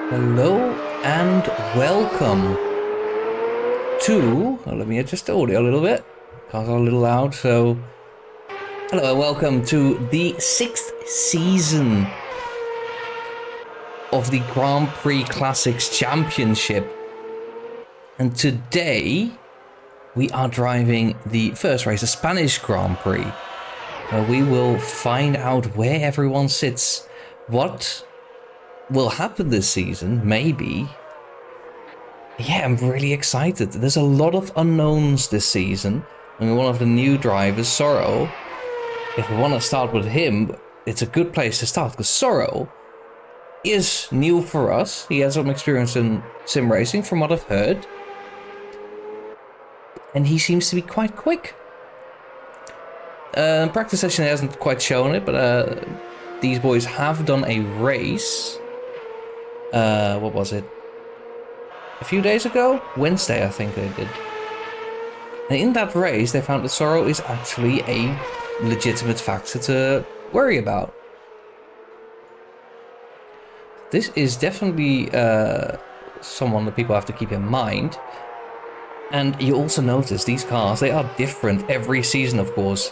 Hello and welcome to, let me adjust the audio a little bit, cars are a little loud, so hello and welcome to the 6th season of the Grand Prix Classics Championship. And today we are driving the first race, the Spanish Grand Prix, where we will find out where everyone sits, what will happen this season, maybe. Yeah, I'm really excited. There's a lot of unknowns this season. I mean, one of the new drivers, Sorrow, if we want to start with him, it's a good place to start, because Sorrow is new for us. He has some experience in sim racing, from what I've heard. And he seems to be quite quick. Practice session hasn't quite shown it, but these boys have done a race. What was it? A few days ago? Wednesday, I think they did. And in that race, they found that Sorrow is actually a legitimate factor to worry about. This is definitely someone that people have to keep in mind. And you also notice these cars, they are different every season, of course.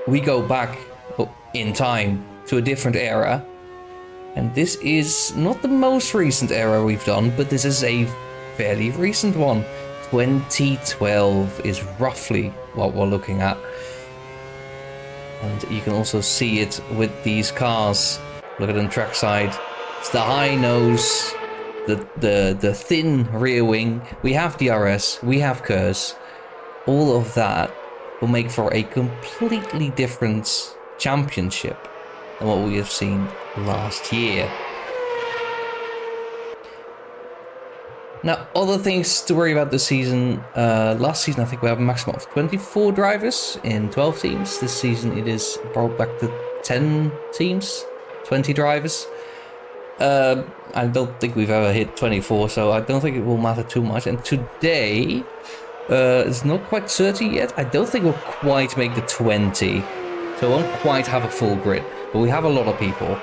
We go back in time to a different era. And this is not the most recent era we've done, but this is a fairly recent one. 2012 is roughly what we're looking at. And you can also see it with these cars. Look at them trackside. It's the high nose, the thin rear wing. We have DRS, we have KERS. All of that will make for a completely different championship than what we have seen last year. Now, other things to worry about this season. Last season, I think we have a maximum of 24 drivers in 12 teams. This season, it is brought back to 10 teams, 20 drivers. I don't think we've ever hit 24, so I don't think it will matter too much. And today, it's not quite 30 yet. I don't think we'll quite make the 20. So we won't quite have a full grid, but we have a lot of people.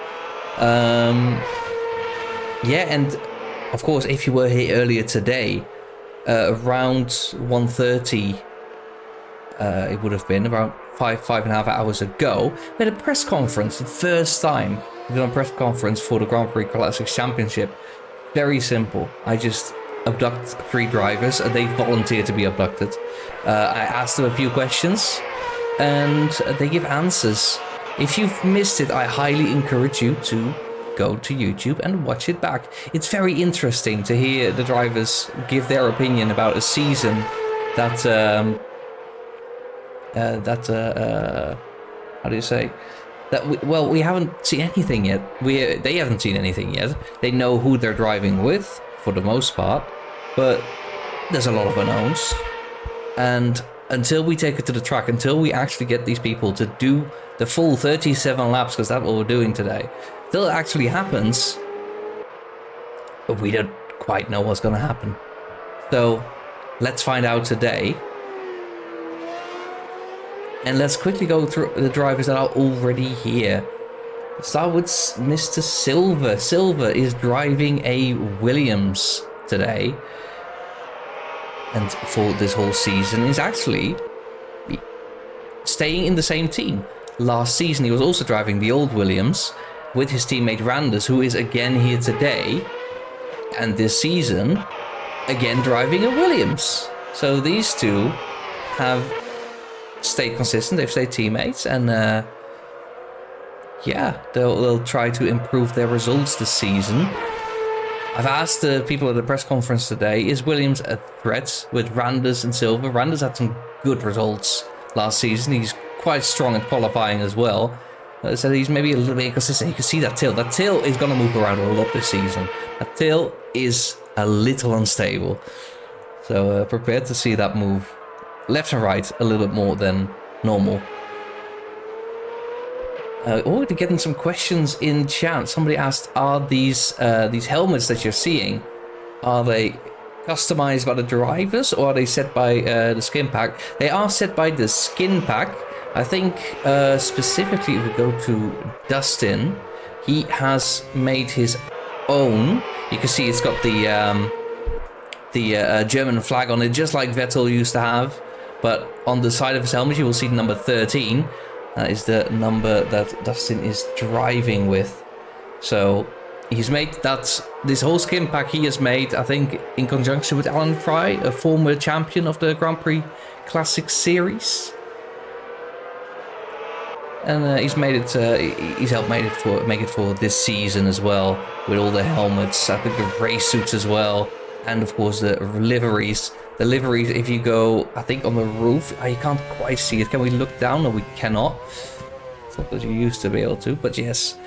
Yeah, and of course, if you were here earlier today, around 1:30, it would have been around 5.5 hours ago, we had a press conference, the first time we've done a press conference for the Grand Prix Classics Championship. Very simple. I just abduct 3 drivers, and they volunteered to be abducted. I asked them a few questions, and they give answers. If you've missed it, I highly encourage you to go to YouTube and watch it back. It's very interesting to hear the drivers give their opinion about a season that how do you say? That we haven't seen anything yet. They haven't seen anything yet. They know who they're driving with for the most part, but there's a lot of unknowns. And until we take it to the track, until we actually get these people to do the full 37 laps, because that's what we're doing today, till it actually happens, but we don't quite know what's going to happen. So let's find out today. And let's quickly go through the drivers that are already here. Let's start with Mr. Silver. Silver is driving a Williams today. And for this whole season is actually staying in the same team. Last season he was also driving the old Williams with his teammate Randers, who is again here today. And this season, again driving a Williams. So these two have stayed consistent, they've stayed teammates, and yeah, they'll try to improve their results this season. I've asked the people at the press conference today, is Williams a threat with Randers and Silver? Randers had some good results last season. He's quite strong at qualifying as well. So he's maybe a little bit inconsistent. You can see that tail. That tail is going to move around a lot this season. That tail is a little unstable. So prepare to see that move left and right a little bit more than normal. Already getting some questions in chat. Somebody asked, are these helmets that you're seeing, are they customized by the drivers or are they set by the skin pack? They are set by the skin pack. I think specifically if we go to Dustin, he has made his own. You can see it's got the German flag on it, just like Vettel used to have. But on the side of his helmet, you will see the number 13. That is the number that Dustin is driving with. So he's made this whole skin pack he has made, I think, in conjunction with Alan Fry, a former champion of the Grand Prix Classic Series. And he's made it. He's helped make it for this season as well, with all the helmets, I think the race suits as well, and of course the liveries. The liveries, if you go, I think on the roof, you can't quite see it. Can we look down? No, we cannot. I thought that you used to be able to, but yes.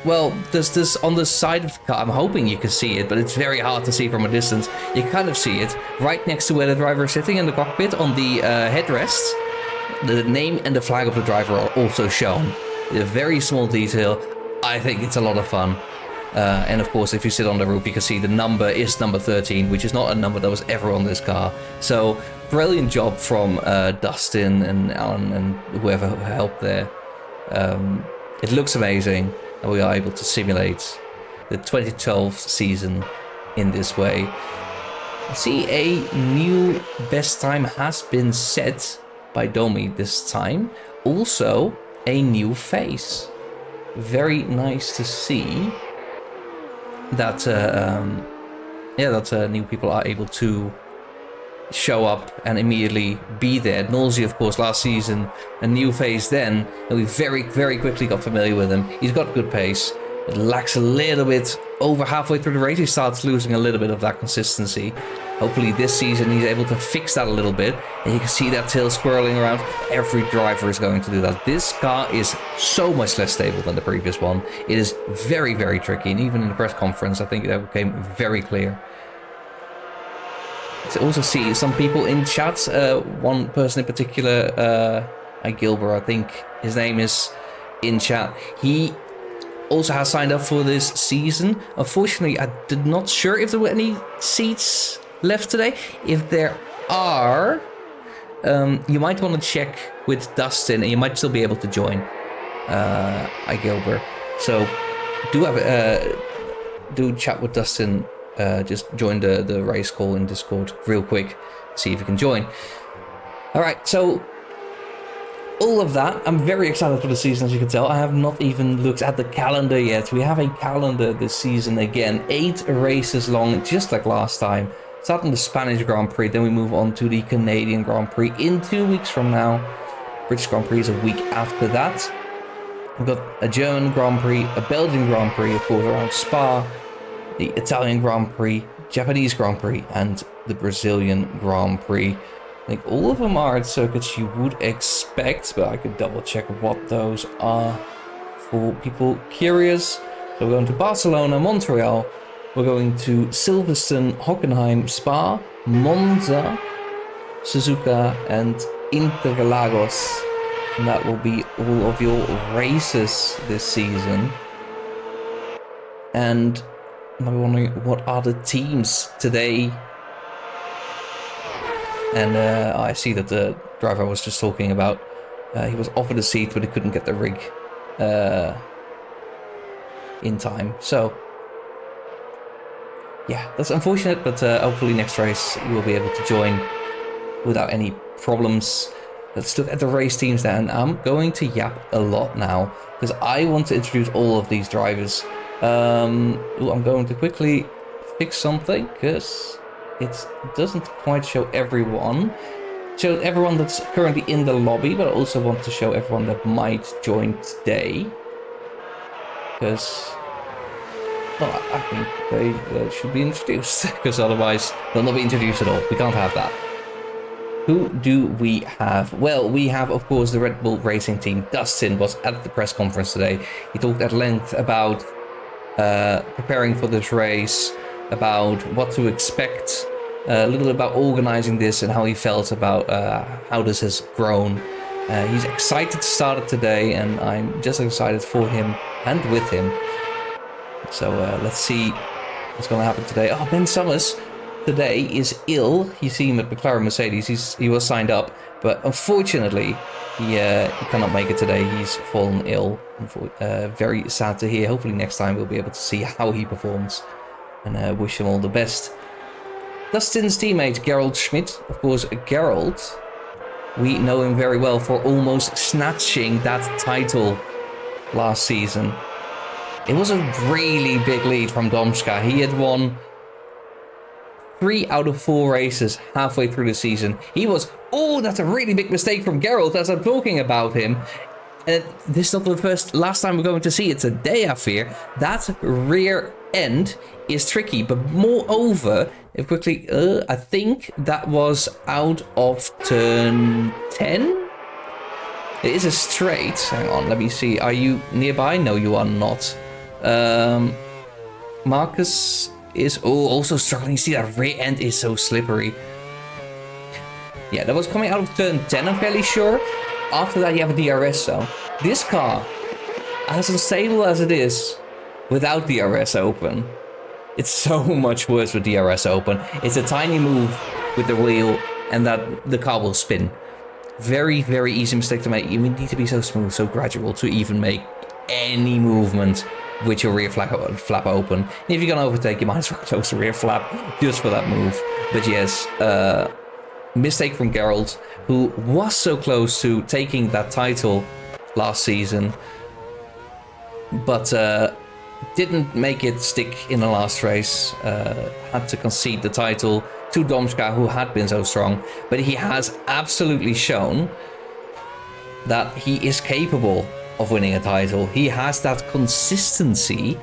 Well, there's this on the side of the car. I'm hoping you can see it, but it's very hard to see from a distance. You kind of see it right next to where the driver is sitting in the cockpit on the headrests. The name and the flag of the driver are also shown. A very small detail. I think it's a lot of fun. And of course, if you sit on the roof, you can see the number is number 13, which is not a number that was ever on this car. So, brilliant job from Dustin and Alan and whoever helped there. It looks amazing that we are able to simulate the 2012 season in this way. I see a new best time has been set by Domi this time. Also, a new face. Very nice to see that new people are able to show up and immediately be there. Nolsey, of course, last season, a new face then, and we very, very quickly got familiar with him. He's got good pace. It lacks a little bit over halfway through the race. He starts losing a little bit of that consistency. Hopefully this season he's able to fix that a little bit. And you can see that tail swirling around. Every driver is going to do that. This car is so much less stable than the previous one. It is very, very tricky. And even in the press conference, I think that became very clear. To also see some people in chat. One person in particular, Gilbert, I think his name is, in chat. He also has signed up for this season. Unfortunately, I did not sure if there were any seats left today. If there are, you might want to check with Dustin, and you might still be able to join. Gilbert. So do chat with Dustin. Just join the race call in Discord real quick. See if you can join. All right, so all of that, I'm very excited for the season, as you can tell. I have not even looked at the calendar yet. We have a calendar this season again, 8 races long, just like last time. Starting the Spanish Grand Prix, then we move on to the Canadian Grand Prix in 2 weeks from now. British Grand Prix is a week after that. We've got a German Grand Prix, a Belgian Grand Prix, of course, around Spa, the Italian Grand Prix, Japanese Grand Prix, and the Brazilian Grand Prix. I think all of them are at circuits you would expect, but I could double check what those are for people curious. So we're going to Barcelona, Montreal, we're going to Silverstone, Hockenheim, Spa, Monza, Suzuka, and Interlagos. And that will be all of your races this season. And I'm wondering, what are the teams today? And I see that the driver I was just talking about, he was offered a seat, but he couldn't get the rig in time. So, yeah, that's unfortunate, but hopefully next race you will be able to join without any problems. Let's look at the race teams then. I'm going to yap a lot now, because I want to introduce all of these drivers. I'm going to quickly fix something, because it doesn't quite show everyone. It shows everyone that's currently in the lobby, but I also want to show everyone that might join today. Because, well, I think they should be introduced, because otherwise they'll not be introduced at all. We can't have that. Who do we have? Well, we have, of course, the Red Bull Racing team. Dustin was at the press conference today. He talked at length about preparing for this race, about what to expect, a little bit about organizing this and how he felt about how this has grown. He's excited to start it today, and I'm just excited for him and with him. So let's see what's going to happen today. Oh, Ben Summers today is ill. You see him at McLaren Mercedes. He was signed up, But unfortunately, he cannot make it today. He's fallen ill. Very sad to hear. Hopefully next time we'll be able to see how he performs. And wish him all the best. Dustin's teammate, Gerald Schmidt. Of course, Gerald, we know him very well for almost snatching that title last season. It was a really big lead from Domska. He had won 3 out of 4 races halfway through the season. He was, oh, that's a really big mistake from Gerald as I'm talking about him. And this is not the last time we're going to see it today, I fear. That rear end is tricky, but moreover, if quickly, I think that was out of turn 10. It is a straight. Hang on, let me see. Are you nearby? No, you are not. Marcus is also struggling. See, that rear end is so slippery. Yeah, that was coming out of turn 10, I'm fairly sure. After that, you have a DRS zone. This car, as unstable as it is, without DRS open, it's so much worse with DRS open. It's a tiny move with the wheel, and that the car will spin. Very, very easy mistake to make. You need to be so smooth, so gradual to even make any movement with your rear flap open. And if you're going to overtake, you might as well close the rear flap just for that move. But yes, mistake from Gerald, who was so close to taking that title last season, but didn't make it stick in the last race. Had to concede the title to Domska, who had been so strong. But he has absolutely shown that he is capable of winning a title. He has that consistency,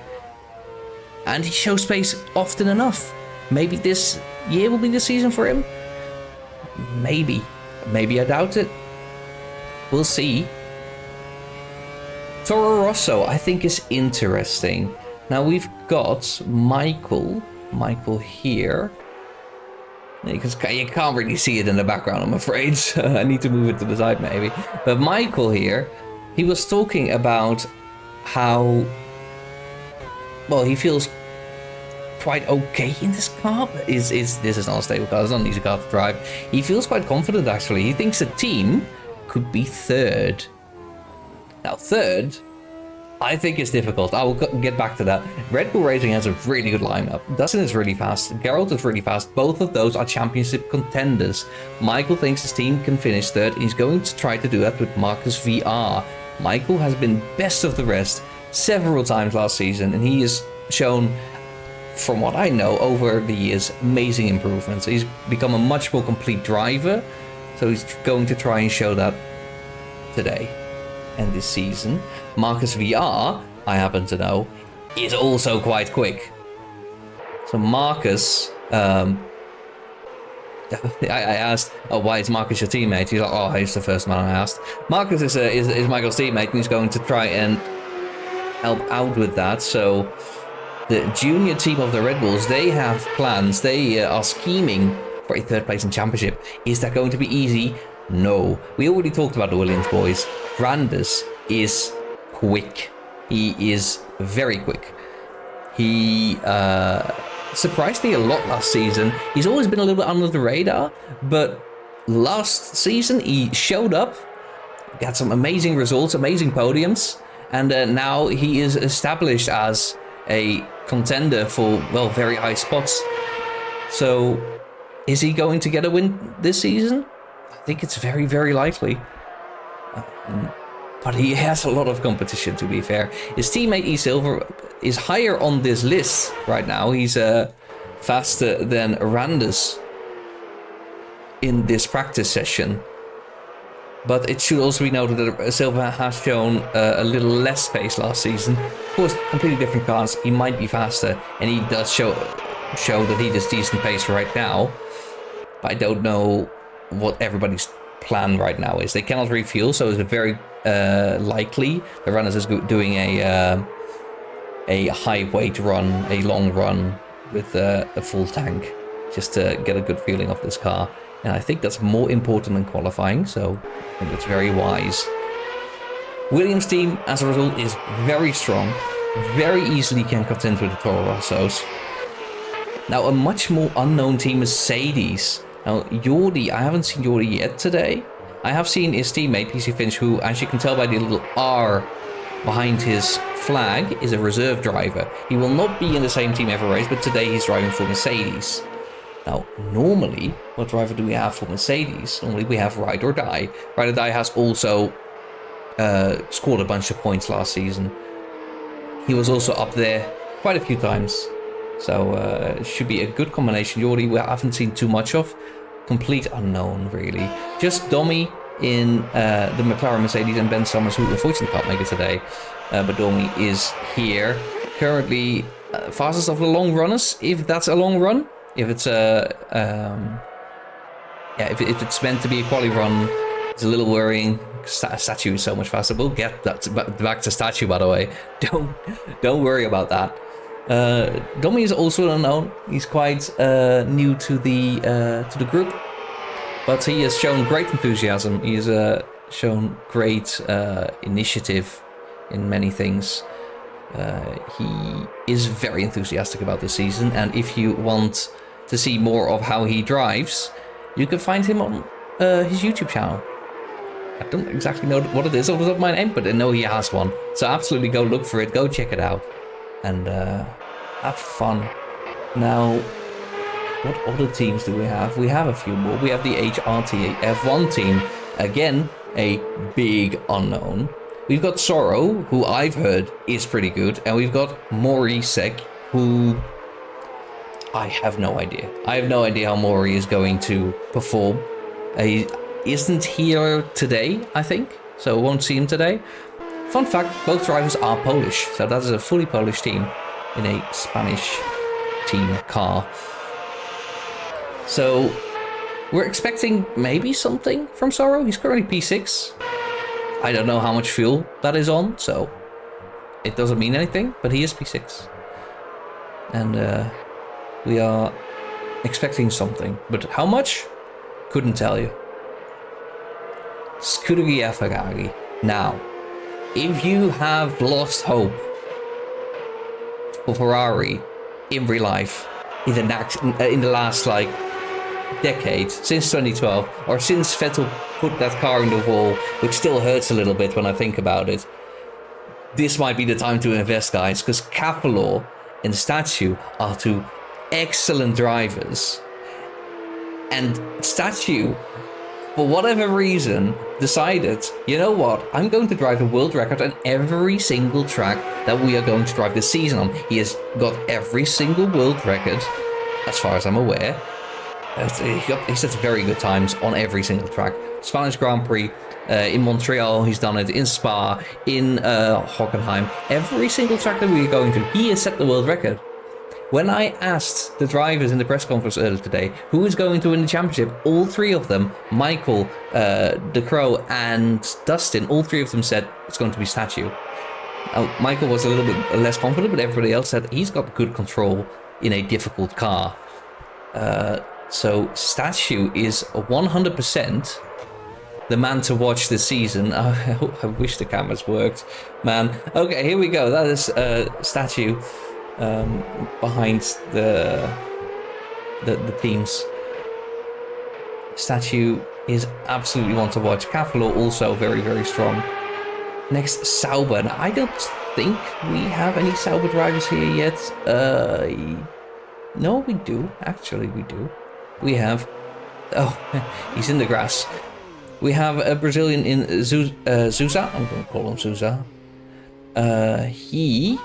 and he shows pace often enough. Maybe this year will be the season for him. Maybe I doubt it. We'll see. Toro Rosso, I think, is interesting. Now we've got Michael here. You can't really see it in the background, I'm afraid. I need to move it to the side maybe. But Michael here, he was talking about how, well, he feels quite okay in this car. This is not a stable car, it's not an easy car to drive. He feels quite confident actually. He thinks the team could be third. Now third, I think it's difficult. I will get back to that. Red Bull Racing has a really good lineup. Dustin is really fast. Gerald is really fast. Both of those are championship contenders. Michael thinks his team can finish third, and he's going to try to do that with Marcus VR. Michael has been best of the rest several times last season, and he has shown, from what I know, over the years, amazing improvements. He's become a much more complete driver, so he's going to try and show that today and this season. Marcus VR, I happen to know, is also quite quick. So Marcus, I asked, oh, why is Marcus your teammate? He's like, oh, he's the first man I asked. Marcus is Michael's teammate, and he's going to try and help out with that. So the junior team of the Red Bulls, they have plans. They are scheming for a third place in championship. Is that going to be easy? No. We already talked about the Williams boys. Brandes is quick. He is very quick. He surprised me a lot last season. He's always been a little bit under the radar, but last season he showed up, got some amazing results, amazing podiums, and now he is established as a contender for, well, very high spots. So is he going to get a win this season? I think it's very, very likely. But he has a lot of competition, to be fair. His teammate E Silver is higher on this list right now. He's faster than Randes in this practice session. But it should also be noted that Silva has shown a little less pace last season. Of course, completely different cars. He might be faster, and he does show that he does decent pace right now. But I don't know what everybody's plan right now is. They cannot refuel, so it's very likely the runners is doing a high weight run, a long run with a full tank, just to get a good feeling of this car. And I think that's more important than qualifying, so I think that's very wise. Williams' team, as a result, is very strong, very easily can contend with the Toro Rossos. Now, a much more unknown team is Mercedes. Now, Jordi, I haven't seen Jordi yet today, I have seen his teammate, PC Finch, who, as you can tell by the little R behind his flag, is a reserve driver. He will not be in the same team every race, but today he's driving for Mercedes. Now, normally, what driver do we have for Mercedes? Normally we have Ride or Die. Ride or Die has also scored a bunch of points last season. He was also up there quite a few times. So it should be a good combination. Jordi, we haven't seen too much of. Complete unknown, really. Just Domi in the McLaren Mercedes and Ben Summers, who unfortunately can't make it today. But Domi is here. Currently fastest of the long runners, if that's a long run. If it's if it's meant to be a quali run, it's a little worrying. Statue is so much faster. We'll get that back to Statue, by the way. Don't worry about that. Domi is also unknown. He's quite new to the group, but he has shown great enthusiasm. He has shown great initiative in many things. He is very enthusiastic about this season, and if you want to see more of how he drives, you can find him on his YouTube channel. I don't exactly know what it is off the top of my name, but I know he has one. So absolutely go look for it, go check it out, and have fun. Now, what other teams do we have? We have a few more. We have the HRT F1 team. Again, a big unknown. We've got Sorrow, who I've heard is pretty good, and we've got Maury Sek, who I have no idea. I have no idea how Maury is going to perform. He isn't here today, I think, so won't see him today. Fun fact, both drivers are Polish, so that is a fully Polish team in a Spanish team car. So we're expecting maybe something from Sorrow. He's currently P6. I don't know how much fuel that is on, so it doesn't mean anything, but he is P6. And we are expecting something, but how much? Couldn't tell you. Scuderia Ferrari. Now, if you have lost hope for Ferrari in real life in the last like decade, since 2012, or since Vettel put that car in the wall, which still hurts a little bit when I think about it, this might be the time to invest, guys, because Capello and Statue are two excellent drivers, and Statue, for whatever reason, decided, you know what, I'm going to drive the world record on every single track that we are going to drive this season on. He has got every single world record, as far as I'm aware. He set very good times on every single track. Spanish Grand Prix, in Montreal, he's done it, in Spa, in Hockenheim. Every single track that we are going to, he has set the world record. When I asked the drivers in the press conference earlier today who is going to win the championship, all three of them, Michael, De Croo and Dustin, all three of them said it's going to be Statue. Michael was a little bit less confident, but everybody else said he's got good control in a difficult car. So Statue is 100% the man to watch this season. I wish the cameras worked, man. Okay, here we go. That is Statue behind the teams. Statue is absolutely one to watch. Cavalo also very, very strong. Next, Sauber. Now, I don't think we have any Sauber drivers here yet. No, we do. Actually, we do. We have... Oh, he's in the grass. We have a Brazilian in Sousa. I'm going to call him Sousa. He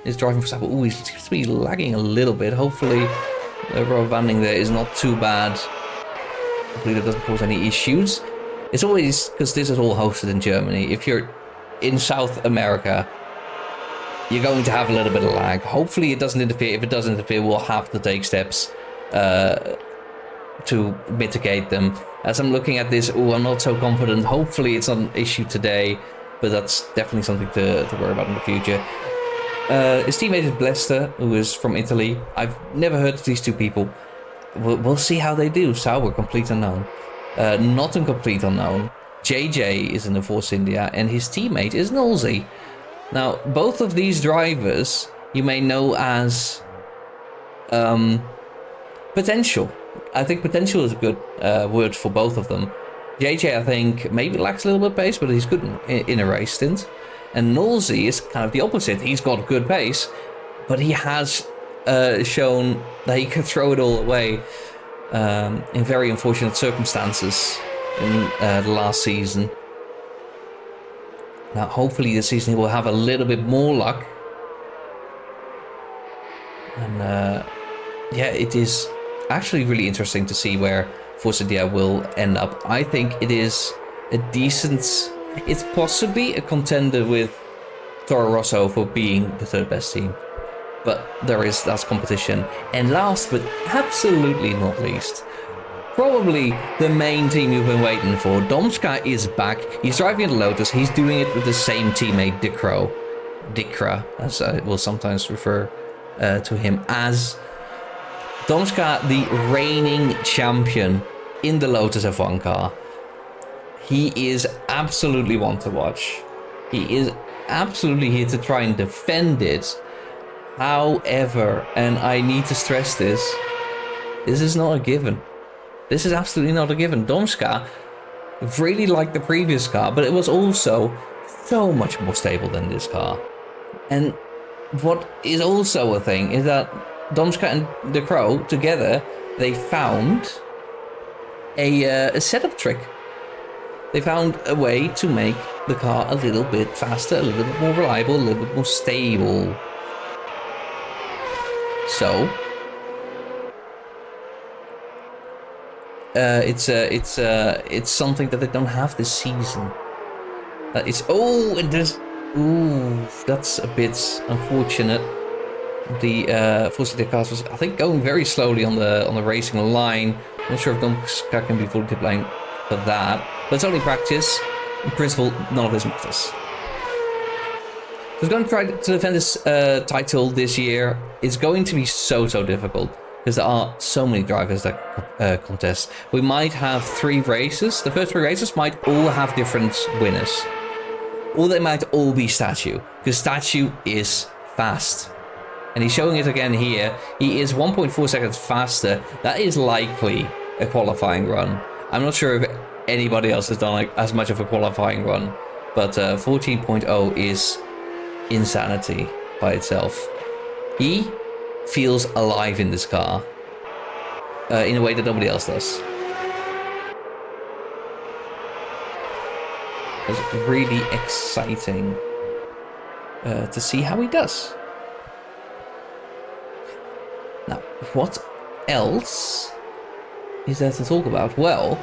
is driving for Sauber. Ooh, he seems to be lagging a little bit. Hopefully, the rubber banding there is not too bad. Hopefully, that doesn't cause any issues. It's always... Because this is all hosted in Germany. If you're in South America, you're going to have a little bit of lag. Hopefully, it doesn't interfere. If it does interfere, we'll have to take steps to mitigate them. As I'm looking at this, I'm not so confident. Hopefully it's not an issue today, but that's definitely something to worry about in the future. His teammate is Blester, who is from Italy. I've never heard of these two people. We'll see how they do. Sauber, complete unknown. Not a complete unknown. JJ is in the Force India, and his teammate is Nolsey. Now, both of these drivers you may know as potential. I think potential is a good word for both of them. JJ, I think, maybe lacks a little bit of pace, but he's good in a race stint. And Nolsey is kind of the opposite. He's got good pace, but he has shown that he can throw it all away in very unfortunate circumstances in the last season. Now, hopefully this season he will have a little bit more luck. And yeah, it is actually really interesting to see where Force India will end up. I think it is a decent... It's possibly a contender with Toro Rosso for being the third best team. But that's competition. And last but absolutely not least, probably the main team you've been waiting for. Domska is back. He's driving a Lotus. He's doing it with the same teammate, Dikra, as I will sometimes refer to him as. Domska, the reigning champion in the Lotus F1 car. He is absolutely one to watch. He is absolutely here to try and defend it. However, and I need to stress this is not a given. This is absolutely not a given. Domska really liked the previous car, but it was also so much more stable than this car. And what is also a thing is that Domska and the Crow together, they found a setup trick. They found a way to make the car a little bit faster, a little bit more reliable, a little bit more stable. So it's something that they don't have this season. That is that's a bit unfortunate. The Force India cars was, I think, going very slowly on the racing line. I'm not sure if Domska can be fully to blame for that, but it's only practice. In principle, none of this matters. He's going to try to defend this title this year. It's going to be so difficult because there are so many drivers that contest. We might have 3 races. The first 3 races might all have different winners, or they might all be Statue, because Statue is fast. And he's showing it again here. He is 1.4 seconds faster. That is likely a qualifying run. I'm not sure if anybody else has done like as much of a qualifying run, but 14.0 is insanity by itself. He feels alive in this car in a way that nobody else does. It's really exciting to see how he does. Now, what else is there to talk about? Well,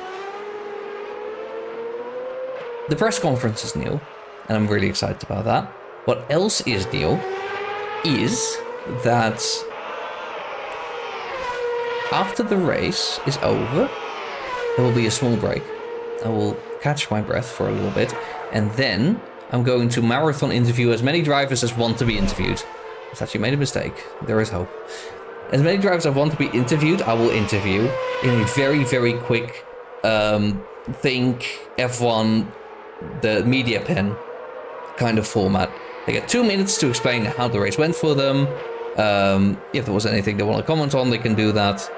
the press conference is new, and I'm really excited about that. What else is new is that after the race is over, there will be a small break. I will catch my breath for a little bit, and then I'm going to marathon interview as many drivers as want to be interviewed. I've actually made a mistake. There is hope. As many drivers as want to be interviewed, I will interview in a very quick think F1, the media pen kind of format. They get 2 minutes to explain how the race went for them. If there was anything they want to comment on, they can do that.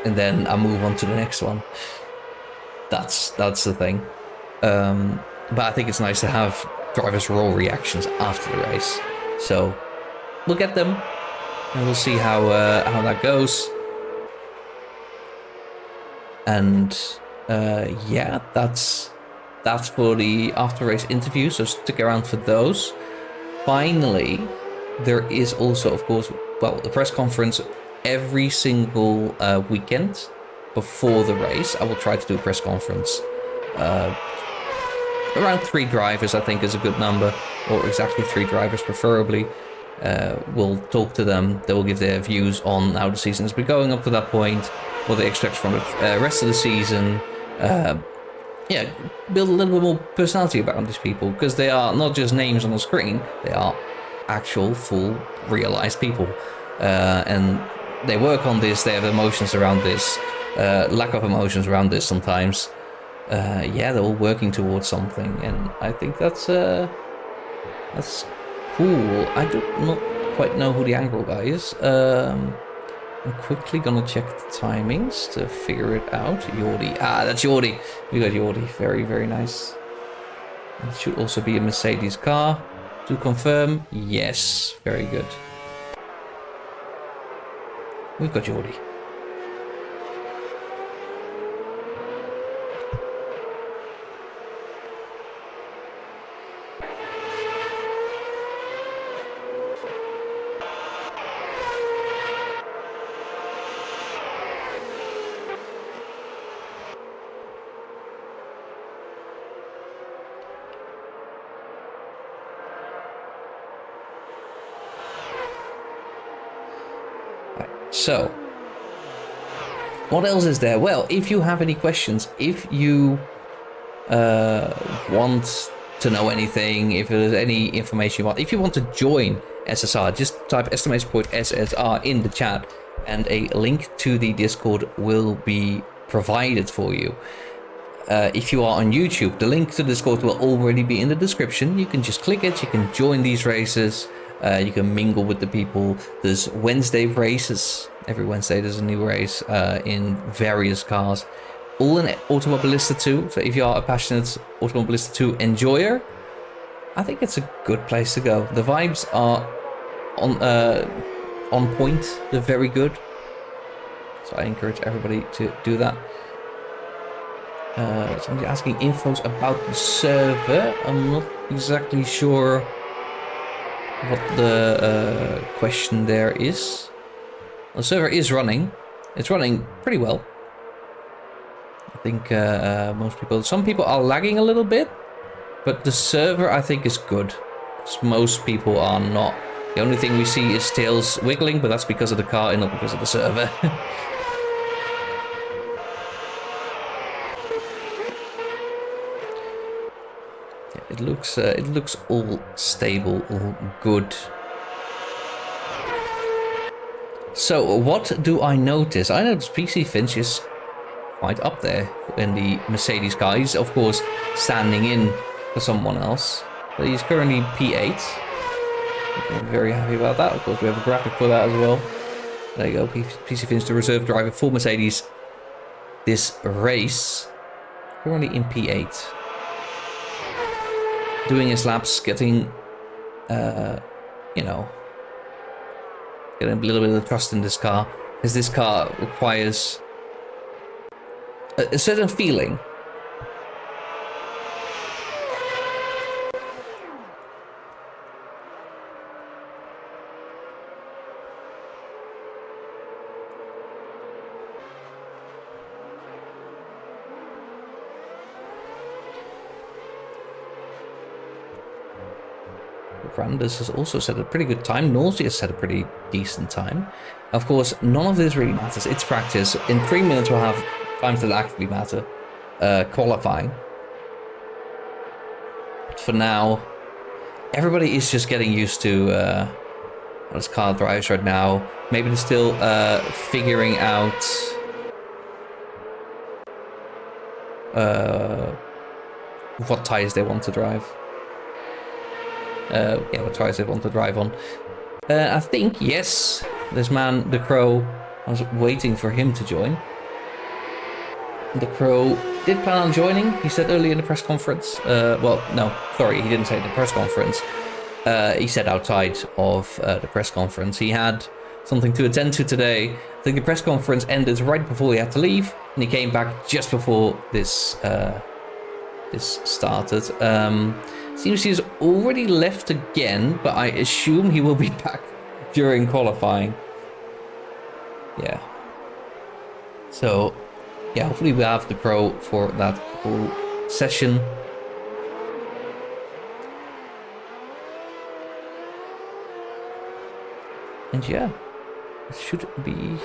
And then I'll move on to the next one. That's the thing. But I think it's nice to have drivers' raw reactions after the race. So we'll get them, and we'll see how that goes. And yeah, that's for the after race interview, so stick around for those. Finally, there is also, of course, well, the press conference every single weekend before the race. I will try to do a press conference. Around 3 drivers, I think, is a good number, or exactly 3 drivers preferably. We'll talk to them. They will give their views on how the season has been going up to that point, what they expect from the rest of the season. Yeah, build a little bit more personality about these people, because they are not just names on the screen, they are actual, full, realized people. And they work on this, they have emotions around this, lack of emotions around this sometimes. Yeah, they're all working towards something, and I think that's cool. I do not quite know who the Angle guy is. I'm quickly gonna check the timings to figure it out. Jordi. Ah, that's Jordi. We got Jordi. Very, very nice. It should also be a Mercedes car. To confirm, yes. Very good. We've got Jordi. So, what else is there? Well, if you have any questions, if you want to know anything, if there's any information you want, if you want to join SSR, just type @SSR in the chat and a link to the Discord will be provided for you. If you are on YouTube, the link to the Discord will already be in the description. You can just click it, you can join these races. You can mingle with the people. There's Wednesday races. Every Wednesday there's a new race in various cars. All in Automobilista 2. So if you are a passionate Automobilista 2 enjoyer, I think it's a good place to go. The vibes are on point. They're very good. So I encourage everybody to do that. Somebody asking infos about the server. I'm not exactly sure what the question there is. The server is running. It's running pretty well. I think most people... Some people are lagging a little bit. But the server, I think, is good. Most people are not. The only thing we see is tails wiggling, but that's because of the car and not because of the server. It looks all stable, all good. So what do I notice? I notice PC Finch is quite up there in the Mercedes car. He's of course standing in for someone else, but he's currently P8. I'm very happy about that. Of course, we have a graphic for that as well. There you go, PC Finch, the reserve driver for Mercedes this race. Currently in P8. Doing his laps, getting, you know, getting a little bit of trust in this car, because this car requires a certain feeling. Randers has also set a pretty good time. Nausea has set a pretty decent time. Of course, none of this really matters. It's practice. In 3 minutes, we'll have times that actually matter. Qualifying. But for now, everybody is just getting used to how this car drives right now. Maybe they're still figuring out what tires they want to drive. Yeah, what tires they want to drive on. I think, yes, this man, the Crow, I was waiting for him to join. The Crow did plan on joining, he said earlier in the press conference. Well, no, sorry, he didn't say in the press conference. He said outside of the press conference. He had something to attend to today. I think the press conference ended right before he had to leave, and he came back just before this this started. Seems he's already left again, but I assume he will be back during qualifying. Yeah. So, yeah, hopefully we'll have the Crow for that whole session. And yeah, it should be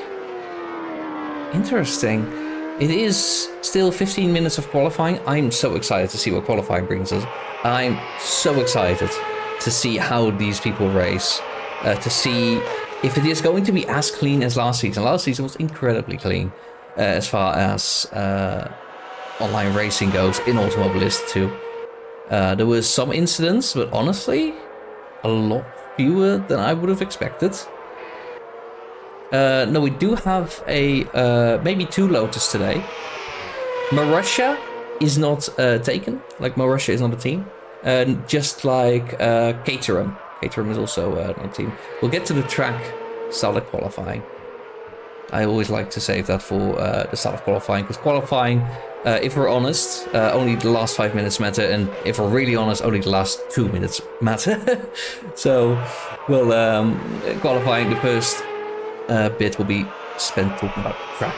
interesting. It is still 15 minutes of qualifying. I'm so excited to see what qualifying brings us. I'm so excited to see how these people race, to see if it is going to be as clean as last season. Last season was incredibly clean as far as online racing goes in Automobilist 2. There were some incidents, but honestly, a lot fewer than I would have expected. No, we do have a maybe 2 Lotus today. Marussia is not taken. Like Marussia is not a team. Just like Caterham. Caterham is also not a team. We'll get to the track start of qualifying. I always like to save that for the start of qualifying, because qualifying, if we're honest, only the last 5 minutes matter, and if we're really honest, only the last 2 minutes matter. So, we'll qualifying, the first bit will be spent talking about the track.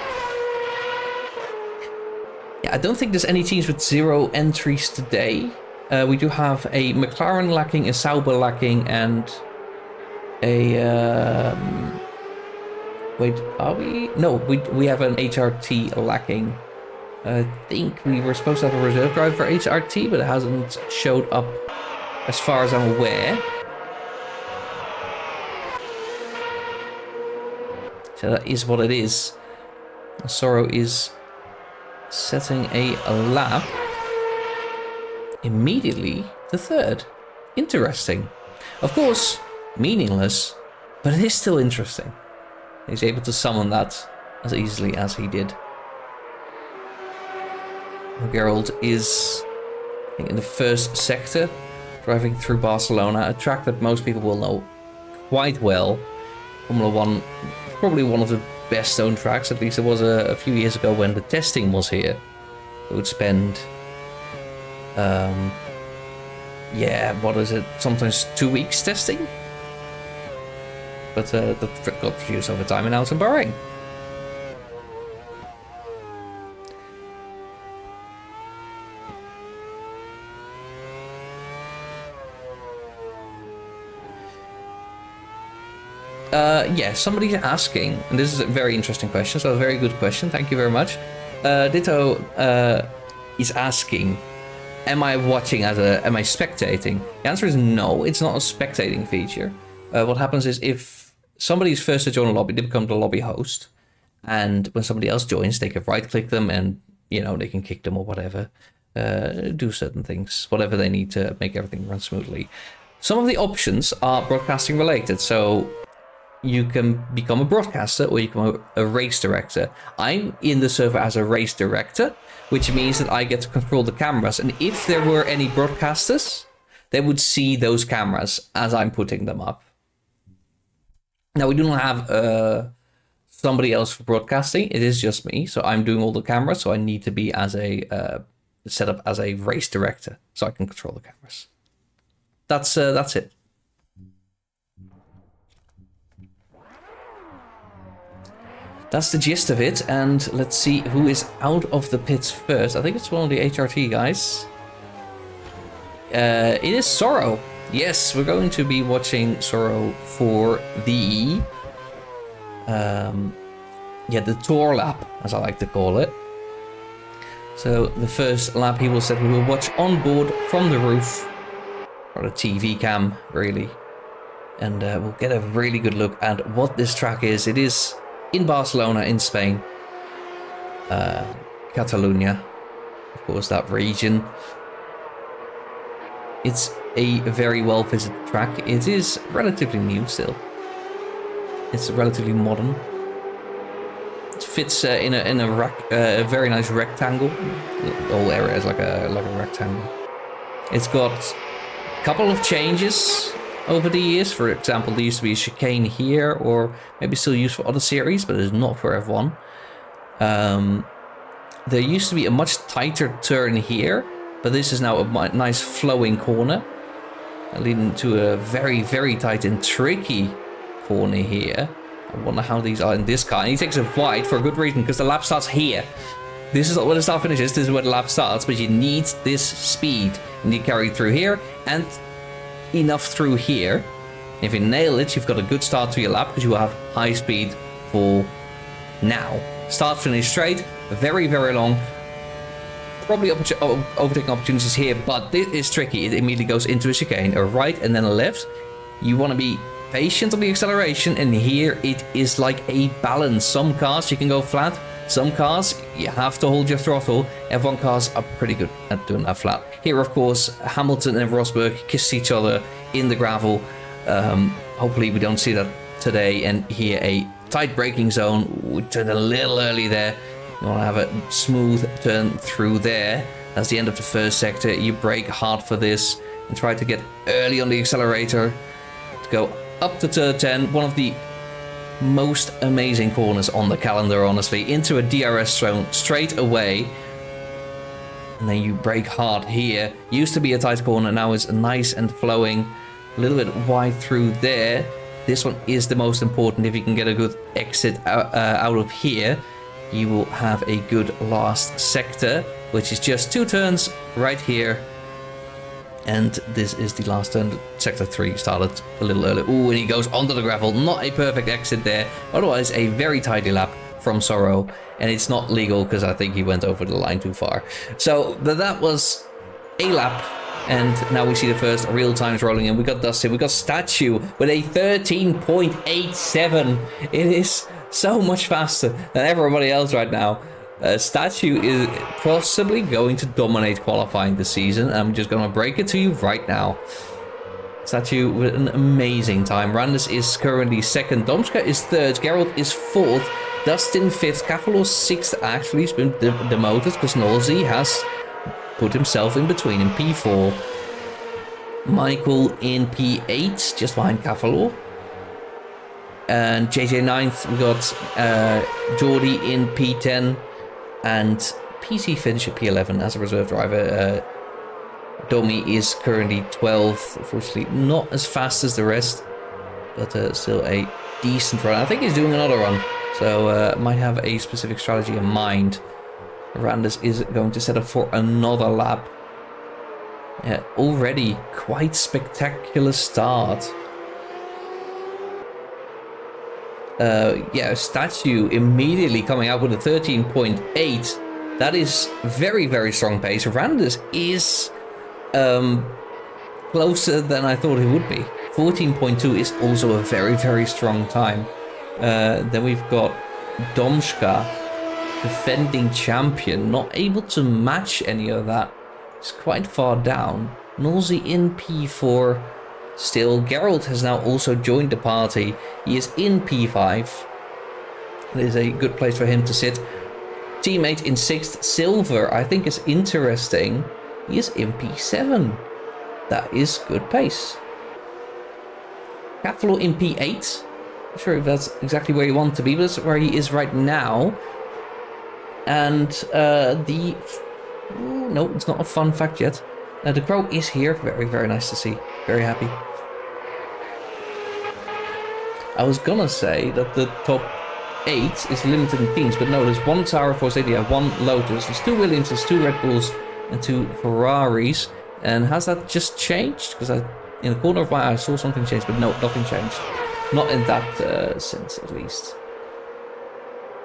Yeah, I don't think there's any teams with 0 entries today. We do have a McLaren lacking, a Sauber lacking, and a... wait, are we? No, we have an HRT lacking. I think we were supposed to have a reserve driver for HRT, but it hasn't showed up as far as I'm aware. So that is what it is. Sorrow is setting a lap. Immediately the 3rd. Interesting. Of course, meaningless, but it is still interesting. He's able to summon that as easily as he did. Gerald is, I think, in the first sector, driving through Barcelona, a track that most people will know quite well. Formula 1, probably one of the best known tracks, at least it was a few years ago when the testing was here. We would spend, yeah, what is it, sometimes 2 weeks testing? But that got produced over time, and now it's in Bahrain. Yeah, somebody's asking, and this is a very interesting question, so a very good question, thank you very much. Ditto is asking, am I watching am I spectating? The answer is no, it's not a spectating feature. What happens is if somebody's first to join a lobby, they become the lobby host. And when somebody else joins, they can right-click them and, you know, they can kick them or whatever. Do certain things, whatever they need to make everything run smoothly. Some of the options are broadcasting related. So you can become a broadcaster or you become a race director. I'm in the server as a race director, which means that I get to control the cameras. And if there were any broadcasters, they would see those cameras as I'm putting them up. Now, we do not have somebody else for broadcasting. It is just me. So I'm doing all the cameras. So I need to be as a set up as a race director so I can control the cameras. That's it. That's the gist of it, and let's see who is out of the pits first. I think it's one of the HRT guys. It is Sorrow. Yes, we're going to be watching Sorrow for the tour lap, as I like to call it. So the first lap he will set, we will watch on board from the roof, or the TV cam, really, and we'll get a really good look at what this track is. It is in Barcelona, in Spain, Catalonia, of course, that region. It's a very well visited track. It is relatively new still. It's relatively modern. It fits in a very nice rectangle. The whole area is like a rectangle. It's got a couple of changes over the years. For example, there used to be a chicane here, or maybe still used for other series, but it's not for F1. There used to be a much tighter turn here, but this is now a nice flowing corner, leading to a very, very tight and tricky corner here. I wonder how these are in this car. And he takes it wide for a good reason, because the lap starts here. This is not where the start finishes, this is where the lap starts, but you need this speed. And you carry it through here, and enough through here. If you nail it, you've got a good start to your lap, because you will have high speed for now. Start, finish straight, very, very long. Probably overtaking opportunities here, but this is tricky. It immediately goes into a chicane, a right and then a left. You want to be patient on the acceleration, and here it is like a balance. Some cars you can go flat, some cars you have to hold your throttle. F1 cars are pretty good at doing that flat. Here, of course, Hamilton and Rosberg kissed each other in the gravel. Hopefully we don't see that today, and here a tight braking zone. We turned a little early there. You want to have a smooth turn through there. That's the end of the first sector. You brake hard for this and try to get early on the accelerator to go up to turn 10. One of the most amazing corners on the calendar, honestly. Into a DRS zone straight away. And then you brake hard here. Used to be a tight corner, now is nice and flowing. A little bit wide through there. This one is the most important. If you can get a good exit out of here, you will have a good last sector, which is just 2 turns right here. And this is the last turn. Sector 3 started a little early. Ooh, and he goes onto the gravel. Not a perfect exit there. Otherwise, a very tidy lap from Sorrow. And it's not legal because I think he went over the line too far. So that was a lap. And now we see the first real times rolling in. We got Dustin. We got Statue with a 13.87. It is so much faster than everybody else right now. Statue is possibly going to dominate qualifying this season. I'm just going to break it to you right now. Statue with an amazing time. Randus is currently second. Domska is third. Gerald is fourth. Dustin fifth. Cavalo sixth. Actually, he's been demoted because Nolsey has put himself in between in P4. Michael in P8, just behind Cavalo. And JJ 9th. We got Jordy in P10. And PC finish at P11 as a reserve driver. Domi is currently 12th. Unfortunately, not as fast as the rest, but still a decent run. I think he's doing another run, so might have a specific strategy in mind. Randus is going to set up for another lap. Already quite spectacular start. Statue immediately coming out with a 13.8. That is very, very strong pace. Randus is closer than I thought he would be. 14.2 is also a very, very strong time. Then we've got Domska, defending champion, not able to match any of that. It's quite far down. Nolsey in P4. Still, Geralt has now also joined the party. He is in P5. It is a good place for him to sit. Teammate in 6th, Silver, I think is interesting. He is in P7. That is good pace. Cavalo in P8. Not sure if that's exactly where you want to be, but that's where he is right now. And no, it's not a fun fact yet. The Crow is here. Very, very nice to see. Very happy. I was gonna say that the top 8 is limited in teams, but no, there's 1 Sauer Force India, 1 Lotus, there's 2 Williams, there's 2 Red Bulls, and 2 Ferraris. And has that just changed? Because in the corner of my eye I saw something change, but no, nothing changed. Not in that sense, at least.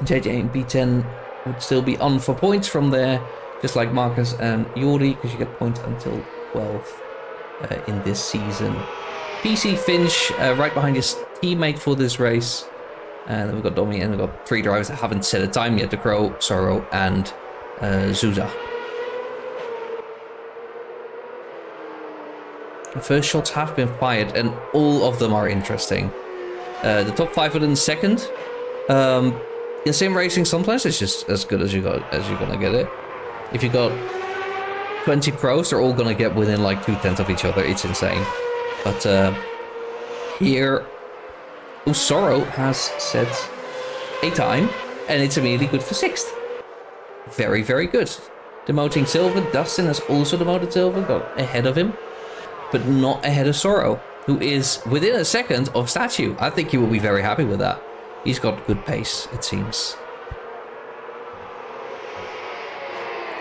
JJ in B10 would still be on for points from there, just like Marcus and Jordi, because you get points until 12 in this season. PC Finch right behind his teammate for this race. And then we've got Domi, and we've got 3 drivers that haven't set a time yet: the Crow, Sorrow, and Zuza. The first shots have been fired, and all of them are interesting. The top 5 within second. In sim racing, sometimes it's just as good as you're gonna get it. If you got 20 pros, they're all gonna get within like 2/10 of each other. It's insane. But here, Sorrow has set a time, and it's immediately good for 6th. Very, very good. Demoting Silver. Dustin has also demoted Silver, got ahead of him, but not ahead of Sorrow, who is within a second of Statue. I think he will be very happy with that. He's got good pace, it seems.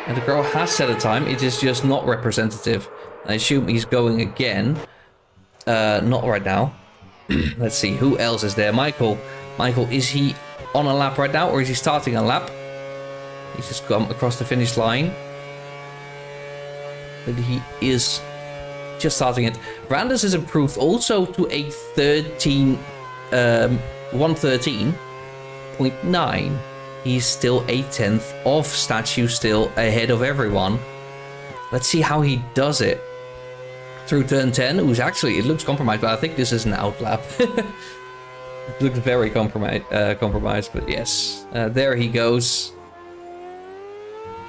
And the girl has set a time. It is just not representative. I assume he's going again. Not right now. Let's see, who else is there? Michael. Michael, is he on a lap right now, or is he starting a lap? He's just come across the finish line. But he is just starting it. Randus is improved also to a 113.9. He's still a 10th of Statue, still ahead of everyone. Let's see how he does it. Through turn 10, who's actually, it looks compromised, but I think this is an outlap. Looks very compromised, but yes. There he goes.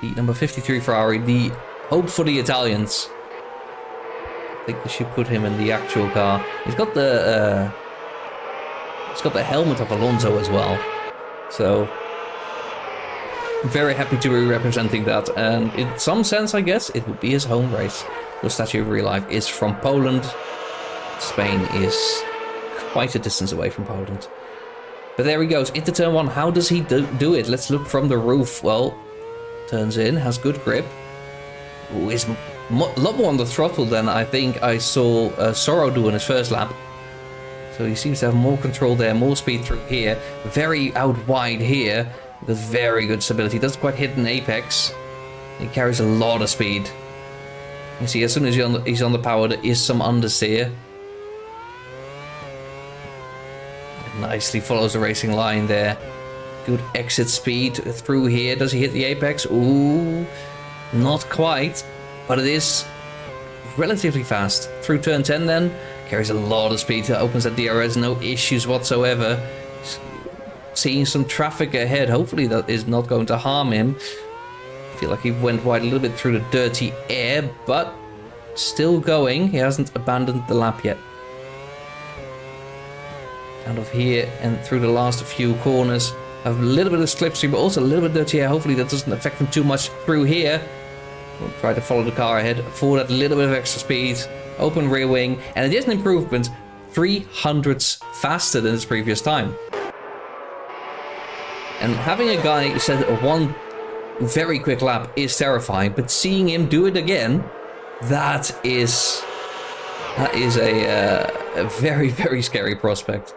The number 53 Ferrari, the hope for the Italians. I think they should put him in the actual car. He's got the helmet of Alonso as well. So, very happy to be representing that. And in some sense, I guess, it would be his home race. The Statue of Real Life is from Poland. Spain is quite a distance away from Poland. But there he goes, into turn 1. How does he do it? Let's look from the roof. Well, turns in, has good grip. Ooh, is a lot more on the throttle than I think I saw Sorrow do in his first lap. So he seems to have more control there, more speed through here. Very out wide here, with very good stability. Doesn't quite hit an apex. He carries a lot of speed. You see, as soon as he's on the power, there is some understeer. Nicely follows the racing line there. Good exit speed through here. Does he hit the apex? Ooh, not quite, but it is relatively fast. Through turn 10 then, carries a lot of speed, opens that DRS, no issues whatsoever. Seeing some traffic ahead, hopefully that is not going to harm him. I feel like he went wide a little bit through the dirty air, but still going. He hasn't abandoned the lap yet. Out of here and through the last few corners, have a little bit of slipstream, but also a little bit dirty air. Hopefully that doesn't affect him too much through here. We'll try to follow the car ahead for that little bit of extra speed. Open rear wing, and it is an improvement, 300ths faster than his previous time. And having a guy who said one very quick lap is terrifying, but seeing him do it again, that is a very, very scary prospect.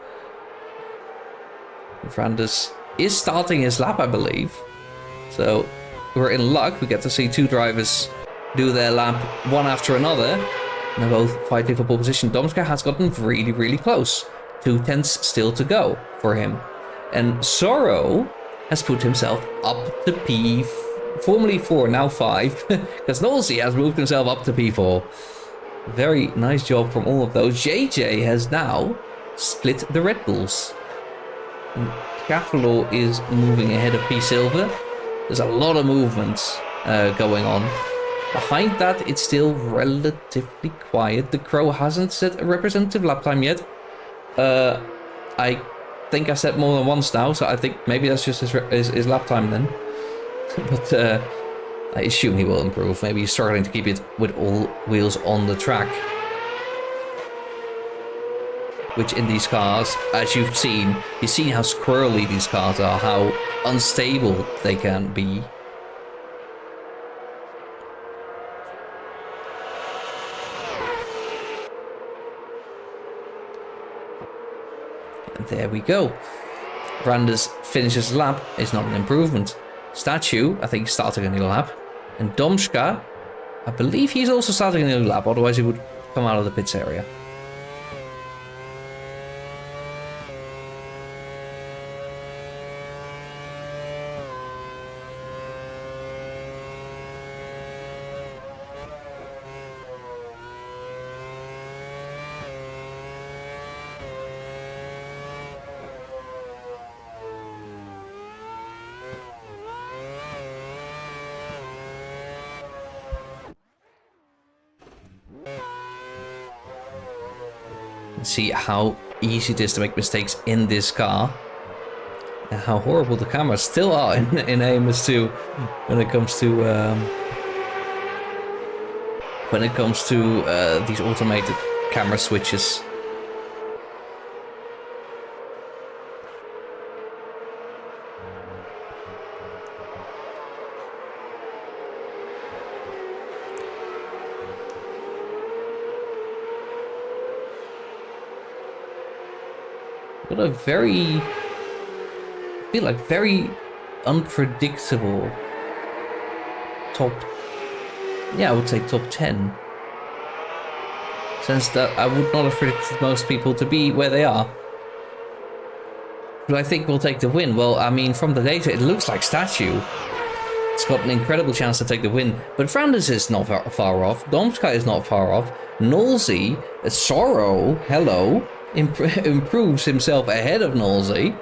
Francis is starting his lap, I believe. So we're in luck. We get to see two drivers do their lap one after another. And they're both fighting for pole position. Domska has gotten really, really close. 2/10 still to go for him. And Sorrow has put himself up to P, formerly 4, now 5. Because Nolsey has moved himself up to P4. Very nice job from all of those. JJ has now split the Red Bulls. And Cavallo is moving ahead of P Silver. There's a lot of movements going on. Behind that, it's still relatively quiet. The Crow hasn't set a representative lap time yet. I think I said more than once now, so I think maybe that's just his lap time then. But I assume he will improve. Maybe he's struggling to keep it with all wheels on the track. Which in these cars, as you've seen how squirrely these cars are, how unstable they can be. And there we go. Randers finishes the lap, is not an improvement. Statue, I think, starting a new lap. And Domska, I believe he's also starting a new lap, otherwise he would come out of the pits area. See how easy it is to make mistakes in this car, and how horrible the cameras still are in AMS2 when it comes to these automated camera switches. Got a very, I feel like very unpredictable top, yeah, I would say top 10. Since that I would not have predicted most people to be where they are. But I think we'll take the win. Well, I mean, from the data, it looks like Statue. It's got an incredible chance to take the win. But Francis is not far off. Domska is not far off. Nolsey, Sorrow, hello, improves himself ahead of Nolsey.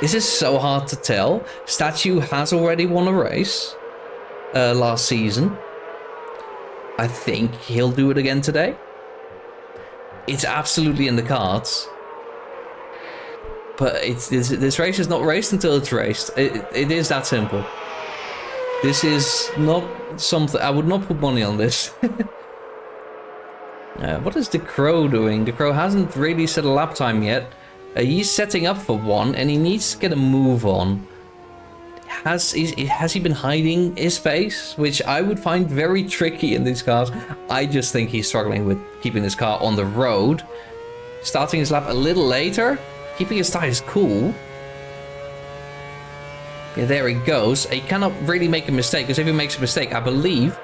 This is so hard to tell. Statue has already won a race last season. I think he'll do it again today. It's absolutely in the cards. But this race is not raced until it's raced. It is that simple. This is not something... I would not put money on this. What is the Crow doing? The Crow hasn't really set a lap time yet. He's setting up for one, and he needs to get a move on. Has he been hiding his pace? Which I would find very tricky in these cars. I just think he's struggling with keeping his car on the road. Starting his lap a little later. Keeping his tires cool. Yeah, there he goes. He cannot really make a mistake, because if he makes a mistake, I believe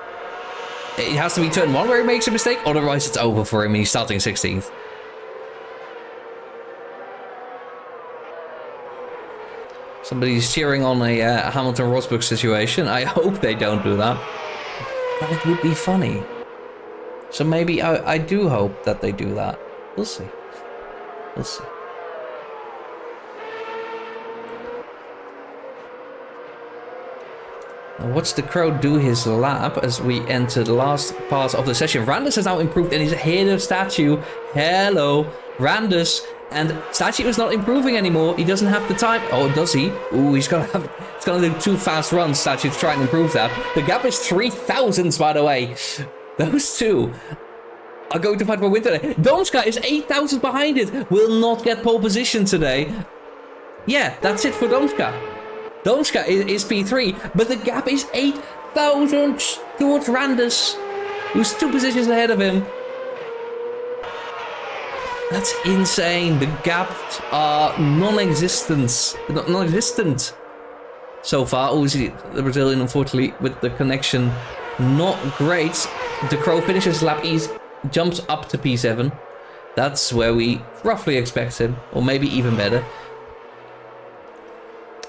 it has to be turn 1 where he makes a mistake, otherwise it's over for him and he's starting 16th. Somebody's cheering on a Hamilton-Rosberg situation. I hope they don't do that. But it would be funny. So maybe I do hope that they do that. We'll see. We'll see. Watch the Crow do his lap as we enter the last part of the session. Randus has now improved and he's ahead of Statue. Hello, Randus. And Statue is not improving anymore. He doesn't have the time. Oh, does he? Ooh, he's gonna do 2 fast runs, Statue, to try and improve that. The gap is 3 thousandths, by the way. Those two are going to fight for win today. Domska is 8 thousandths behind it. Will not get pole position today. Yeah, that's it for Domska. Domska is P3, but the gap is 8 thousandths towards Randus, who's 2 positions ahead of him. That's insane. The gaps are non-existent so far. Oh, the Brazilian, unfortunately, with the connection, not great. The Crow finishes his lap. He jumps up to P7. That's where we roughly expect him, or maybe even better.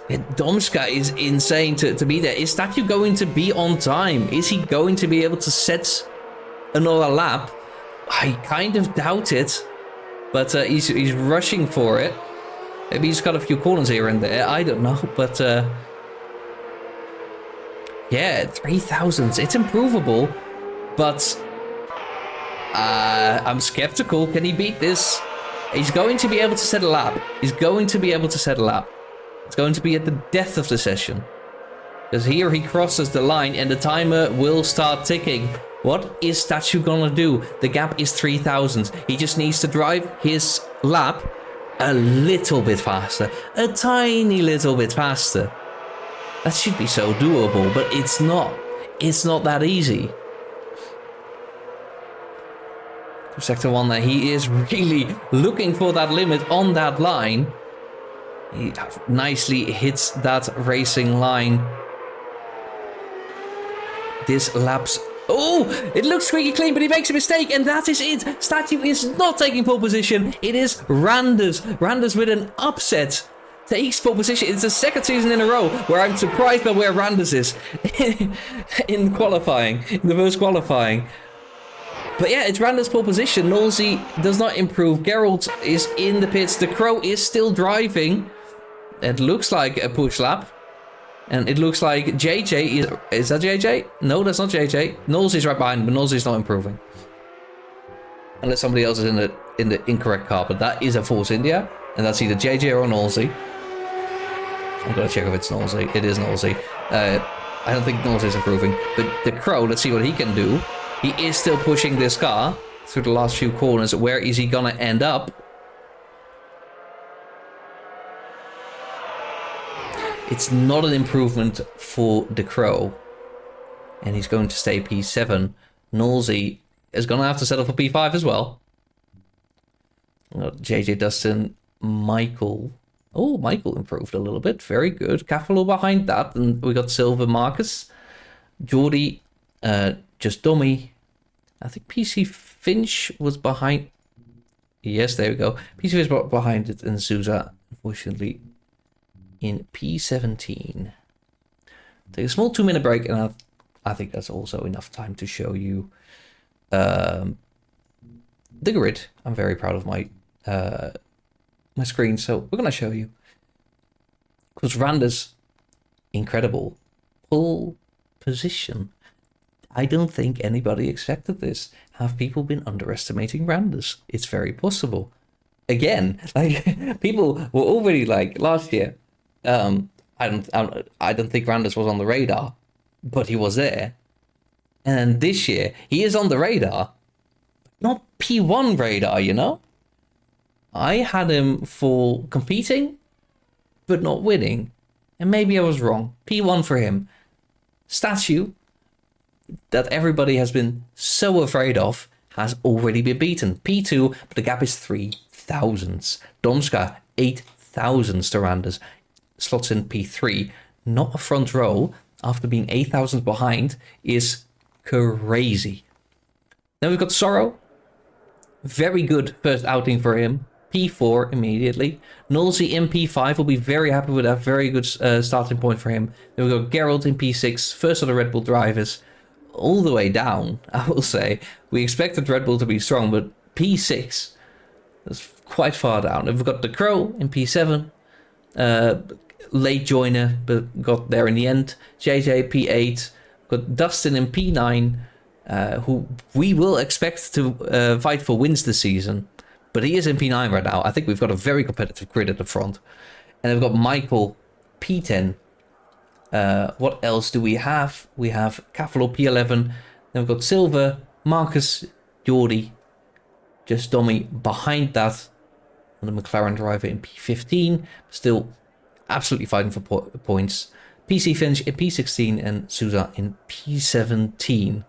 Domska is insane to be there. Is Statue going to be on time? Is he going to be able to set another lap? I kind of doubt it. But he's rushing for it. Maybe he's got a few corners here and there. I don't know. But yeah, 3 thousandths. It's improvable. But I'm skeptical. Can he beat this? He's going to be able to set a lap. He's going to be able to set a lap. It's going to be at the death of the session. Because here he crosses the line and the timer will start ticking. What is Statue gonna do? The gap is 3 thousandths. He just needs to drive his lap a little bit faster. A tiny little bit faster. That should be so doable, but it's not. It's not that easy. Sector 1 there, he is really looking for that limit on that line. He nicely hits that racing line. This lap's... Oh, it looks squeaky clean, but he makes a mistake, and that is it. Statue is not taking pole position. It is Randus. Randus with an upset takes pole position. It's the 2nd season in a row where I'm surprised by where Randus is in qualifying, in the first qualifying. But yeah, it's Randus' pole position. Nolsey does not improve. Geralt is in the pits. The Crow is still driving. It looks like a push lap. And it looks like JJ is that JJ? No, that's not JJ. Nolsey's right behind him, but Nolsey's not improving. Unless somebody else is in the incorrect car, but that is a Force India. And that's either JJ or Nolsey. I'm gonna check if it's Nolsey. It is Nolsey. I don't think Nolsey's improving. But the Crow, let's see what he can do. He is still pushing this car through the last few corners. Where is he gonna end up? It's not an improvement for the Crow. And he's going to stay P7. Nolsey is going to have to settle for P5 as well. JJ Dustin, Michael. Oh, Michael improved a little bit. Very good. Cavalo behind that. And we got Silver, Marcus. Geordie, just dummy. I think PC Finch was behind. Yes, there we go. PC Finch was behind it. And Souza, unfortunately, in P17. Take a small 2-minute break, and I think that's also enough time to show you the grid. I'm very proud of my my screen, so we're gonna show you. Because Randers, incredible pole position. I don't think anybody expected this. Have people been underestimating Randers? It's very possible. Again, like people were already like last year. I don't think Randers was on the radar, but he was there. And then this year he is on the radar, not P1 radar. You know, I had him for competing, but not winning, and maybe I was wrong. P1 for him. Statue that everybody has been so afraid of has already been beaten. P2, but the gap is 3,000. Domska, 8,000 to Randers. Slots in P3. Not a front row after being 8,000 behind is crazy. Then we've got Sorrow. Very good first outing for him. P4 immediately. Nolsey in P5 will be very happy with that. Very good starting point for him. Then we've got Gerald in P6. First of the Red Bull drivers. All the way down, I will say. We expected Red Bull to be strong, but P6 is quite far down. And we've got the Crow in P7. Late joiner, but got there in the end. JJ P8. Got Dustin in P9, who we will expect to fight for wins this season. But he is in P9 right now. I think we've got a very competitive grid at the front. And then we've got Michael P10. What else do we have? We have Cavalo P11. Then we've got Silver, Marcus, Jordi, just Dommy behind that. And the McLaren driver in P15. Still absolutely fighting for points. PC Finch in P16 and Souza in P17.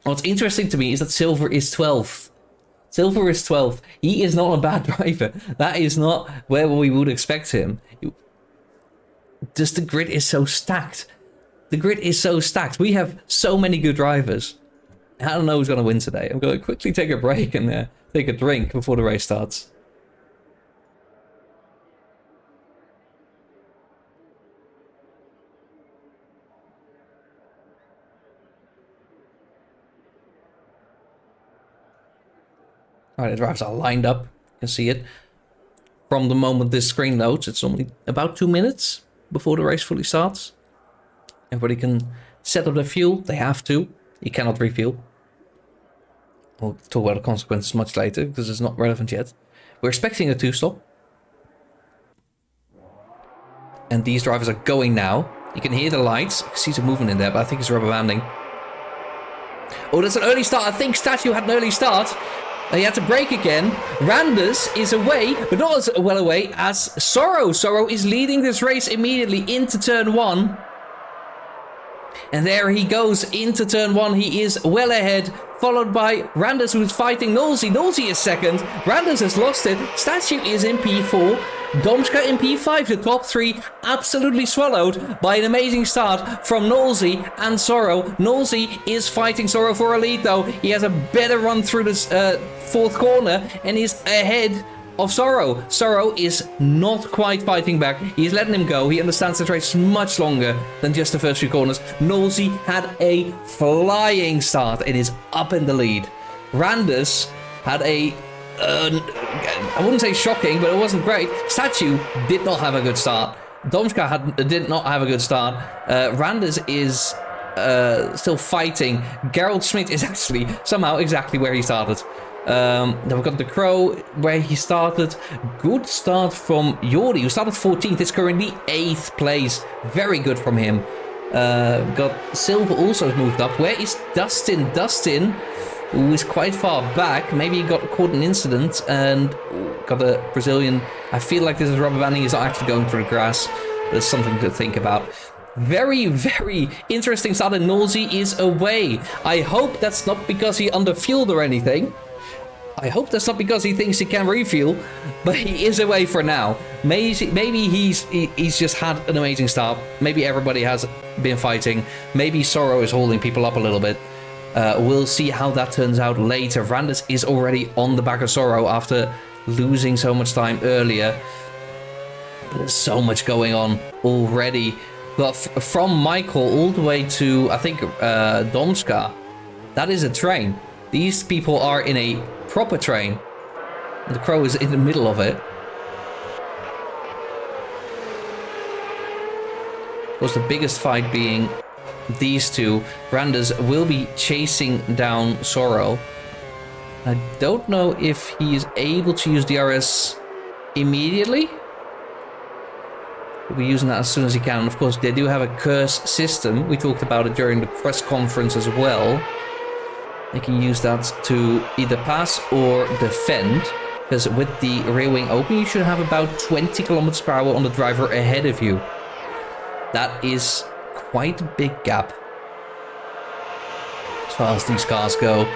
What's interesting to me is that Silver is 12th. Silver is 12th. He is not a bad driver. That is not where we would expect him. Just the grid is so stacked. The grid is so stacked. We have so many good drivers. I don't know who's going to win today. I'm going to quickly take a break and take a drink before the race starts. Alright, the drivers are lined up. You can see it. From the moment this screen loads, it's only about 2 minutes before the race fully starts. Everybody can set up their fuel. They have to. You cannot refuel. We'll talk about the consequences much later, because it's not relevant yet. We're expecting a 2-stop. And these drivers are going now. You can hear the lights. You can see some movement in there, but I think it's rubber banding. Oh, that's an early start. I think Statue had an early start. He had to brake again. Randers is away, but not as well away as Sorrow. Sorrow is leading this race immediately into turn 1. And there he goes into turn 1. He is well ahead, followed by Randers, who's fighting Nolsey. Nolsey is second. Randers has lost it. Statue is in P4. Domska in P5. The top 3 absolutely swallowed by an amazing start from Nolsey and Sorrow. Nolsey is fighting Sorrow for a lead, though. He has a better run through this 4th corner and is ahead of Sorrow. Sorrow is not quite fighting back. He's letting him go. He understands the race much longer than just the first few corners. Nolsey had a flying start and is up in the lead. Randers had a I wouldn't say shocking, but it wasn't great. Statue did not have a good start. Domska did not have a good start. Randers is still fighting. Gerald Schmidt is actually somehow exactly where he started. Then we've got the Crow where he started. Good start from Jordi, who started 14th. It's currently 8th place. Very good from him. Got Silver also moved up. Where is Dustin? Dustin, who is quite far back. Maybe he got caught in an incident and got a Brazilian. I feel like this is rubber banding. He's not actually going through the grass. There's something to think about. Very, very interesting start, and Nolsey is away. I hope that's not because he underfueled or anything. I hope that's not because he thinks he can refuel, but he is away for now. Maybe he's just had an amazing start. Maybe everybody has been fighting. Maybe Sorrow is holding people up a little bit. We'll see how that turns out later. Randers is already on the back of Sorrow after losing so much time earlier. There's so much going on already. But from Michael all the way to, I think, Domska, that is a train. These people are in a proper train. The Crow is in the middle of it. Of course, the biggest fight being these two. Randers will be chasing down Sorrow. I don't know if he is able to use DRS immediately. We'll be using that as soon as he can. And of course, they do have a curse system. We talked about it during the press conference as well. They can use that to either pass or defend. Because with the rear wing open, you should have about 20 kilometers per hour on the driver ahead of you. That is quite a big gap as far as these cars go.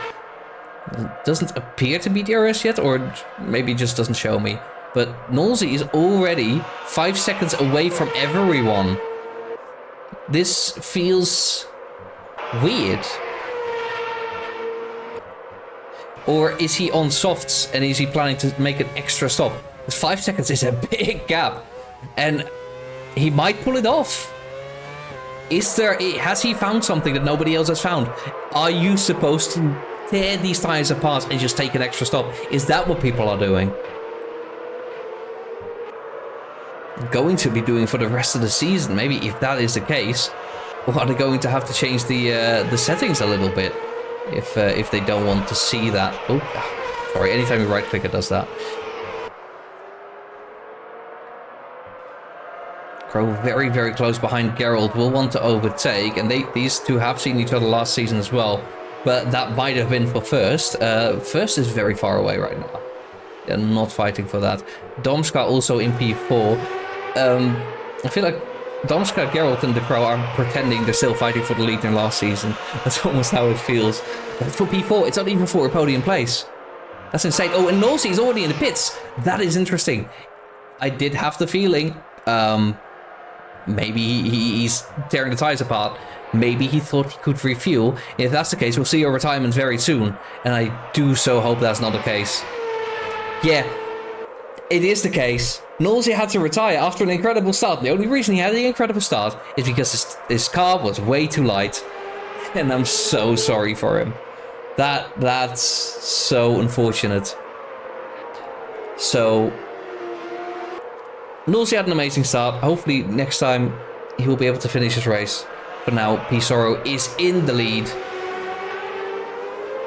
It doesn't appear to be DRS yet, or maybe it just doesn't show me. But Nolsey is already 5 seconds away from everyone. This feels weird. Or is he on softs and is he planning to make an extra stop? Because 5 seconds is a big gap. And he might pull it off. Has he found something that nobody else has found? Are you supposed to tear these tires apart and just take an extra stop? Is that what people are doing? Going to be doing for the rest of the season? Maybe if that is the case, or are they going to have to change the settings a little bit if they don't want to see that? Oh, sorry. Anytime you right click, it does that. Crow very, very close behind Gerald, will want to overtake, and these two have seen each other last season as well, but that might have been for first. First is very far away right now. They're not fighting for that. Domska also in P4. I feel like Domska, Gerald, and the Crow are pretending they're still fighting for the lead in last season. That's almost how it feels. But for P4, it's not even for a podium place. That's insane. Oh, and Nosey is already in the pits. That is interesting. I did have the feeling... maybe he's tearing the tires apart. Maybe he thought he could refuel. If that's the case, we'll see your retirement very soon. And I do so hope that's not the case. Yeah, it is the case. Nolsey had to retire after an incredible start. The only reason he had the incredible start is because his car was way too light. And I'm so sorry for him. That's so unfortunate. So... Nolsey had an amazing start. Hopefully next time he will be able to finish his race. For now, Pizarro is in the lead.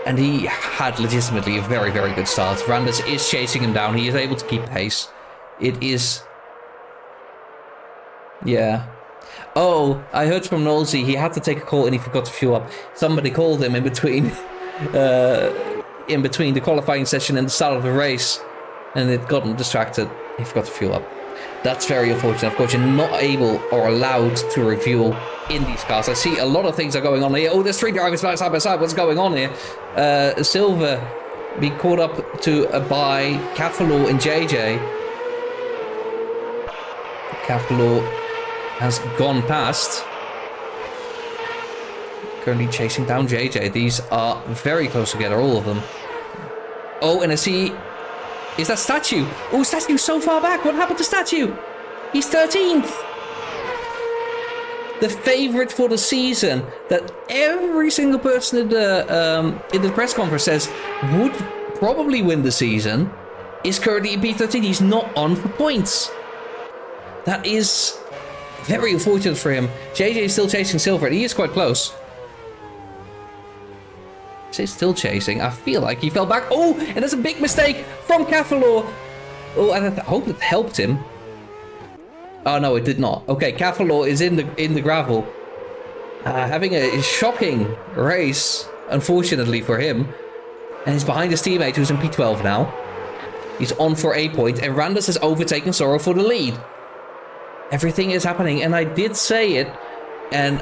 And he had legitimately a very, very good start. Randers is chasing him down. He is able to keep pace. It is... yeah. Oh, I heard from Nolsey. He had to take a call and he forgot to fuel up. Somebody called him in between... in between the qualifying session and the start of the race. And it got him distracted. He forgot to fuel up. That's very unfortunate. Of course, you're not able or allowed to refuel in these cars. I see a lot of things are going on here. Oh, there's 3 drivers side by side. What's going on here? Silver being caught up to by Cavalaw and JJ. Cavalaw has gone past. Currently chasing down JJ. These are very close together, all of them. Oh, and I see... is that Statue? Oh, Statue's so far back. What happened to Statue? He's 13th. The favorite for the season that every single person in the press conference says would probably win the season is currently in P13. He's not on for points. That is very unfortunate for him. JJ is still chasing Silver, and he is quite close. He's still chasing. I feel like he fell back. Oh, and there's a big mistake from Cavalaw. Oh, and I hope it helped him. Oh no, it did not. Okay, Cavalaw is in the gravel, having a shocking race, unfortunately for him, and he's behind his teammate who's in P12 now. He's on for a point, and Randers has overtaken Sorrow for the lead. Everything is happening, and I did say it, and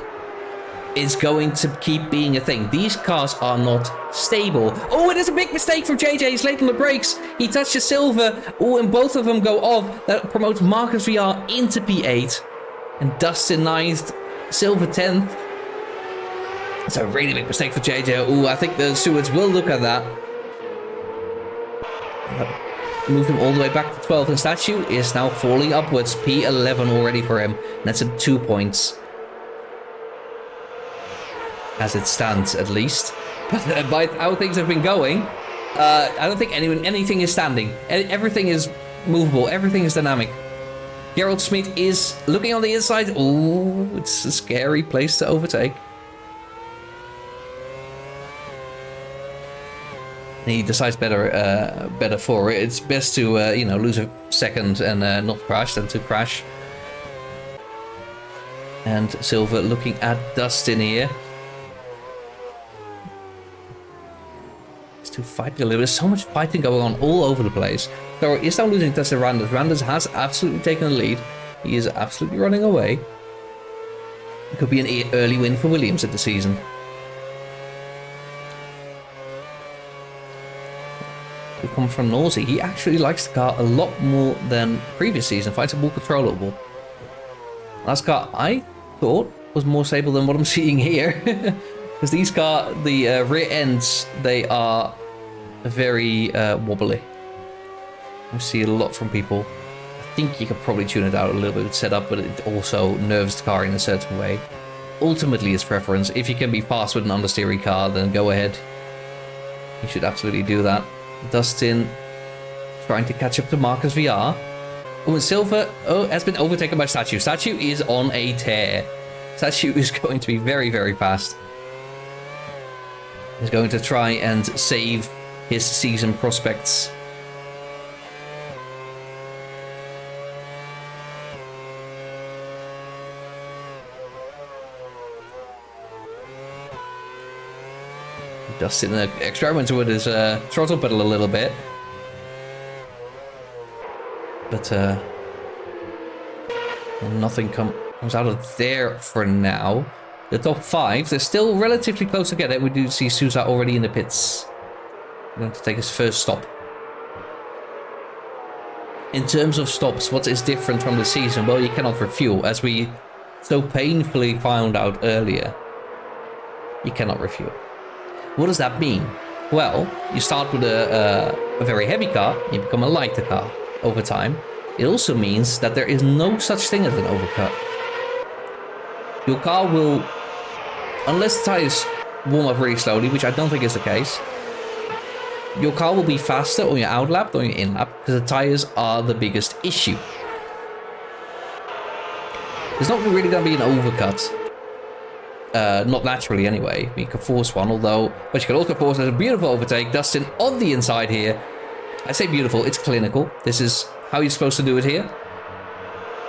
it's going to keep being a thing. These cars are not stable. Oh, it is a big mistake for JJ. He's late on the brakes. He touches Silver. Oh, and both of them go off. That promotes Marcus VR into P8. And Dustin 9th. Silver 10th. It's a really big mistake for JJ. Oh, I think the stewards will look at that. Move him all the way back to 12th. And Statue is now falling upwards. P11 already for him. And that's at 2 points. As it stands, at least. But by how things have been going, I don't think anything is standing. Everything is movable. Everything is dynamic. Gerald Smith is looking on the inside. Ooh, it's a scary place to overtake. And he decides better for it. It's best to lose a second and not crash than to crash. And Silver looking at Dustin here. These two fighting a little bit. There's so much fighting going on all over the place. So he's now losing to Randers. Randers has absolutely taken the lead. He is absolutely running away. It could be an early win for Williams at the season. We come from Nosey. He actually likes the car a lot more than previous season. Finds it more controllable. Last car I thought was more stable than what I'm seeing here. Because these cars, the rear ends, they are very wobbly. I see a lot from people. I think you could probably tune it out a little bit with setup, but it also nerves the car in a certain way. Ultimately, it's preference. If you can be fast with an understeering car, then go ahead. You should absolutely do that. Dustin trying to catch up to Marcus VR. Oh, and Silver has been overtaken by Statue. Statue is on a tear. Statue is going to be very, very fast. He's going to try and save his season prospects. Dustin experimented with his throttle pedal a little bit. But nothing comes out of there for now. The top 5, they're still relatively close together. We do see Sousa already in the pits. Going to take his first stop. In terms of stops, what is different from the season? Well, you cannot refuel, as we so painfully found out earlier. You cannot refuel. What does that mean? Well, you start with a very heavy car, you become a lighter car over time. It also means that there is no such thing as an overcut. Your car will, unless the tires warm up really slowly, which I don't think is the case, your car will be faster on your out lap than on your in lap, because the tires are the biggest issue. There's not really going to be an overcut. Not naturally anyway. You can force one, but you can also force a beautiful overtake. Dustin on the inside here. I say beautiful, it's clinical. This is how you're supposed to do it here.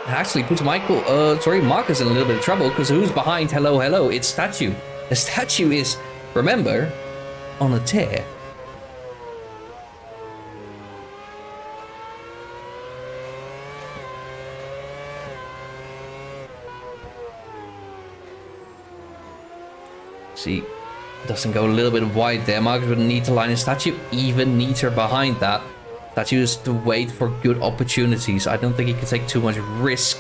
It actually puts Marcus in a little bit of trouble, because who's behind? Hello, it's Statue. The Statue is, remember, on a tear. See, Dustin go a little bit wide there. Marcus would need to line his Statue even neater behind that. Statue is to wait for good opportunities. I don't think he can take too much risk.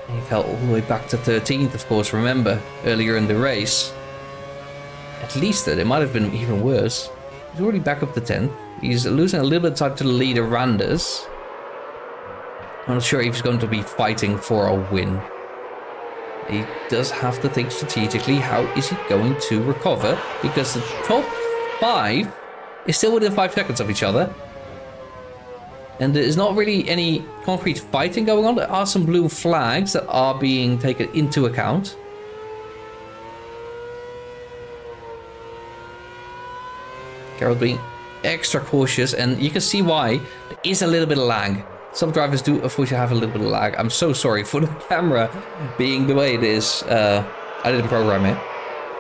And he fell all the way back to 13th, of course, remember, earlier in the race. At least it might have been even worse. He's already back up to 10th. He's losing a little bit of time to the leader, Randers. I'm not sure if he's going to be fighting for a win. He does have to think strategically, how is he going to recover? Because the top 5 is still within 5 seconds of each other. And there is not really any concrete fighting going on. There are some blue flags that are being taken into account. Carol being extra cautious, and you can see why. There is a little bit of lag. Some drivers do unfortunately have a little bit of lag. I'm so sorry for the camera being the way it is. I didn't program it,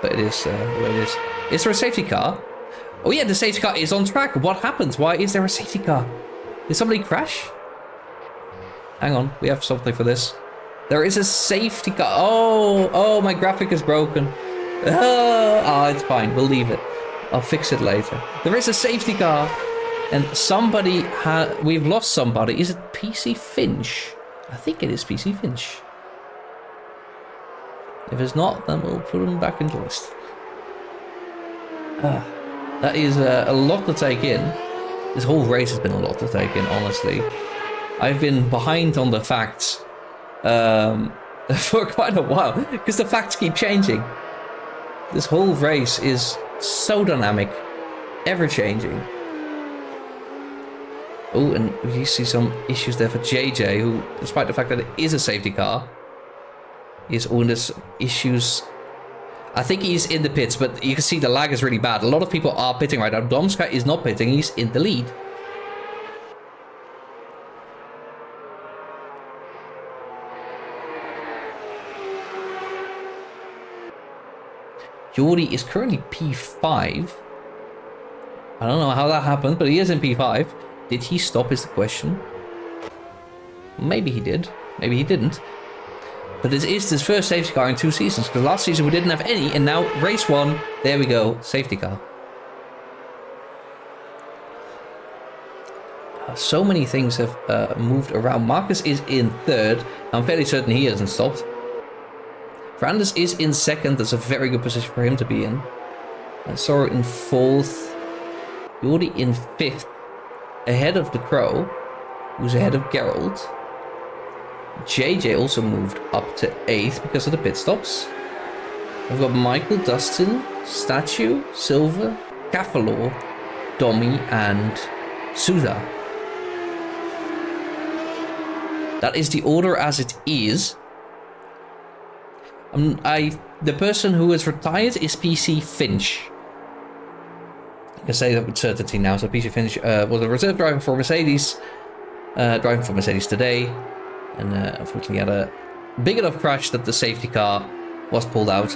but it is the way it is. Is there a safety car? Oh yeah, the safety car is on track. What happened? Why is there a safety car? Did somebody crash? Hang on, we have something for this. There is a safety car. Oh, my graphic is broken. Oh, it's fine. We'll leave it. I'll fix it later. There is a safety car. And we've lost somebody. Is it PC Finch? I think it is PC Finch. If it's not, then we'll put him back in the list. That is a lot to take in. This whole race has been a lot to take in, honestly. I've been behind on the facts for quite a while, because the facts keep changing. This whole race is So dynamic. Ever-changing. Oh, and you see some issues there for JJ, who, despite the fact that it is a safety car, is all this issues. I think he's in the pits, but you can see the lag is really bad. A lot of people are pitting right now. Domska is not pitting, he's in the lead. Jordi is currently P5. I don't know how that happened, but he is in P5. Did he stop is the question. Maybe he did. Maybe he didn't. But this is his first safety car in 2 seasons. Because last season we didn't have any. And now race 1. There we go. Safety car. So many things have moved around. Marcus is in 3rd. I'm fairly certain he hasn't stopped. Brandes is in 2nd. That's a very good position for him to be in. Soro in 4th. Jordi in 5th. Ahead of the Crow, who's ahead of Gerald. JJ also moved up to 8th because of the pit stops. We've got Michael, Dustin, Statue, Silver, Cafalor, Domi, and Souza. That is the order as it is. The person who is retired is PC Finch. I can say that with certainty now. So PC Finch was a reserve driver for Mercedes, driving for Mercedes today, and unfortunately had a big enough crash that the safety car was pulled out.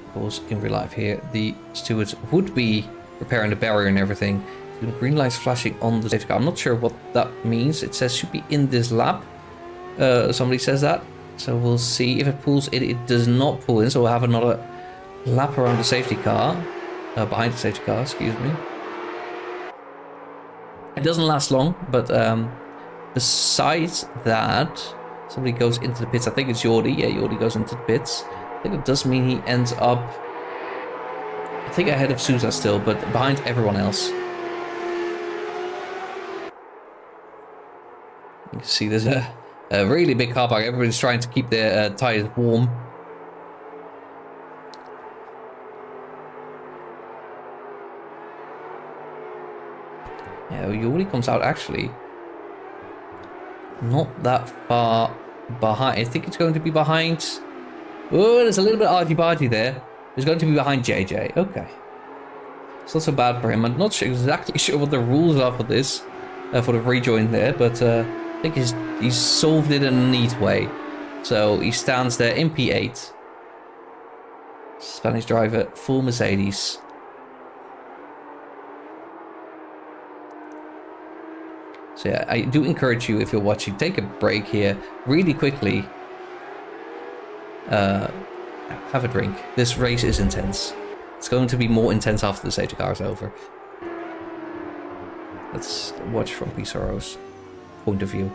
Of course, in real life here, the stewards would be repairing the barrier and everything. The green lights flashing on the safety car. I'm not sure what that means. It says should be in this lap. Somebody says that. So we'll see if it pulls. It does not pull in. So we'll have another lap around the safety car. Behind the safety car, excuse me. It doesn't last long, but besides that, somebody goes into the pits. I think it's Jordi. Yeah, Jordi goes into the pits. I think it does mean he ends up, I think, ahead of Sousa still, but behind everyone else. You can see there's a really big car park. Everybody's trying to keep their tires warm. Yeah, Jordi comes out actually not that far behind. I think it's going to be behind. Oh, there's a little bit argy-bargy there. It's going to be behind JJ. Okay. It's not so bad for him. I'm not exactly sure what the rules are for this, for the rejoin there, but I think he's solved it in a neat way. So he stands there in P8. Spanish driver, full Mercedes. So yeah, I do encourage you, if you're watching, take a break here really quickly. Have a drink. This race is intense. It's going to be more intense after the safety car is over. Let's watch from Pizarro's point of view.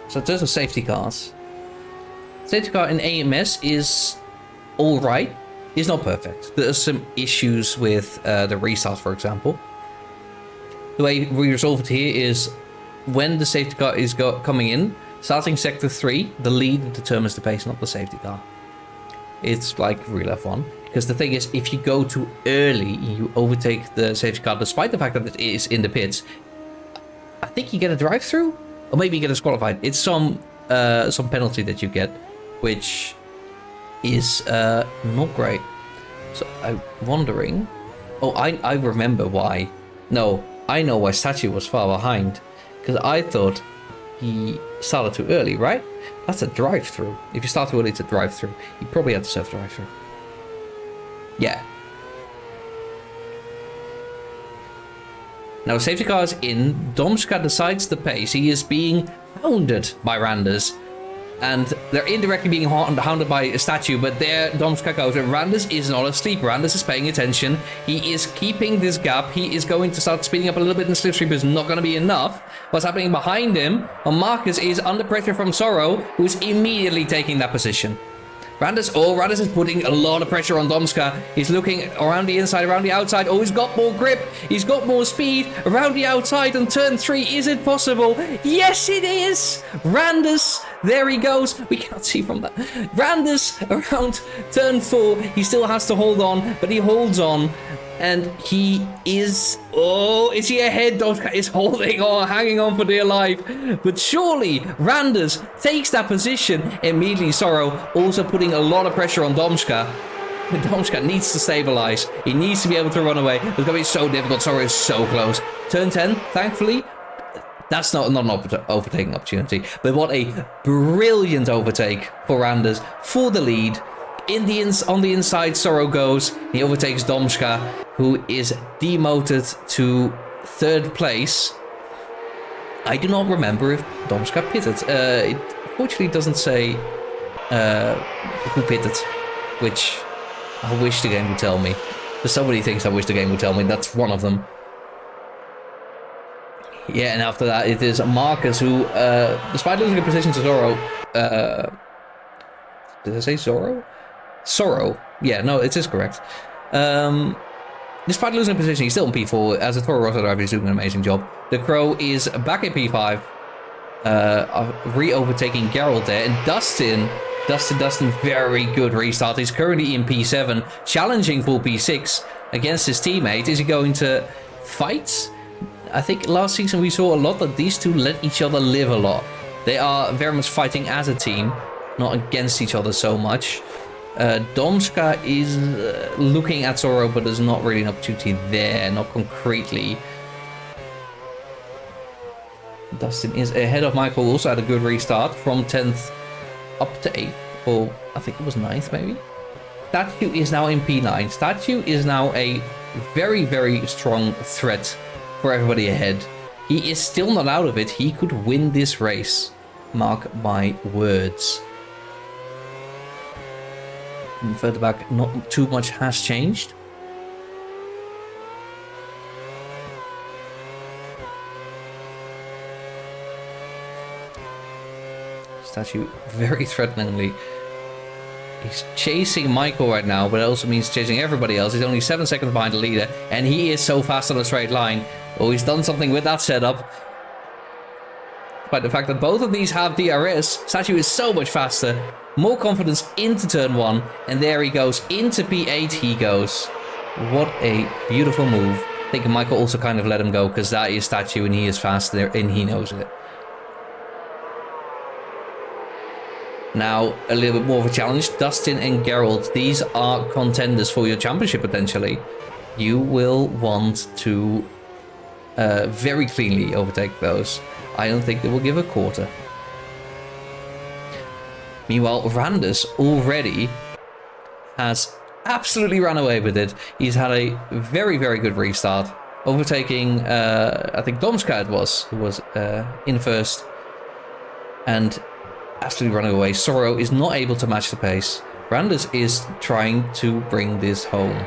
So in terms of safety cars, safety car in AMS is alright. It's not perfect. There are some issues with the restart, for example. The way we resolve it here is when the safety car is coming in, starting sector 3, the lead determines the pace, not the safety car. It's like real F1. Because the thing is, if you go too early, you overtake the safety car, despite the fact that it is in the pits. I think you get a drive-through, or maybe you get disqualified. It's some penalty that you get, which is not great. So I'm wondering. Oh, I remember why. No, I know why Statue was far behind. Because I thought he started too early, right? That's a drive-through. If you start too early, it's a drive-through. You probably had to serve drive-through. Yeah. Now safety car is in. Domska decides the pace. He is being hounded by Randers. And they're indirectly being hounded by a statue, but there Domska goes. And Randus is not asleep. Randus is paying attention. He is keeping this gap. He is going to start speeding up a little bit in slipstream, but it's not going to be enough. What's happening behind him? Well, Marcus is under pressure from Sorrow, who's immediately taking that position. Randus is putting a lot of pressure on Domska. He's looking around the inside, around the outside. Oh, he's got more grip. He's got more speed around the outside on turn 3. Is it possible? Yes, it is. Randus, there he goes. We cannot see from that. Randus around turn 4. He still has to hold on, but he holds on. And he is... Oh, is he ahead? Domska is holding on, hanging on for dear life. But surely Randus takes that position. Immediately Sorrow also putting a lot of pressure on Domska. Domska needs to stabilize. He needs to be able to run away. It's going to be so difficult. Sorrow is so close. Turn 10, thankfully. That's not an overtaking opportunity. But what a brilliant overtake for Randus for the lead. On the inside, Sorrow goes. He overtakes Domska, who is demoted to 3rd place. I do not remember if Domska pitted. It fortunately doesn't say who pitted, which I wish the game would tell me. There's so many things I wish the game would tell me. That's one of them. Yeah, and after that, it is Marcus who, despite losing a position to Sorrow, did I say Zorro? Sorrow. Yeah, no, it is correct. Despite losing a position, he's still in P4. As a Toro Rosso driver, he's doing an amazing job. The Crow is back in P5. Re-overtaking Geralt there. And Dustin, very good restart. He's currently in P7, challenging for P6 against his teammate. Is he going to fight? I think last season we saw a lot that these two let each other live a lot. They are very much fighting as a team, not against each other so much. Domska is looking at Sorrow, but there's not really an opportunity there, not concretely. Dustin is ahead of Michael, also had a good restart from 10th up to 8th, or I think it was 9th maybe. Statue is now in P9. Statue is now a very, very strong threat for everybody ahead. He is still not out of it. He could win this race. Mark my words. And further back, not too much has changed. Statue very threateningly. He's chasing Michael right now, but it also means chasing everybody else. He's only 7 seconds behind the leader, and he is so fast on a straight line. Oh, he's done something with that setup. But the fact that both of these have DRS, Statue is so much faster. More confidence into turn 1, and there he goes. Into P8 he goes. What a beautiful move. I think Michael also kind of let him go, because that is Statue, and he is faster, and he knows it. Now, a little bit more of a challenge. Dustin and Geralt, these are contenders for your championship, potentially. You will want to very cleanly overtake those. I don't think they will give a quarter. Meanwhile, Randus already has absolutely run away with it. He's had a very, very good restart. Overtaking, I think Domska it was, who was in first. And absolutely running away. Sorrow is not able to match the pace. Randus is trying to bring this home.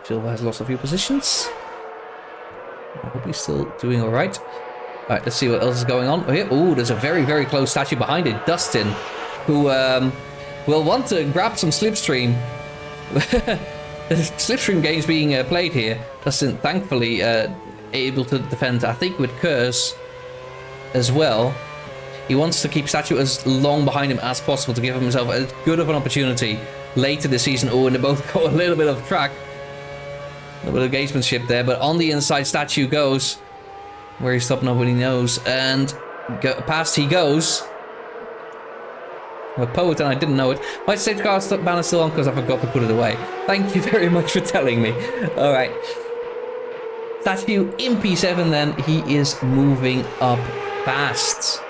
Silva has lost a few positions. I hope he's still doing alright. Alright, let's see what else is going on. Oh, yeah. Ooh, there's a very, very close Statue behind it. Dustin, who will want to grab some slipstream. The slipstream game's being played here. Dustin, thankfully, able to defend, I think, with Curse as well. He wants to keep Statue as long behind him as possible to give himself as good of an opportunity later this season. Oh, and they both got a little bit of track. A little bit of gamesmanship there, but on the inside, Statue goes. Where he's stopped, nobody knows. And past he goes. I'm a poet and I didn't know it. My safety car banner still on because I forgot to put it away. Thank you very much for telling me. Alright. Statue in P7 then. He is moving up fast.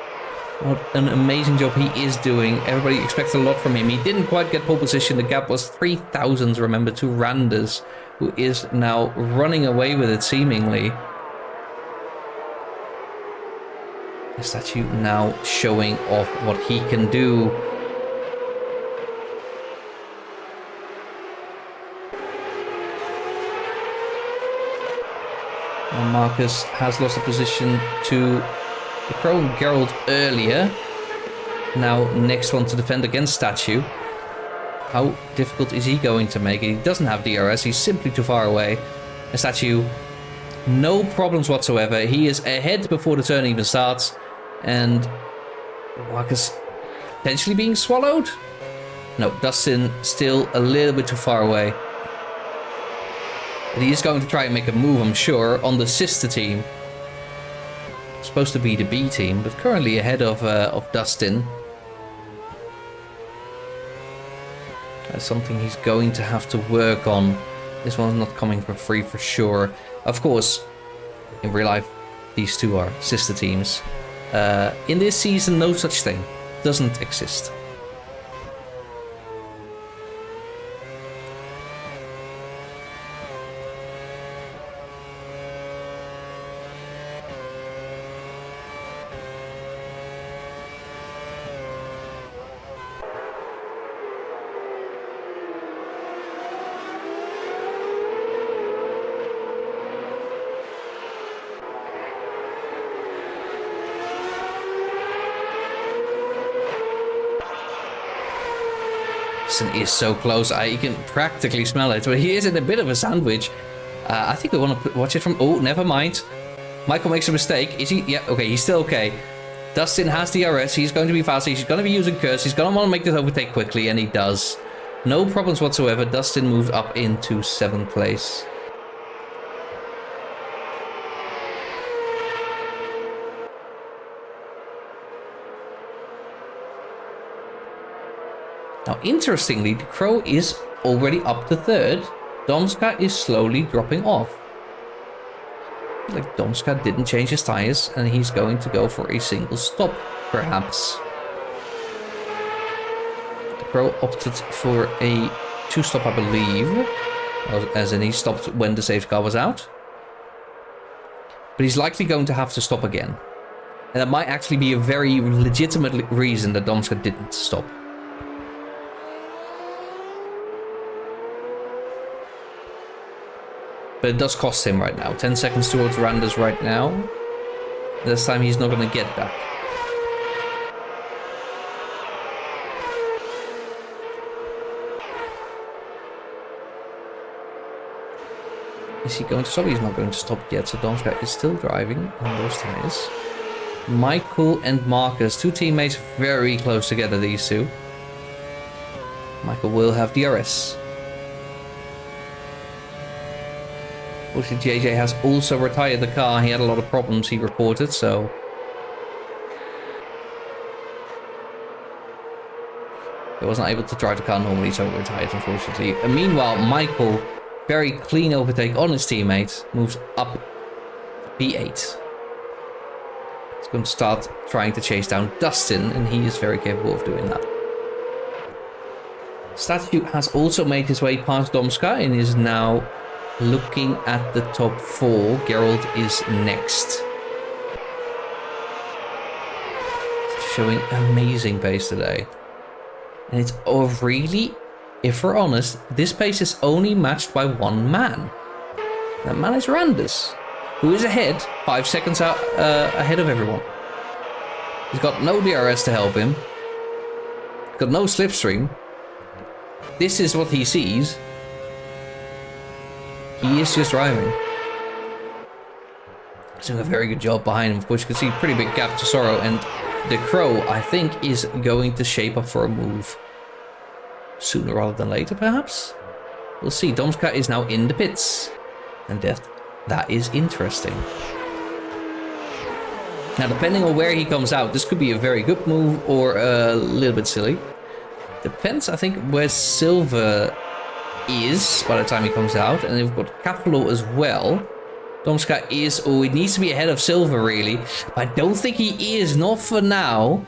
What an amazing job he is doing. Everybody expects a lot from him. He didn't quite get pole position. The gap was 3,000s, remember, to Randers, who is now running away with it, seemingly. The statue now showing off what he can do. And Marcus has lost a position to the Crow and Gerald earlier. Now next one to defend against Statue. How difficult is he going to make it? He doesn't have DRS. He's simply too far away. And Statue, no problems whatsoever. He is ahead before the turn even starts. And Marcus potentially being swallowed? No, Dustin still a little bit too far away. But he is going to try and make a move, I'm sure, on the sister team. Supposed to be the B team, but currently ahead of Dustin. That's something he's going to have to work on. This one's not coming for free for sure. Of course, in real life, these two are sister teams. In this season, no such thing. Doesn't exist. Is so close, you can practically smell it, but he is in a bit of a sandwich. I think we want to watch it from... Oh, never mind. Michael makes a mistake. Is he? Yeah, okay, he's still okay. Dustin has DRS. He's going to be faster. He's going to be using curse. He's going to want to make this overtake quickly, and he does. No problems whatsoever. Dustin moved up into 7th place. Now, interestingly, the Crow is already up to 3rd. Domska is slowly dropping off. Like Domska didn't change his tires, and he's going to go for a single stop, perhaps. The Crow opted for a 2-stop, I believe. As in, he stopped when the safety car was out. But he's likely going to have to stop again. And that might actually be a very legitimate reason that Domska didn't stop. But it does cost him right now. 10 seconds towards Randers right now. This time he's not going to get back. Is he going to stop? He's not going to stop yet. So Domska is still driving on those tires. Michael and Marcus, 2 teammates very close together, these two. Michael will have DRS. Unfortunately, JJ has also retired the car. He had a lot of problems, he reported, so... he wasn't able to drive the car normally, so he retired, unfortunately. And meanwhile, Michael, very clean overtake on his teammate, moves up P8. He's going to start trying to chase down Dustin, and he is very capable of doing that. Statue has also made his way past Domska and is now looking at the top 4. Gerald is next. Showing amazing pace today. And it's really, if we're honest, this pace is only matched by one man. That man is Randers, who is ahead, 5 seconds out, ahead of everyone. He's got no DRS to help him. He's got no slipstream. This is what he sees. He is just driving. He's doing a very good job behind him. Of course, you can see a pretty big gap to Sorrow. And the Crow, I think, is going to shape up for a move. Sooner rather than later, perhaps? We'll see. Domska is now in the pits. And that is interesting. Now, depending on where he comes out, this could be a very good move or a little bit silly. Depends, I think, where Silver is by the time he comes out, and we've got Capello as well. Domska is... Oh, he needs to be ahead of Silver, really. I don't think he is. Not for now.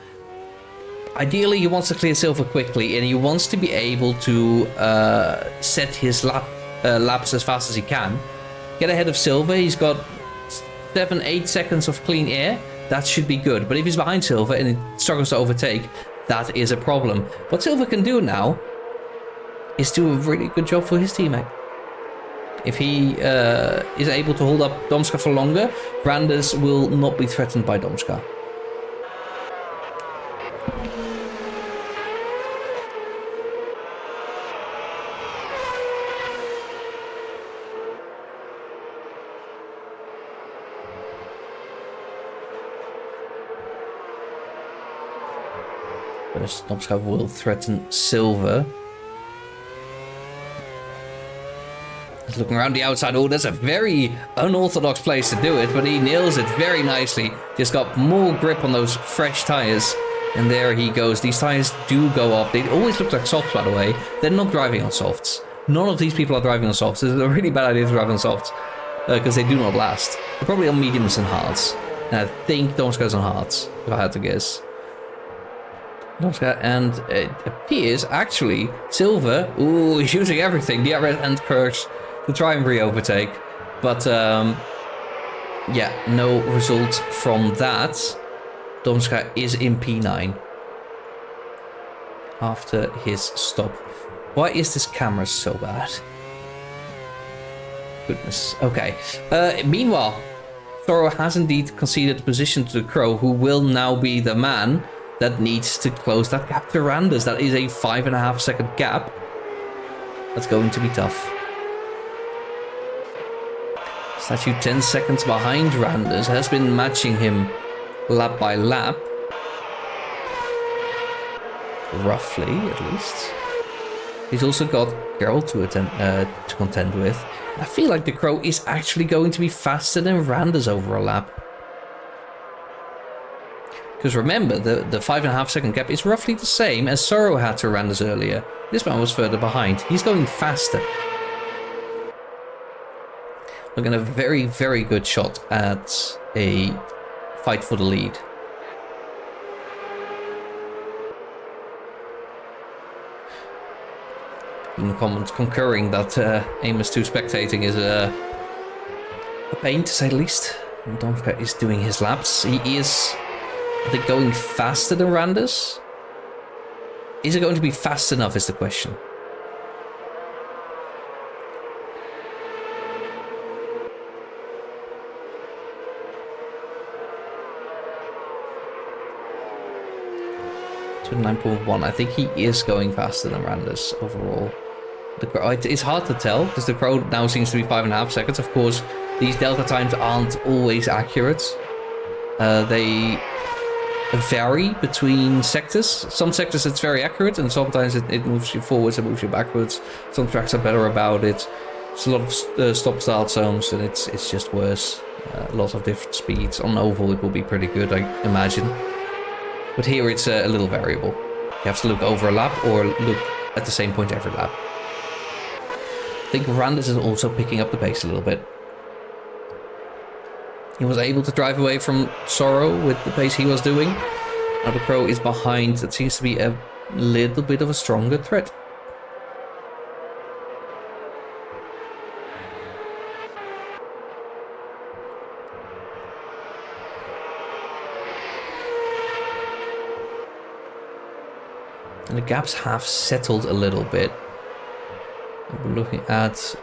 Ideally, he wants to clear Silver quickly, and he wants to be able to set his laps as fast as he can. Get ahead of Silver. He's got 7-8 seconds of clean air. That should be good. But if he's behind Silver and he struggles to overtake, that is a problem. What Silver can do now is do a really good job for his teammate. If he is able to hold up Domska for longer, Randers will not be threatened by Domska. Domska will threaten Silver. He's looking around the outside. Oh, that's a very unorthodox place to do it, but he nails it very nicely. Just got more grip on those fresh tires. And there he goes. These tires do go off. They always look like softs, by the way. They're not driving on softs. None of these people are driving on softs. It's a really bad idea to drive on softs because they do not last. They're probably on mediums and hards. And I think Domska's on hards, if I had to guess. And it appears, actually, Silver, ooh, he's using everything, the red hand curse, to try and re-overtake. But, yeah, no result from that. Domska is in P9 after his stop. Why is this camera so bad? Goodness. Okay. Meanwhile, Toro has indeed conceded position to the Crow, who will now be the man that needs to close that gap to Randers. That is a 5.5 second gap. That's going to be tough. Statue 10 seconds behind Randers, has been matching him lap by lap. Roughly, at least. He's also got Geralt to contend with. I feel like the Crow is actually going to be faster than Randers over a lap. Because remember, the 5.5 second gap is roughly the same as Sorrow had to Randers earlier. This man was further behind. He's going faster. Looking at a very, very good shot at a fight for the lead. In the comments concurring that Amos 2 spectating is a pain, to say the least. And Domska is doing his laps. He is... Are they going faster than Randers? Is it going to be fast enough is the question. To 9.1. I think he is going faster than Randers overall. It's hard to tell because the Crow now seems to be 5.5 seconds. Of course, these delta times aren't always accurate. They vary between sectors. Some sectors it's very accurate, and sometimes it moves you forwards and moves you backwards. Some tracks are better about it. It's a lot of stop-start zones, and it's just worse. Lots of different speeds. On oval, it will be pretty good, I imagine. But here it's a little variable. You have to look over a lap or look at the same point every lap. I think Randers is also picking up the pace a little bit. He was able to drive away from Sorrow with the pace he was doing. Now the Crow is behind. That seems to be a little bit of a stronger threat. And the gaps have settled a little bit. We're looking at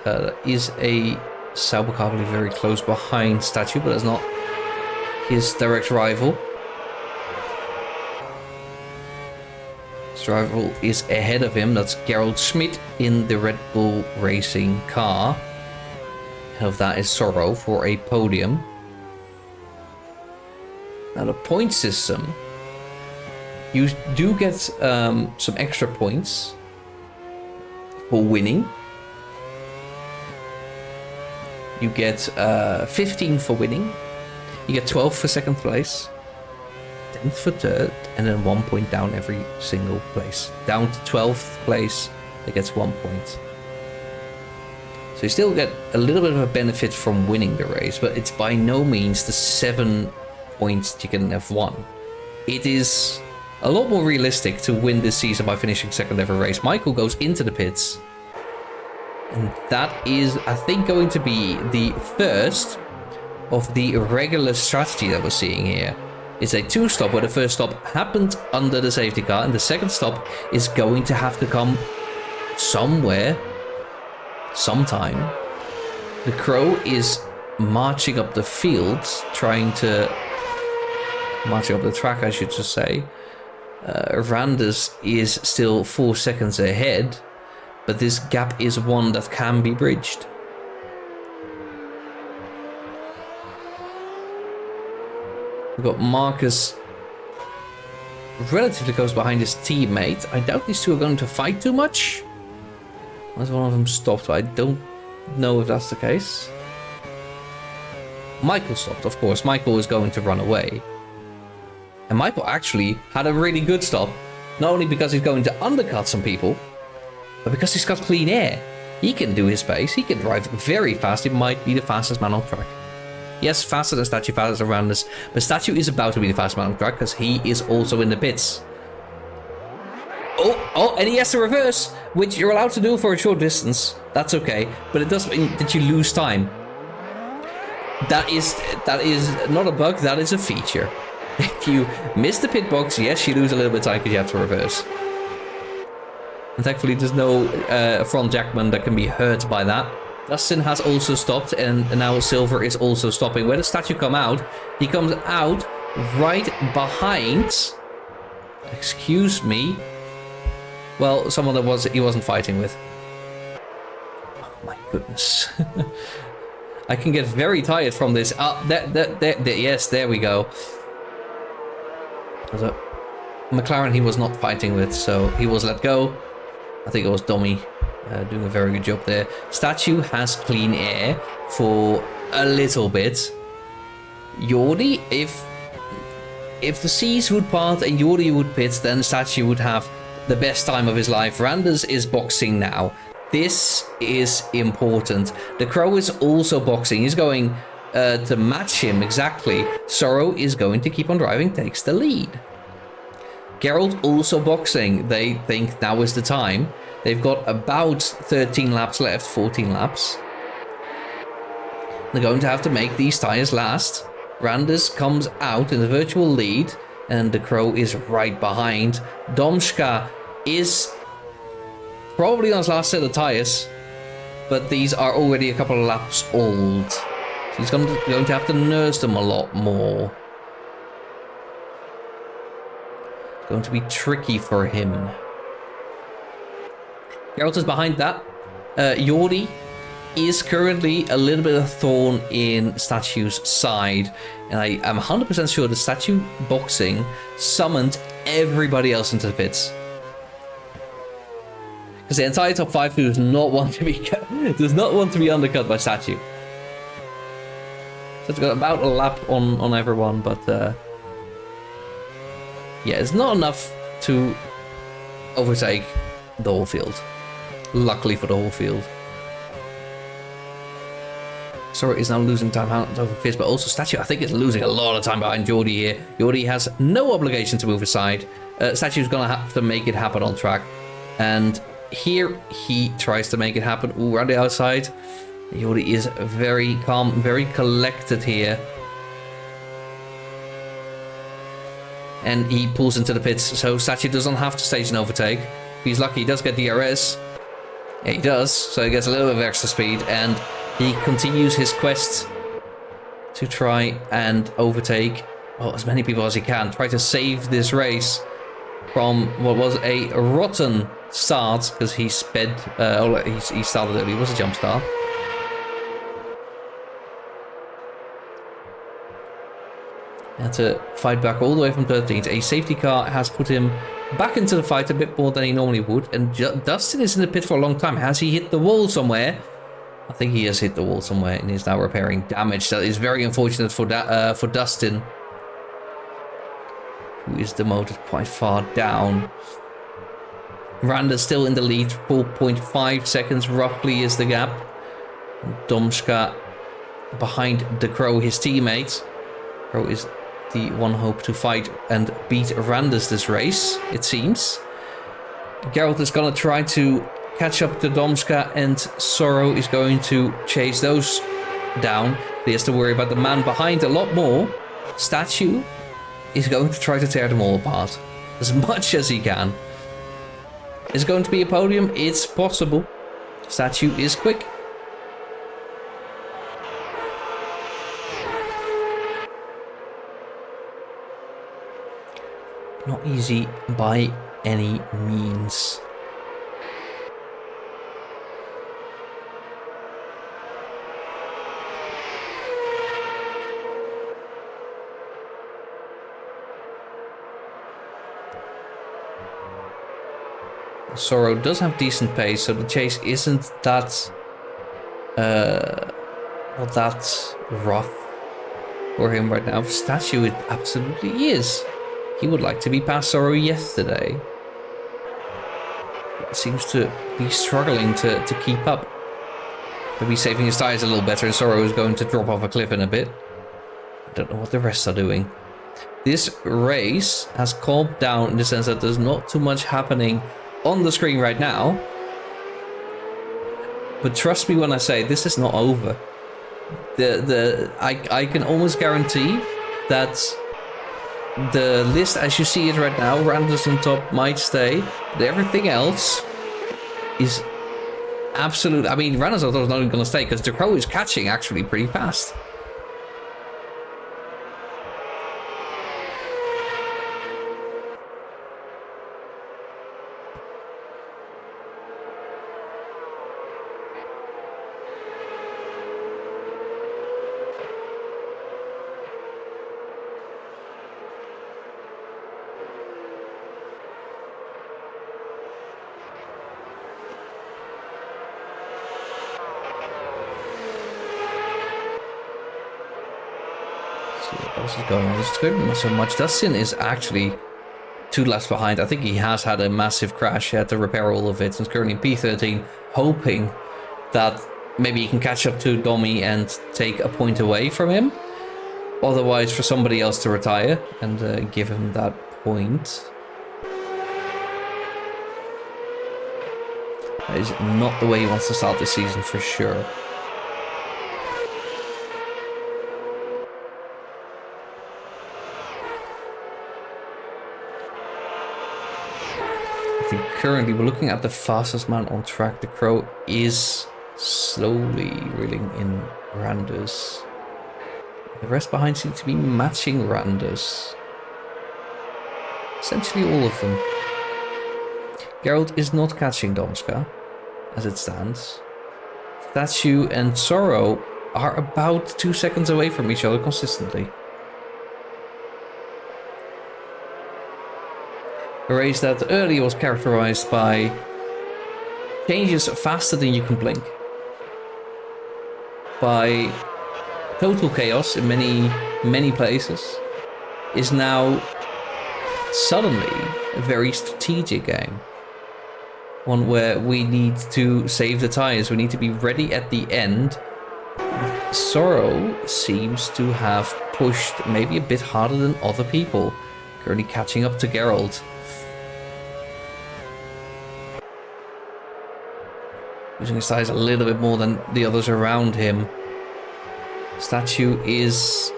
is a Sauber car very close behind Statue, but that's not his direct rival. His rival is ahead of him. That's Gerald Schmidt in the Red Bull Racing car. Ahead of that is Sorrow for a podium. Now the point system, you do get some extra points for winning. You get 15 for winning. You get 12 for second place, 10th for third, and then 1 point down every single place. Down to 12th place, it gets 1 point. So you still get a little bit of a benefit from winning the race, but it's by no means the 7 points that you can have won. It is a lot more realistic to win this season by finishing second every race. Michael goes into the pits. And that is, I think, going to be the first of the regular strategy that we're seeing here. It's a 2-stop where the first stop happened under the safety car, and the second stop is going to have to come somewhere, sometime. The Crow is marching up the field, marching up the track, I should just say. Randers is still 4 seconds ahead, but this gap is one that can be bridged. We've got Marcus relatively close behind his teammate. I doubt these two are going to fight too much. Unless one of them stopped, but I don't know if that's the case. Michael stopped, of course. Michael is going to run away. And Michael actually had a really good stop. Not only because he's going to undercut some people, but because he's got clean air. He can do his pace. He can drive very fast. He might be the fastest man on track. Yes, faster than Statue, faster than Randers. But Statue is about to be the fastest man on track because he is also in the pits. Oh, and he has to reverse, which you're allowed to do for a short distance. That's okay, but it does mean that you lose time. That is not a bug, that is a feature. If you miss the pit box, yes, you lose a little bit of time because you have to reverse. And thankfully there's no front jackman that can be hurt by that. Dustin has also stopped, and now Silver is also stopping. Where does Statue come out? He comes out right behind... Excuse me. Well, someone that he wasn't fighting with. Oh my goodness. I can get very tired from this. Yes, there we go. So, McLaren he was not fighting with, so he was let go. I think it was Domi doing a very good job there. Statue has clean air for a little bit. Jordi, if the seas would part and Jordi would pit, then Statue would have the best time of his life. Randers is boxing now. This is important. The Crow is also boxing. He's going to match him exactly. Sorrow is going to keep on driving, takes the lead. Gerald also boxing. They think now is the time. They've got about 13 laps left, 14 laps. They're going to have to make these tires last. Randers comes out in the virtual lead, and the Crow is right behind. Domska is probably on his last set of tires, but these are already a couple of laps old. So he's going to have to nurse them a lot more. It's going to be tricky for him. Geralt is behind that. Jordi is currently a little bit of thorn in Statue's side, and I am 100% sure the Statue boxing summoned everybody else into the pits. Because the entire top 5 does not want to be undercut by Statue. So it's got about a lap on everyone, but yeah, it's not enough to overtake the whole field. Luckily for the whole field. Sorry, is now losing time out over Fizz, but also Statue, I think, is losing a lot of time behind Jordi here. Jordi has no obligation to move aside. Statue's gonna have to make it happen on track. And here he tries to make it happen. Ooh, around the outside. Jordi is very calm, very collected here. And he pulls into the pits, so Statue doesn't have to stage an overtake. If he's lucky, he does get DRS. Yeah, he does, so he gets a little bit of extra speed, and he continues his quest to try and overtake, well, as many people as he can. Try to save this race from what was a rotten start, because he sped, he started early. It was a jump start. Had to fight back all the way from 13th. A safety car has put him back into the fight a bit more than he normally would. And Dustin is in the pit for a long time. Has he hit the wall somewhere? I think he has hit the wall somewhere and is now repairing damage. That is very unfortunate for Dustin, who is demoted quite far down. Randa's still in the lead. 4.5 seconds roughly is the gap. Domska behind the Crow, his teammate. Crow is the one hope to fight and beat Randus this race, it seems. Geralt is gonna try to catch up to Domska, and Sorrow is going to chase those down. He has to worry about the man behind a lot more. Statue is going to try to tear them all apart as much as he can. Is it going to be a podium? It's possible. Statue is quick. Not easy by any means. Sorrow does have decent pace, so the chase isn't that not that rough for him right now. Statue, it absolutely is. He would like to be past Sorrow yesterday. Seems to be struggling to keep up. Maybe saving his tires a little better, and Sorrow is going to drop off a cliff in a bit. I don't know what the rest are doing. This race has calmed down in the sense that there's not too much happening on the screen right now. But trust me when I say this is not over. I can almost guarantee that the list as you see it right now, Randus on top might stay, but everything else is absolute. I mean, Randus on top is not even going to stay because the Crow is catching actually pretty fast. What is going on? It's good, not so much. Dustin is actually 2 laps behind. I think he has had a massive crash. He had to repair all of it. And is currently in P13, hoping that maybe he can catch up to Domi and take a point away from him. Otherwise, for somebody else to retire and give him that point. That is not the way he wants to start this season for sure. Currently, we're looking at the fastest man on track. The Crow is slowly reeling in Randus. The rest behind seem to be matching Randus. Essentially all of them. Geralt is not catching Domska, as it stands. Statue and Sorrow are about 2 seconds away from each other consistently. A race that earlier was characterized by changes faster than you can blink, by total chaos in many places, is now suddenly a very strategic game. One where we need to save the tires, we need to be ready at the end. Sorrow seems to have pushed maybe a bit harder than other people, currently catching up to Geralt. Using his tires a little bit more than the others around him. Statue is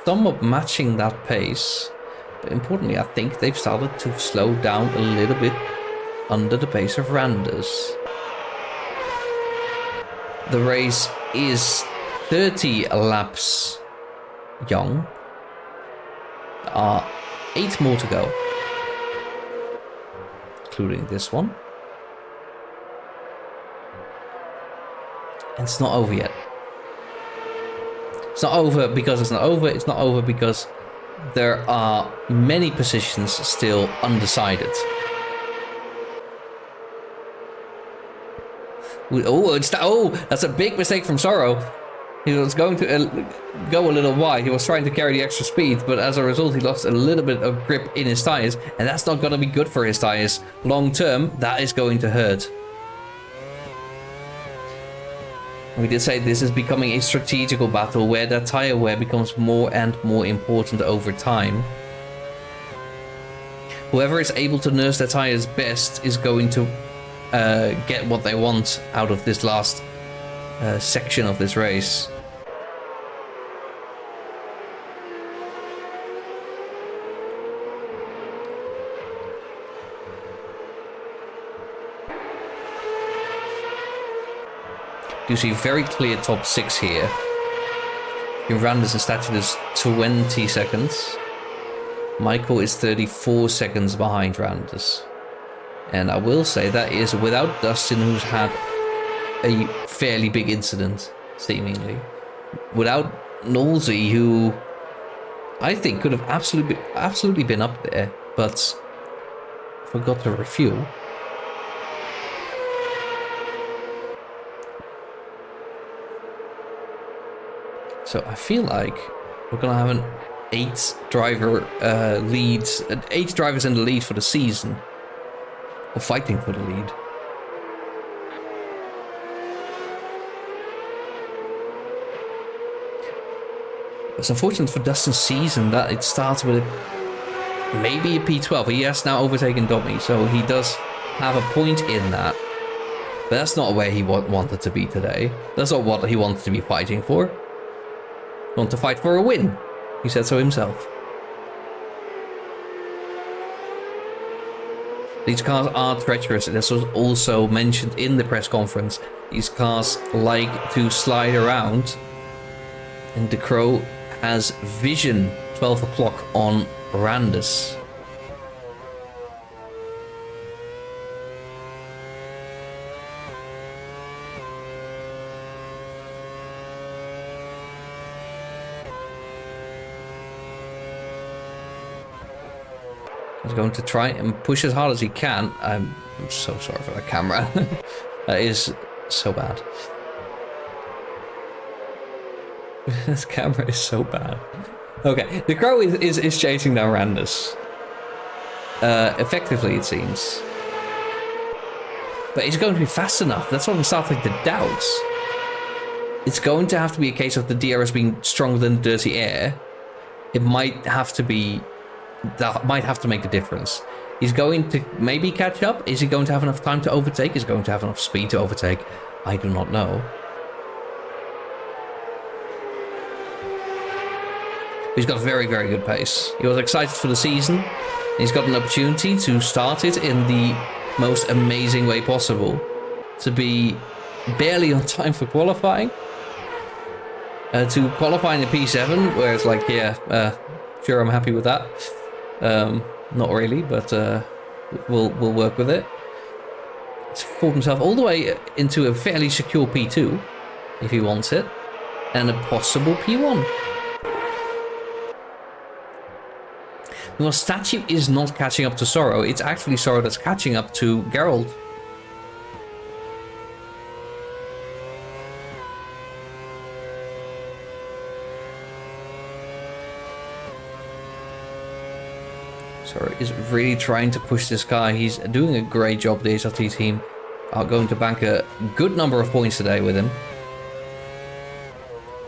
somewhat matching that pace. But importantly, I think they've started to slow down a little bit under the pace of Randus. The race is 30 laps young. There are 8 more to go, including this one. And it's not over yet. It's not over because it's not over. It's not over because there are many positions still undecided. Oh, that's a big mistake from Sorrow. He was going to go a little wide. He was trying to carry the extra speed, but as a result, he lost a little bit of grip in his tires, and that's not going to be good for his tires. Long term, that is going to hurt. We did say this is becoming a strategical battle where that tire wear becomes more and more important over time. Whoever is able to nurse their tires best is going to get what they want out of this last section of this race. You see very clear top 6 here. Randers and Statue is 20 seconds. Michael is 34 seconds behind Randers. And I will say that is without Dustin, who's had a fairly big incident, seemingly. Without Nolsey, who I think could have absolutely been up there, but forgot to refuel. So I feel like we're gonna have an 8 drivers in the lead for the season, or fighting for the lead. It's unfortunate for Dustin's season that it starts with maybe a P12. He has now overtaken Domi, so he does have a point in that. But that's not where he wanted to be today. That's not what he wanted to be fighting for. Want to fight for a win. He said so himself. These cars are treacherous. This was also mentioned in the press conference. These cars like to slide around. And the Crow has vision 12 o'clock on Randus. He's going to try and push as hard as he can. I'm so sorry for that camera. That is so bad. This camera is so bad. Okay, the Crow is chasing down Randus. Effectively, it seems. But he's going to be fast enough. That's what I'm starting to doubt. It's going to have to be a case of the DRS being stronger than the dirty air. It might have to be... That might have to make the difference. He's going to maybe catch up. Is he going to have enough time to overtake? Is he going to have enough speed to overtake? I do not know. He's got very, very good pace. He was excited for the season. He's got an opportunity to start it in the most amazing way possible. To be barely on time for qualifying. To qualify in the P7, where it's like, yeah, sure, I'm happy with that. Not really, but we'll work with it. He's fought himself all the way into a fairly secure P2, if he wants it, and a possible P1. Well, Statue is not catching up to Sorrow. It's actually Sorrow that's catching up to Geralt. Sorrow is really trying to push this guy. He's doing a great job. The HRT team are going to bank a good number of points today with him. Of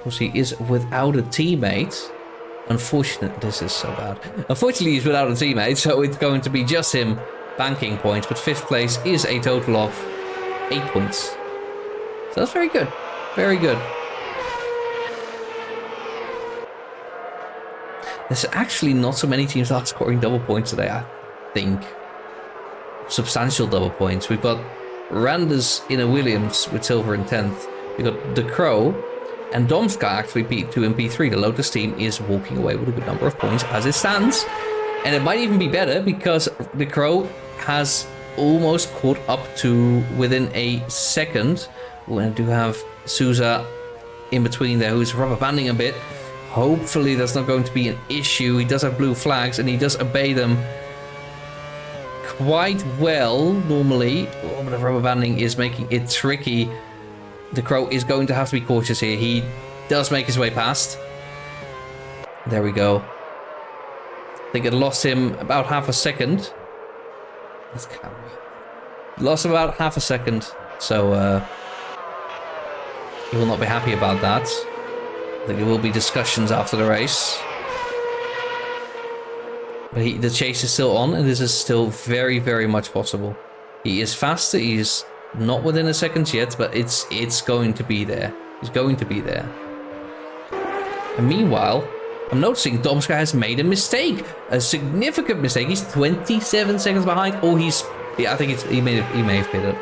course, he is without a teammate. Unfortunately, this is so bad. Unfortunately, he's without a teammate, so it's going to be just him banking points. But 5th place is a total of 8 points. So that's very good. Very good. There's actually not so many teams that are scoring double points today, I think. Substantial double points. We've got Randers in a Williams with silver in 10th. We've got The Crow and Domska actually P2 and P3. The Lotus team is walking away with a good number of points as it stands. And it might even be better because The Crow has almost caught up to within a second. We do have Souza in between there who's rubber banding a bit. Hopefully that's not going to be an issue. He does have blue flags and he does obey them quite well normally. Oh, but the rubber banding is making it tricky. The Crow is going to have to be cautious here. He does make his way past. There we go. I think it lost him about half a second. That's camera. Lost about half a second. So He will not be happy about that. I think there will be discussions after the race. But the chase is still on, and this is still very, very much possible. He is faster. He's not within a second yet, but it's going to be there. He's going to be there. And meanwhile, I'm noticing Domska has made a mistake. A significant mistake. He's 27 seconds behind. Oh, I think he may have pitted.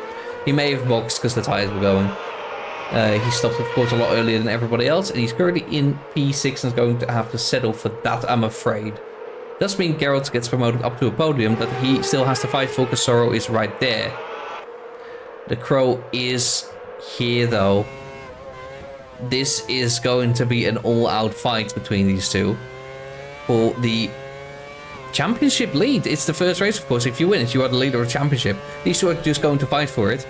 He may have boxed because the tires were going. He stopped, of course, a lot earlier than everybody else, and he's currently in P6 and is going to have to settle for that, I'm afraid. Does mean Geralt gets promoted up to a podium, but he still has to fight for because Sorrow is right there. The Crow is here, though. This is going to be an all-out fight between these two for the championship lead. It's the first race, of course. If you win it, you are the leader of the championship. These two are just going to fight for it.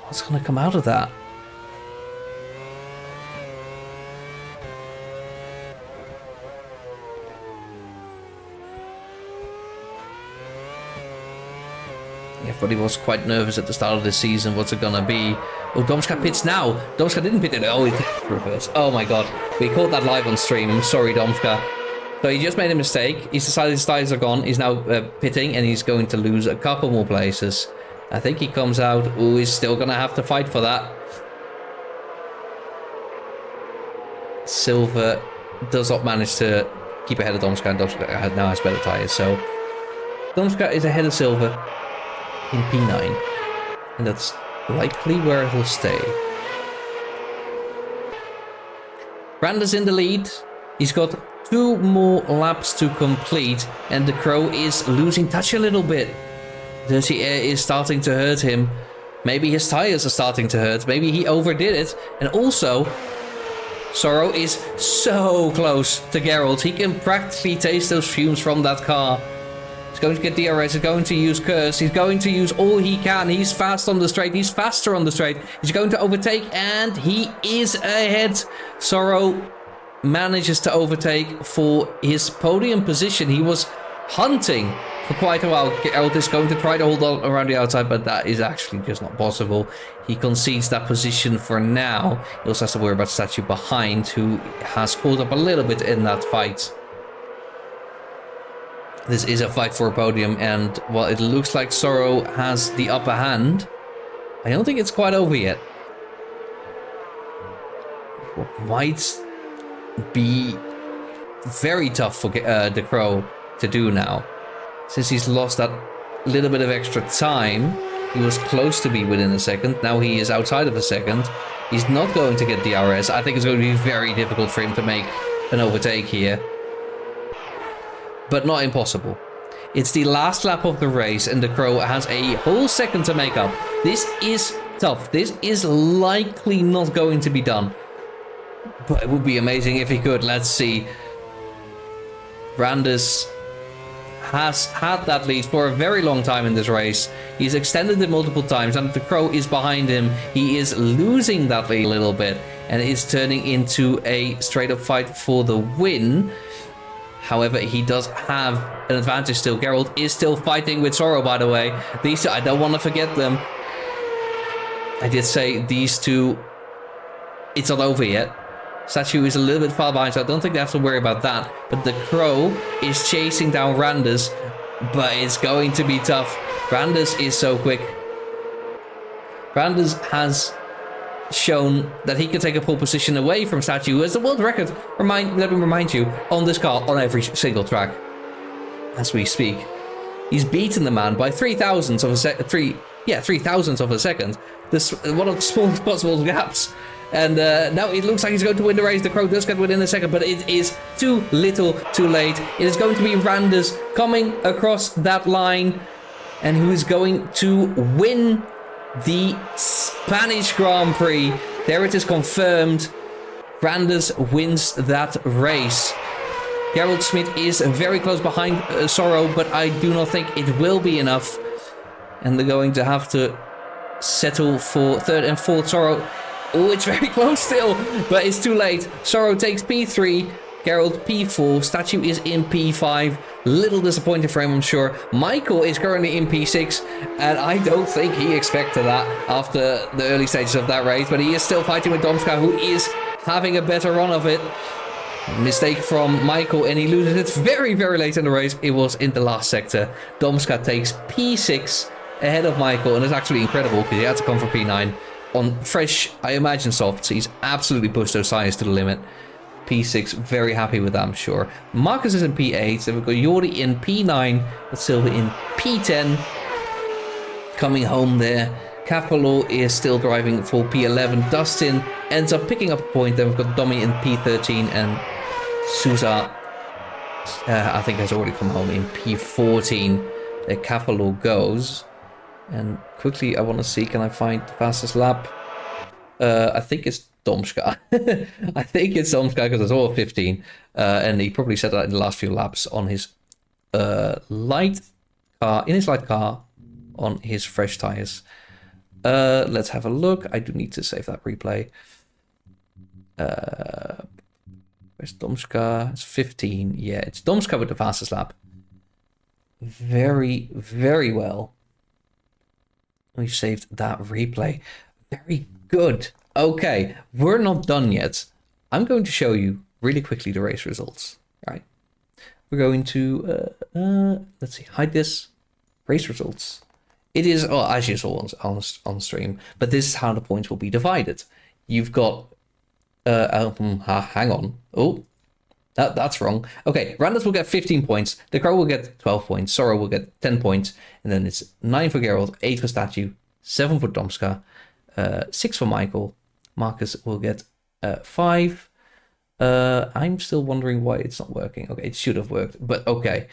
What's going to come out of that? Everybody was quite nervous at the start of the season. What's it gonna be? Oh, Domska pits now. Domska didn't pit it. Oh, he did reverse. Oh my god. We caught that live on stream. I'm sorry, Domska. So he just made a mistake. He's decided his tires are gone. He's now pitting, and he's going to lose a couple more places. I think he comes out. Oh, he's still gonna have to fight for that. Silver does not manage to keep ahead of Domska, and Domska now has better tires. So Domska is ahead of Silver in P9, and that's likely where it will stay. Randa's in the lead. He's got 2 more laps to complete, and the Crow is losing touch a little bit. Dirty air is starting to hurt him. Maybe his tires are starting to hurt. Maybe he overdid it. And also, Sorrow is so close to Geralt. He can practically taste those fumes from that car. He's going to get DRS, he's going to use Curse, he's going to use all he can. He's fast on the straight, he's faster on the straight. He's going to overtake, and he is ahead. Sorrow manages to overtake for his podium position. He was hunting for quite a while. Geralt is going to try to hold on around the outside, but that is actually just not possible. He concedes that position for now. He also has to worry about Statue behind, who has caught up a little bit in that fight. This is a fight for a podium, and while it looks like Sorrow has the upper hand, I don't think it's quite over yet. What might be very tough for the Crow to do now. Since he's lost that little bit of extra time, he was close to be within a second. Now he is outside of a second. He's not going to get DRS. I think it's going to be very difficult for him to make an overtake here. But not impossible. It's the last lap of the race, and the Crow has a whole second to make up. This is tough. This is likely not going to be done. But it would be amazing if he could. Let's see. Brandis has had that lead for a very long time in this race. He's extended it multiple times, and the Crow is behind him. He is losing that lead a little bit, and it is turning into a straight-up fight for the win. However, he does have an advantage still. Geralt is still fighting with Sorrow, by the way. These two, I don't want to forget them. I did say these two, it's not over yet. Statue is a little bit far behind, so I don't think they have to worry about that. But the Crow is chasing down Randers, but it's going to be tough. Randers is so quick. Randers has shown that he can take a pole position away from Statue, who has the world record, let me remind you, on this car on every single track as we speak. He's beaten the man by 3,000ths of a second. 3,000ths of a second. This one of the smallest possible gaps. And now it looks like he's going to win the race. The Crow does get within a second, but it is too little too late. It is going to be Randers coming across that line, and who is going to win the Spanish Grand Prix. There it is confirmed. Randers wins that race. Gerald Smith is very close behind Sorrow, but I do not think it will be enough. And they're going to have to settle for 3rd and 4th. Sorrow, oh, it's very close still, but it's too late. Sorrow takes P3. Gerald P4. Statue is in P5. Little disappointing for him, I'm sure. Michael is currently in P6, and I don't think he expected that after the early stages of that race, but he is still fighting with Domska, who is having a better run of it. Mistake from Michael, and he loses it very, very late in the race. It was in the last sector. Domska takes P6 ahead of Michael, and it's actually incredible because he had to come for P9 on fresh, I imagine, softs. He's absolutely pushed those tires to the limit. P6, very happy with that, I'm sure. Marcus is in P8. Then we've got Jordi in P9, with Silva in P10. Coming home there. Capello is still driving for P11. Dustin ends up picking up a point. Then we've got Domi in P13, and Sousa, I think, has already come home in P14. There Capello goes. And quickly, I want to see, can I find the fastest lap? I think it's Domska. I think it's Domska because it's all 15. And he probably said that in the last few laps on his light car, on his fresh tires. Let's have a look. I do need to save that replay. Where's Domska? It's 15. Yeah, it's Domska with the fastest lap. Very, very well. We've saved that replay. Very good. Okay, we're not done yet. I'm going to show you really quickly the race results. Right. We're going to, let's see, hide this. Race results. It is, well, as you saw on stream, but this is how the points will be divided. You've got, hang on. Oh, that's wrong. Okay, Randers will get 15 points. The Crow will get 12 points. Sora will get 10 points. And then it's 9 for Gerald, 8 for Statue, 7 for Domska, 6 for Michael. Marcus will get 5. I'm still wondering why it's not working. Okay, it should have worked, but okay.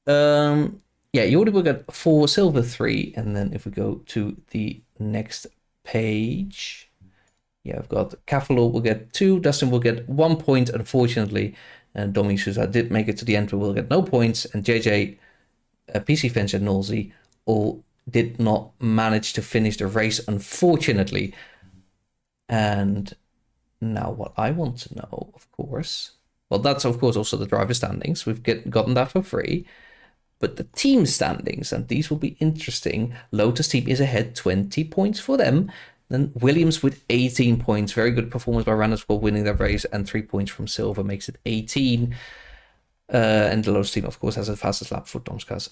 Yeah, Jordi will get 4, Silver 3, and then if we go to the next page, yeah, I've got Cafalo will get 2, Dustin will get 1 point, unfortunately, and Domi Sousa did make it to the end, but will get no points, and JJ, PC Finch, and Nolsey all did not manage to finish the race, unfortunately. And now what I want to know, of course, well, that's of course also the driver standings. We've gotten that for free. But the team standings, and these will be interesting. Lotus team is ahead, 20 points for them. Then Williams with 18 points. Very good performance by Randers for winning that race, and 3 points from Silver makes it 18. And the Lotus team, of course, has the fastest lap for Domska's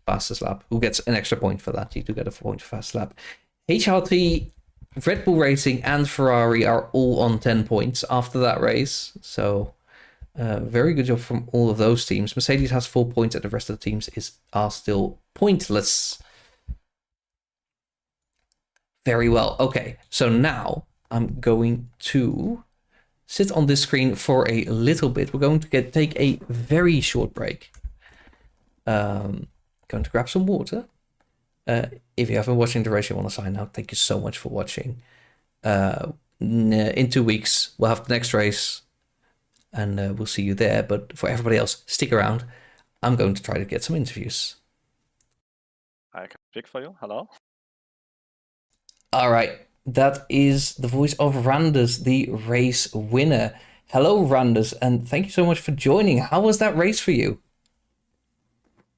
fastest lap. Who gets an extra point for that? You do get a point for fast lap. HRT, Red Bull Racing, and Ferrari are all on 10 points after that race. So very good job from all of those teams. Mercedes has 4 points, and the rest of the teams are still pointless. Very well. Okay, so now I'm going to sit on this screen for a little bit. We're going to take a very short break. Going to grab some water. If you haven't been watching the race, you want to sign out, thank you so much for watching. In 2 weeks, we'll have the next race, and we'll see you there. But for everybody else, stick around. I'm going to try to get some interviews. I can speak for you. Hello. All right. That is the voice of Randers, the race winner. Hello, Randers, and thank you so much for joining. How was that race for you?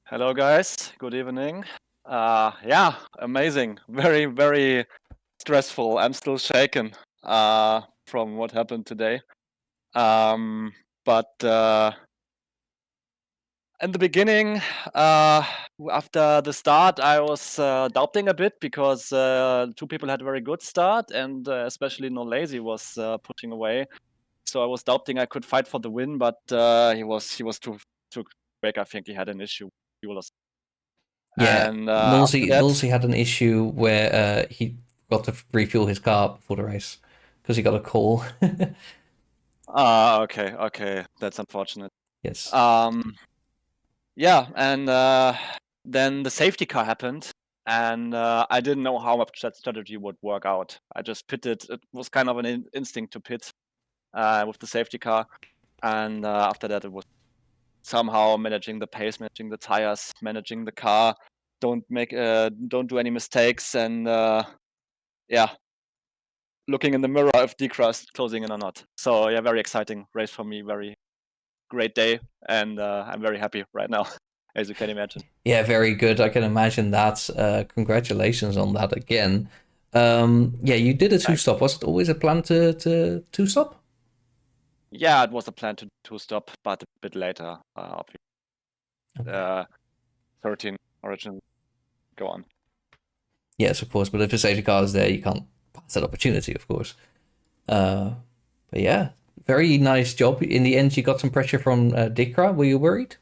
Hello, guys. Good evening. Yeah, amazing. Very, very stressful. I'm still shaken from what happened today. But in the beginning, after the start, I was doubting a bit because 2 people had a very good start, and especially No Lazy was pushing away. So I was doubting I could fight for the win, but he was too quick. I think he had an issue. Yeah, And Nolsey had an issue where he got to refuel his car before the race because he got a call. Okay, that's unfortunate. Yes. Yeah, and then the safety car happened, and I didn't know how much that strategy would work out. I just pitted. It was kind of an instinct to pit with the safety car, and after that, it was somehow managing the pace, managing the tires, managing the car. Don't do any mistakes, and yeah, looking in the mirror if Decra is closing in or not. So yeah, very exciting race for me. Very great day, and I'm very happy right now, as you can imagine. Yeah, very good. I can imagine that. Congratulations on that again. Yeah, you did a two Thanks. stop. Was it always a plan to two stop? Yeah, it was a plan to stop, but a bit later. Okay. 13 origin. Go on. Yes, of course. But if the safety car is there, you can't pass that opportunity, of course. Uh, but yeah, very nice job. In the end, you got some pressure from Dikra. Were you worried?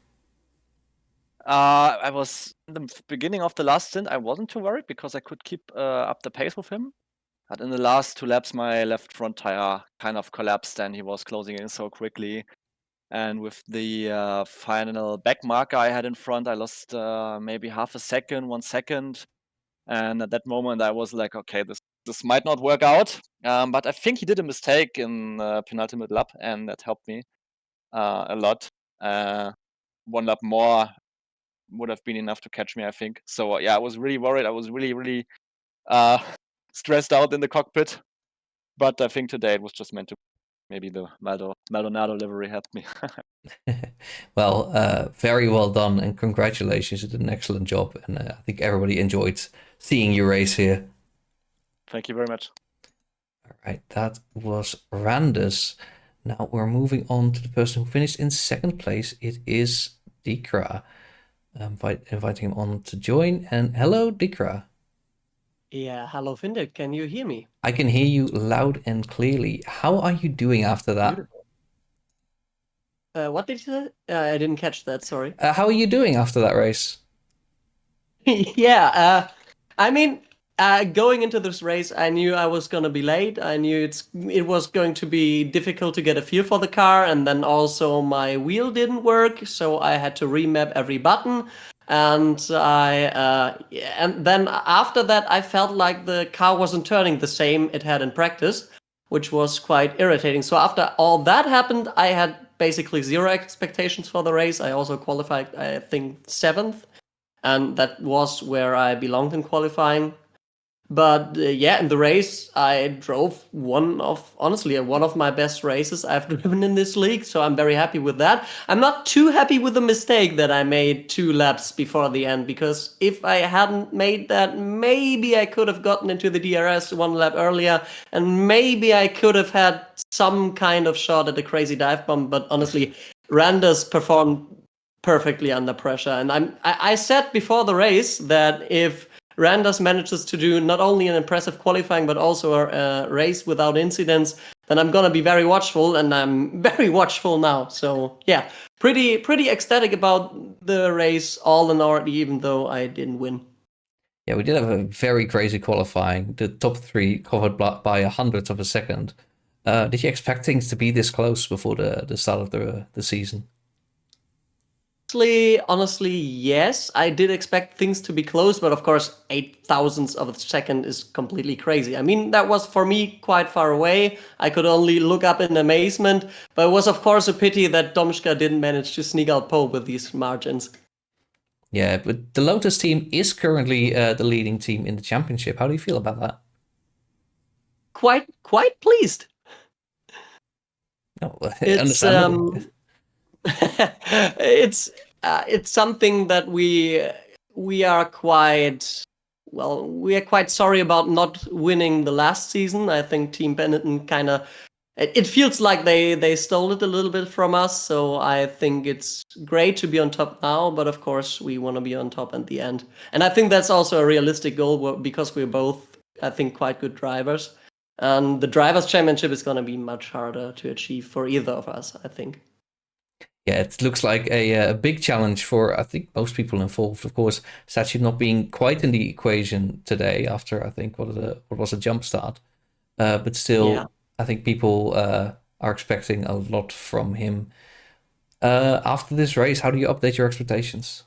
I was in the beginning of the last stint. I wasn't too worried because I could keep up the pace with him. But in the last 2 laps, my left front tire kind of collapsed, and he was closing in so quickly. And with the final back marker I had in front, I lost maybe half a second, 1 second. And at that moment, I was like, okay, this might not work out. But I think he did a mistake in penultimate lap, and that helped me a lot. 1 lap more would have been enough to catch me, I think. So yeah, I was really worried. I was really uh, stressed out in the cockpit. But I think today it was just meant to. Maybe the Maldonado livery helped me. Well, very well done and congratulations. You did an excellent job. And I think everybody enjoyed seeing you race here. Thank you very much. All right, that was Randus. Now we're moving on to the person who finished in second place. It is Dikra. Inviting him on to join. And hello, Dikra. Yeah, hello, Findet. Can you hear me? I can hear you loud and clearly. How are you doing after that? Beautiful. What did you say? I didn't catch that, sorry. How are you doing after that race? Yeah, I mean, going into this race, I knew I was gonna be late. I knew it was going to be difficult to get a feel for the car, and then also my wheel didn't work, so I had to remap every button. And and then after that, I felt like the car wasn't turning the same it had in practice, which was quite irritating. So after all that happened, I had basically zero expectations for the race. I also qualified, I think, seventh, and that was where I belonged in qualifying. But yeah, in the race, I drove one of my best races I've driven in this league, so I'm very happy with that. I'm not too happy with the mistake that I made 2 laps before the end, because if I hadn't made that, maybe I could have gotten into the DRS 1 lap earlier, and maybe I could have had some kind of shot at the crazy dive bomb. But honestly, Randers performed perfectly under pressure, and I said before the race that if Randers manages to do not only an impressive qualifying but also a race without incidents, then I'm gonna be very watchful, and I'm very watchful now. So yeah, pretty ecstatic about the race all in all, even though I didn't win. Yeah, we did have a very crazy qualifying. The top three covered by a hundredth of a second. Did you expect things to be this close before the start of the season? Honestly, yes. I did expect things to be close, but of course, 8 thousandths of a second is completely crazy. I mean, that was for me quite far away. I could only look up in amazement, but it was of course a pity that Domschka didn't manage to sneak out pole with these margins. Yeah, but the Lotus team is currently the leading team in the championship. How do you feel about that? Quite pleased. No, It's understandable. it's something that we are quite sorry about not winning the last season. I think Team Benetton kind of, it feels like they stole it a little bit from us. So I think it's great to be on top now, but of course we want to be on top at the end. And I think that's also a realistic goal because we're both, I think, quite good drivers. And the drivers' championship is going to be much harder to achieve for either of us, I think. Yeah, it looks like a big challenge for, I think, most people involved. Of course, Sachi not being quite in the equation today after, I think, what was a jump start. But still, Yeah. I think people are expecting a lot from him. After this race, how do you update your expectations?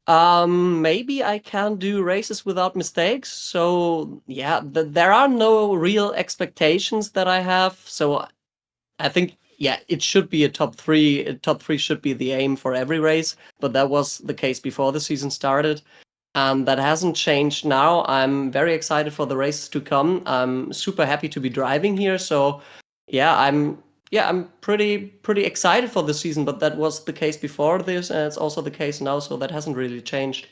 Maybe I can do races without mistakes. So yeah, there are no real expectations that I have. So I think, yeah, it should be a top three. Top three should be the aim for every race, but that was the case before the season started. and that hasn't changed now. I'm very excited for the races to come. I'm super happy to be driving here. So I'm pretty excited for this season, but that was the case before this, and it's also the case now, so that hasn't really changed.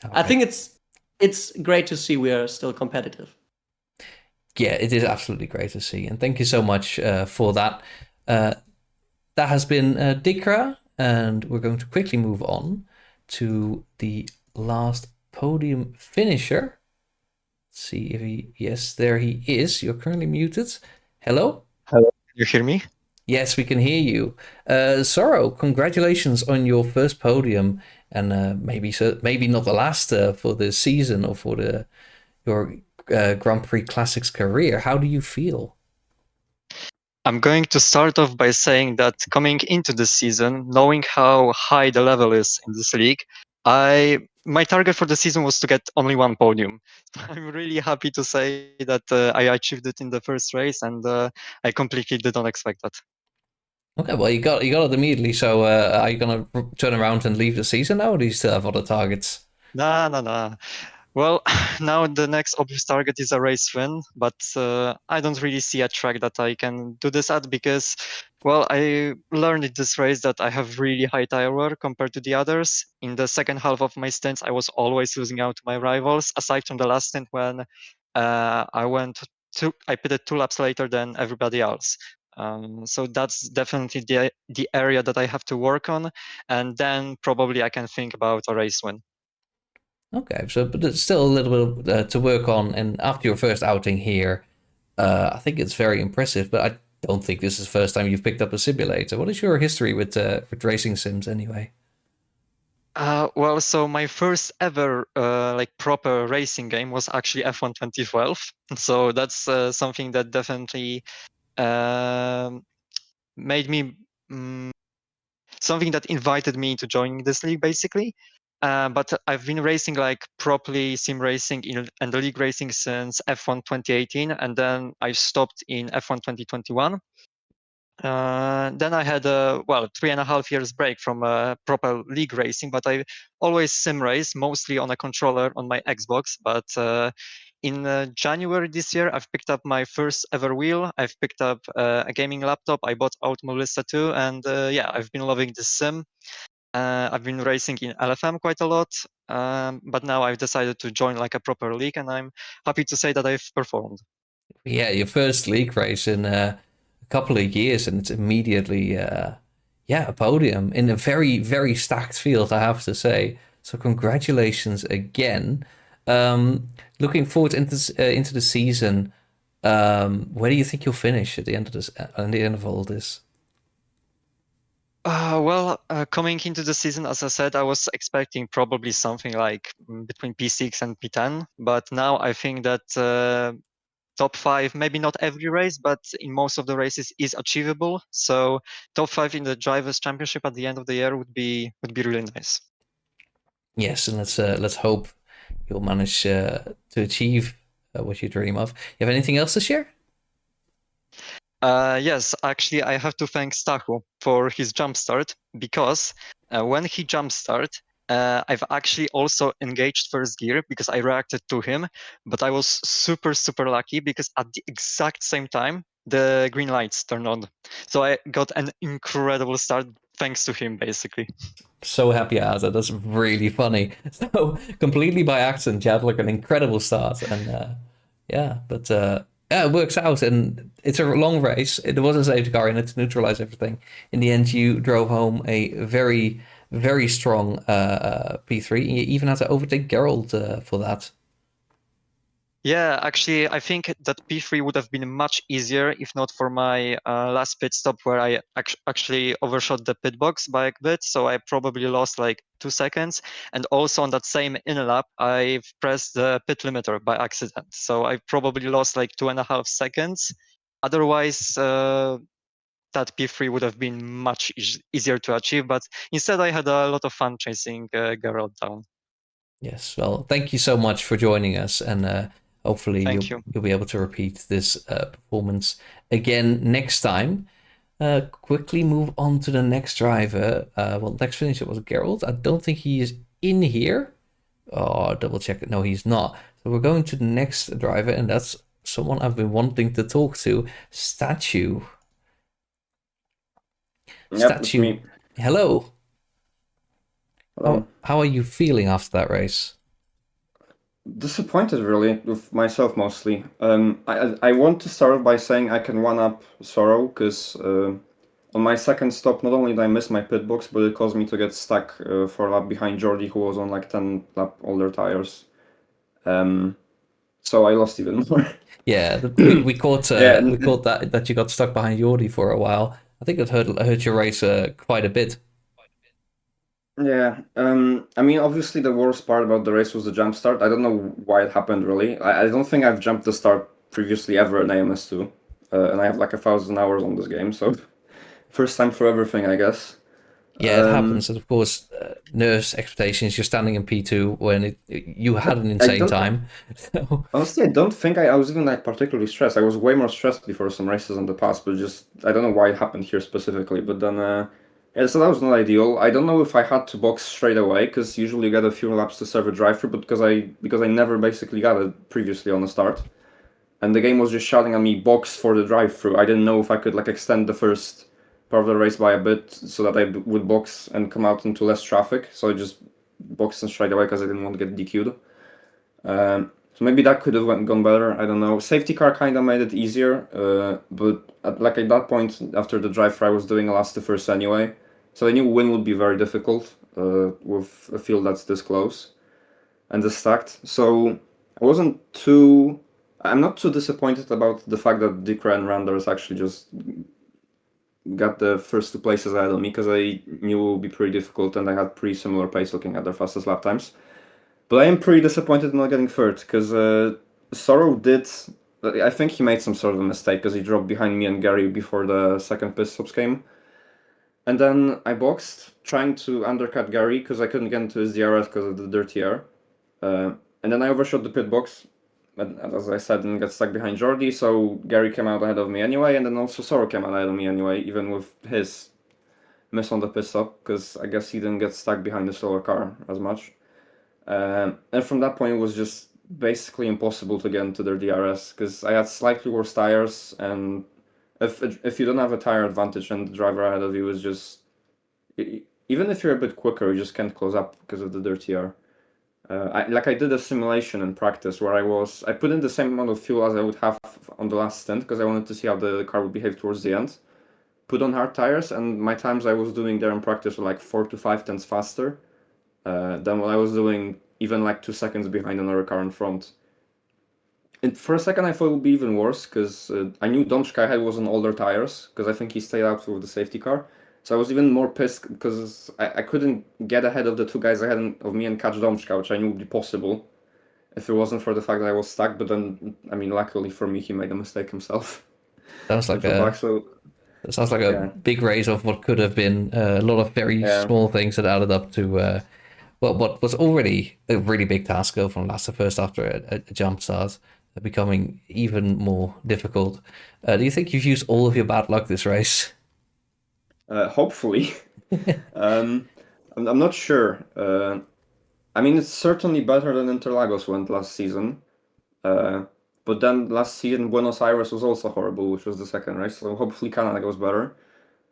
I Okay. think it's great to see we are still competitive. Yeah, it is absolutely great to see, and thank you so much for that. That has been Dikra, and we're going to quickly move on to the last podium finisher. Let's see if he, yes, there he is. You're currently muted. Hello? Hello, you hear me? Yes, we can hear you. Sorrow, congratulations on your first podium, and maybe not the last for the season or for your Grand Prix Classics career. How do you feel? I'm going to start off by saying that coming into this season, knowing how high the level is in this league, my target for the season was to get only one podium. I'm really happy to say that I achieved it in the first race, and I completely did not expect that. Okay, well you got it immediately. So are you gonna turn around and leave the season now, or do you still have other targets? Nah. Well, now the next obvious target is a race win, but I don't really see a track that I can do this at because, well, I learned in this race that I have really high tire wear compared to the others. In the second half of my stints, I was always losing out to my rivals, aside from the last stint when I pitted 2 laps later than everybody else. So that's definitely the area that I have to work on, and then probably I can think about a race win. Okay, so but there's still a little bit to work on. And after your first outing here, I think it's very impressive. But I don't think this is the first time you've picked up a simulator. What is your history with racing sims anyway? Well, so my first ever like proper racing game was actually F1 2012. So that's something that definitely um made me something that invited me to joining this league, basically. But I've been racing like properly sim racing and the league racing since F1 2018, and then I stopped in F1 2021. Then I had a 3.5 years break from proper league racing, but I always sim race mostly on a controller on my Xbox. But in January this year, I've picked up my first ever wheel. I've picked up a gaming laptop. I bought Automobilista 2, and I've been loving this sim. I've been racing in LFM quite a lot, but now I've decided to join like a proper league, and I'm happy to say that I've performed. Yeah, your first league race in a couple of years, and it's immediately a podium in a very very stacked field, I have to say. So congratulations again. Looking forward into the season. Where do you think you'll finish at the end of this? At the end of all this? Coming into the season, as I said, I was expecting probably something like between P6 and P10, but now I think that top 5, maybe not every race, but in most of the races is achievable. So top 5 in the Drivers' Championship at the end of the year would be really nice. Yes, and let's hope you'll manage to achieve what you dream of. You have anything else to share? Yes, actually, I have to thank Stachu for his jumpstart because when he jumpstart, I've actually also engaged first gear because I reacted to him, but I was super lucky because at the exact same time the green lights turned on, so I got an incredible start thanks to him, basically. So happy as it. That's really funny. So completely by accident, you had like an incredible start, and it works out, and it's a long race. There was a safety car in it to neutralize everything. In the end, you drove home a very very strong P3, and you even had to overtake Gerald for that. Yeah, actually, I think that P3 would have been much easier if not for my last pit stop where I actually overshot the pit box by a bit. So I probably lost like 2 seconds. And also on that same in lap, I pressed the pit limiter by accident. So I probably lost like 2.5 seconds. Otherwise, that P3 would have been much easier to achieve. But instead, I had a lot of fun chasing Geralt down. Yes, well, thank you so much for joining us, and hopefully Thank you. you'll be able to repeat this performance again next time. Quickly move on to the next driver. Next finisher was Gerald. I don't think he is in here, Oh, double check it. No, he's not. So we're going to the next driver, and that's someone I've been wanting to talk to, Statue. Yep, it's Statue, me. hello. Hello. How are you feeling after that race? Disappointed, really, with myself mostly. I want to start by saying I can one-up Sorrow, because on my second stop, not only did I miss my pit box, but it caused me to get stuck for a lap behind Jordi, who was on like 10 lap older tires. So I lost even more. Yeah, we caught Yeah, we caught that you got stuck behind Jordi for a while. I think it hurt your race quite a bit. yeah. I mean, obviously the worst part about the race was the jump start. I don't know why it happened really. I don't think I've jumped the start previously ever in AMS2. And I have like 1,000 hours on this game, so first time for everything, I guess. Yeah, it happens. And of course, nerves, expectations. You're standing in P2 when you had an I insane don't time. So, honestly, I don't think I was even like particularly stressed. I was way more stressed before some races in the past, but just I don't know why it happened here specifically. But then, yeah, so that was not ideal. I don't know if I had to box straight away because usually you get a few laps to serve a drive through, but because I never basically got it previously on the start, and the game was just shouting at me box for the drive through. I didn't know if I could like extend the first part of the race by a bit so that I would box and come out into less traffic. So I just boxed in straight away because I didn't want to get DQ'd. So maybe that could have gone better. I don't know. Safety car kind of made it easier, but like at that point after the drive-thru, I was doing a last to first anyway, so I knew win would be very difficult with a field that's this close and this stacked. So I wasn't too. I'm not too disappointed about the fact that Dikra and Randers actually just got the first two places ahead of me because I knew it would be pretty difficult and I had pretty similar pace looking at their fastest lap times. But I am pretty disappointed in not getting third because Sorrow did. I think he made some sort of a mistake because he dropped behind me and Gary before the second pit stops came. And then I boxed trying to undercut Gary because I couldn't get into his DRS because of the dirty air. And then I overshot the pit box. And as I said, didn't get stuck behind Jordi, so Gary came out ahead of me anyway, and then also Sorrow came out ahead of me anyway, even with his miss on the pit stop because I guess he didn't get stuck behind the slower car as much. And from that point, it was just basically impossible to get into their DRS because I had slightly worse tires, and if you don't have a tire advantage and the driver ahead of you is just even if you're a bit quicker, you just can't close up because of the dirty air. I did a simulation in practice where I put in the same amount of fuel as I would have on the last stint because I wanted to see how the car would behave towards the end. Put on hard tires, and my times I was doing there in practice were like 4 to 5 tenths faster than what I was doing, even like 2 seconds behind another car in front. And for a second, I thought it would be even worse because I knew Domschka had was on older tires because I think he stayed out with the safety car. So I was even more pissed because I couldn't get ahead of the two guys ahead of me and catch Domschka, which I knew would be possible if it wasn't for the fact that I was stuck. But then, I mean, luckily for me, he made a mistake himself. sounds like Back, a so it sounds like a yeah, big race of what could have been a lot of very yeah. small things that added up to what was already a really big task go from last to first after a jump start, becoming even more difficult. Do you think you've used all of your bad luck this race? Hopefully. I'm not sure. I mean, it's certainly better than Interlagos went last season. But then last season, Buenos Aires was also horrible, which was the second race. So hopefully Canada goes better.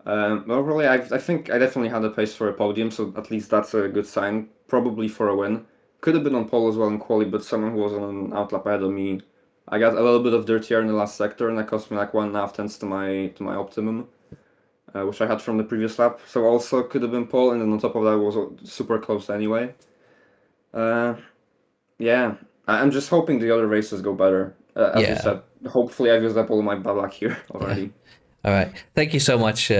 Overall, I think I definitely had a pace for a podium, so at least that's a good sign. Probably for a win. Could have been on pole as well in quali, but someone who was on an outlap ahead of me. I got a little bit of dirty air in the last sector, and that cost me like 1.5 tenths to my optimum, which I had from the previous lap. So also could have been pole, and then on top of that was super close anyway. Yeah, I'm just hoping the other races go better. As you Yeah, said, hopefully I've used up all my bad luck here already. all right. Thank you so much,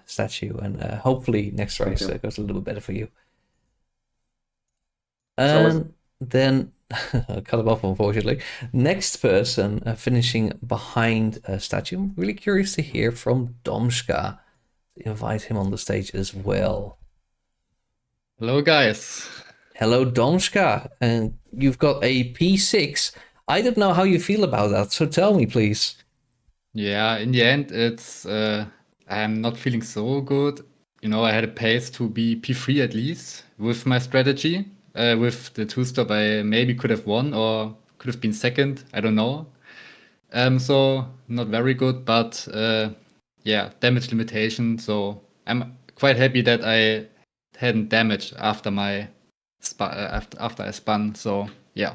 Statue, and hopefully next Thank race you. goes a little bit better for you. So is- And then I cut him off, unfortunately. Next person finishing behind Statue. I'm really curious to hear from Domschka. Invite him on the stage as well. Hello, guys. Hello, Domschka, and you've got a P6. I don't know how you feel about that, so tell me, please. Yeah, in the end, I'm not feeling so good. You know, I had a pace to be P3 at least with my strategy. With the two-stop, I maybe could have won or could have been second. I don't know. So not very good, but yeah, damage limitation. So I'm quite happy that I hadn't damaged after my after I spun. So yeah,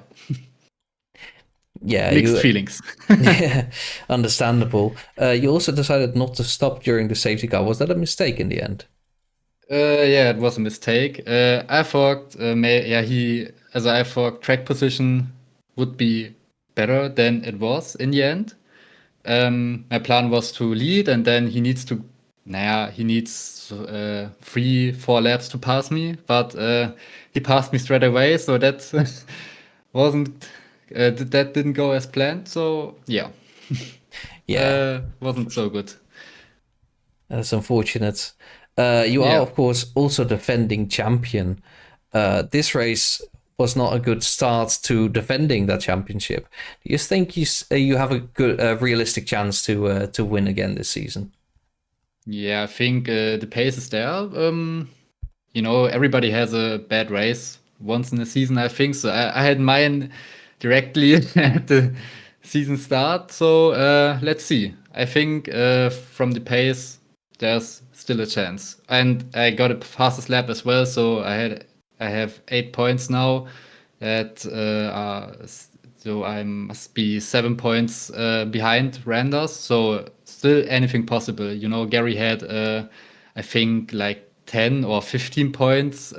Yeah, mixed you. feelings. Yeah, understandable. You also decided not to stop during the safety car. Was that a mistake in the end? Yeah, it was a mistake. I thought, I thought track position would be better than it was in the end. My plan was to lead, and then he needs 3, 4 laps to pass me, but he passed me straight away, so that wasn't that didn't go as planned. So yeah, Yeah, wasn't so good. that's unfortunate. You are, Yeah. of course, also defending champion. This race was not a good start to defending that championship. Do you think you have a good, realistic chance to win again this season? Yeah, I think the pace is there. Everybody has a bad race once in a season, I think. So I had mine directly at the season start. So let's see. I think from the pace, there's still a chance. And I got a fastest lap as well. So I have 8 points now. So I must be 7 points behind Randers. So still anything possible. Gary had I think like 10 or 15 points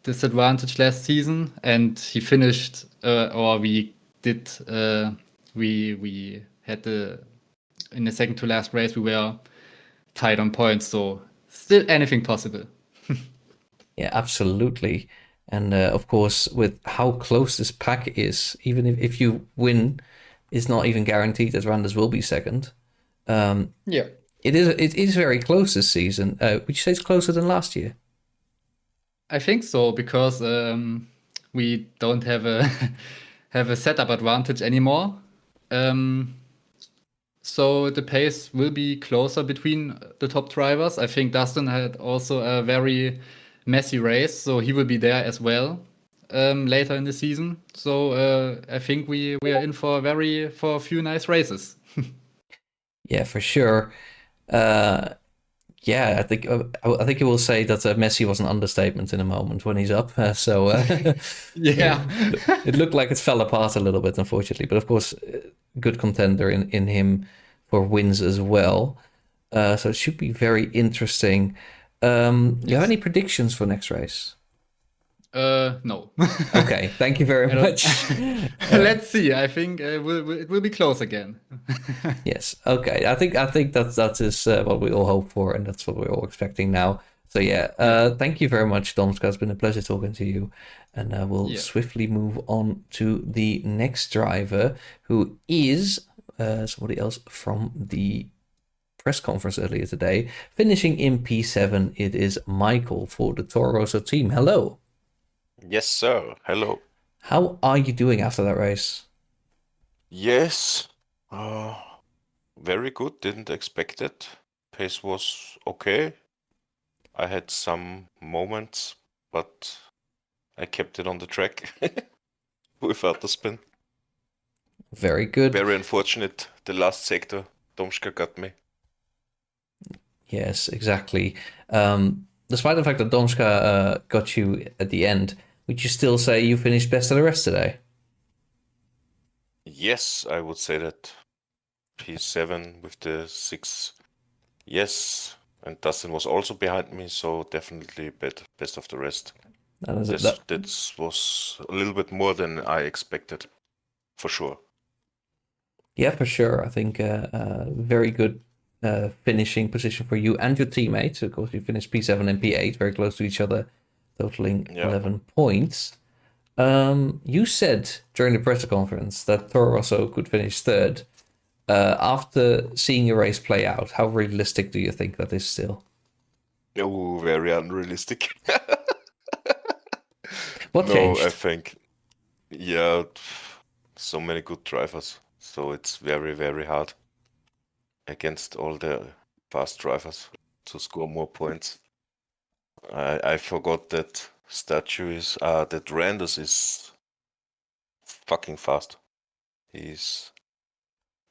disadvantage last season, and he finished or we did we had the in the second to last race we were tied on points, so still anything possible. Yeah, absolutely. And of course, with how close this pack is, even if you win, it's not even guaranteed that Randers will be second. Yeah, It is very close this season. Would you say it's closer than last year? I think so, because we don't have a have a setup advantage anymore. Um, So the pace will be closer between the top drivers. I think Dustin had also a very messy race, so he will be there as well later in the season. So I think we are in for a few nice races. Yeah, for sure. Yeah, I think you will say that Messi was an understatement in a moment when he's up. Yeah. It looked like it fell apart a little bit, unfortunately. But of course, good contender in him for wins as well. So it should be very interesting. You have Yes. any predictions for next race? No. Okay, thank you very I don't. much. Let's see. I think it will be close again. Yes. Okay. I think that is what we all hope for, and that's what we're all expecting now. So yeah. Thank you very much, Domska. It's been a pleasure talking to you, and we'll Yeah. swiftly move on to the next driver, who is somebody else from the press conference earlier today, finishing in P7. It is Michael for the Toro Rosso team. Hello. Yes, sir. Hello. How are you doing after that race? Yes, very good. Didn't expect it. Pace was okay. I had some moments, but I kept it on the track without the spin. Very good. Very unfortunate. The last sector, Domska got me. Yes, exactly. Despite the fact that Domska got you at the end, would you still say you finished best of the rest today? Yes, I would say that. P7 with the 6. Yes, and Dustin was also behind me, so definitely best of the rest. That was a little bit more than I expected, for sure. Yeah, for sure. I think very good finishing position for you and your teammates. Of course, you finished P7 and P8, very close to each other, totaling 11 points. You said during the press conference that Toro Rosso could finish third. After seeing your race play out, how realistic do you think that is still? Oh, very unrealistic. What changed? I think, yeah, so many good drivers. So it's very, very hard against all the fast drivers to score more points. I forgot that statue is that Randers is fucking fast.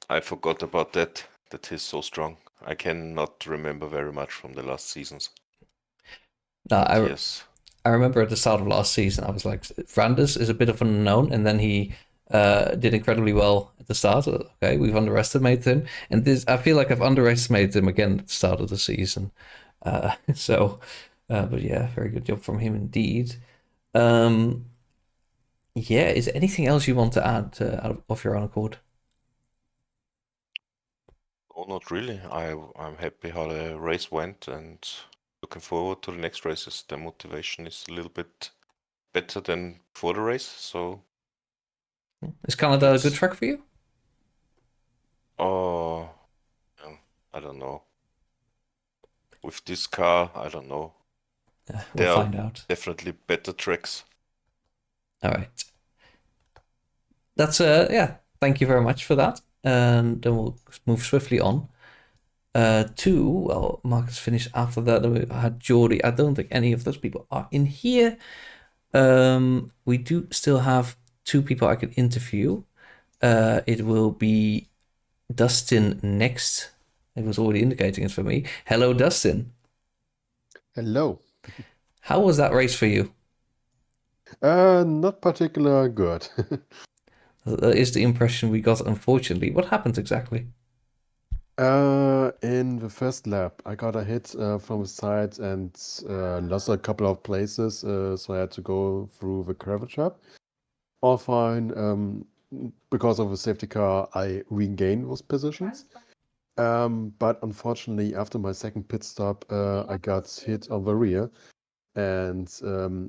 I forgot about that he's so strong. I cannot remember very much from the last seasons. No, Yes. I remember at the start of last season, I was like, Randers is a bit of an unknown, and then he did incredibly well at the start. Okay, we've underestimated him, and I feel like I've underestimated him again at the start of the season. But yeah, very good job from him indeed. Yeah, is there anything else you want to add out of your own accord? Oh, not really. I'm happy how the race went and looking forward to the next races. The motivation is a little bit better than before the race, so. Is Canada a good track for you? Oh, I don't know. With this car, I don't know. We'll find out. Definitely better tracks. All right. That's yeah. Thank you very much for that, and then we'll move swiftly on. Marcus finished after that. Then we had Geordie. I don't think any of those people are in here. We do still have 2 people I could interview. It will be Dustin next. It was already indicating it for me. Hello, Dustin. Hello. How was that race for you? Not particularly good. That is the impression we got, unfortunately. What happened exactly? In the first lap, I got a hit from the side and lost a couple of places, so I had to go through the curvature. All fine. Because of the safety car, I regained those positions. But unfortunately, after my second pit stop, I got hit on the rear. And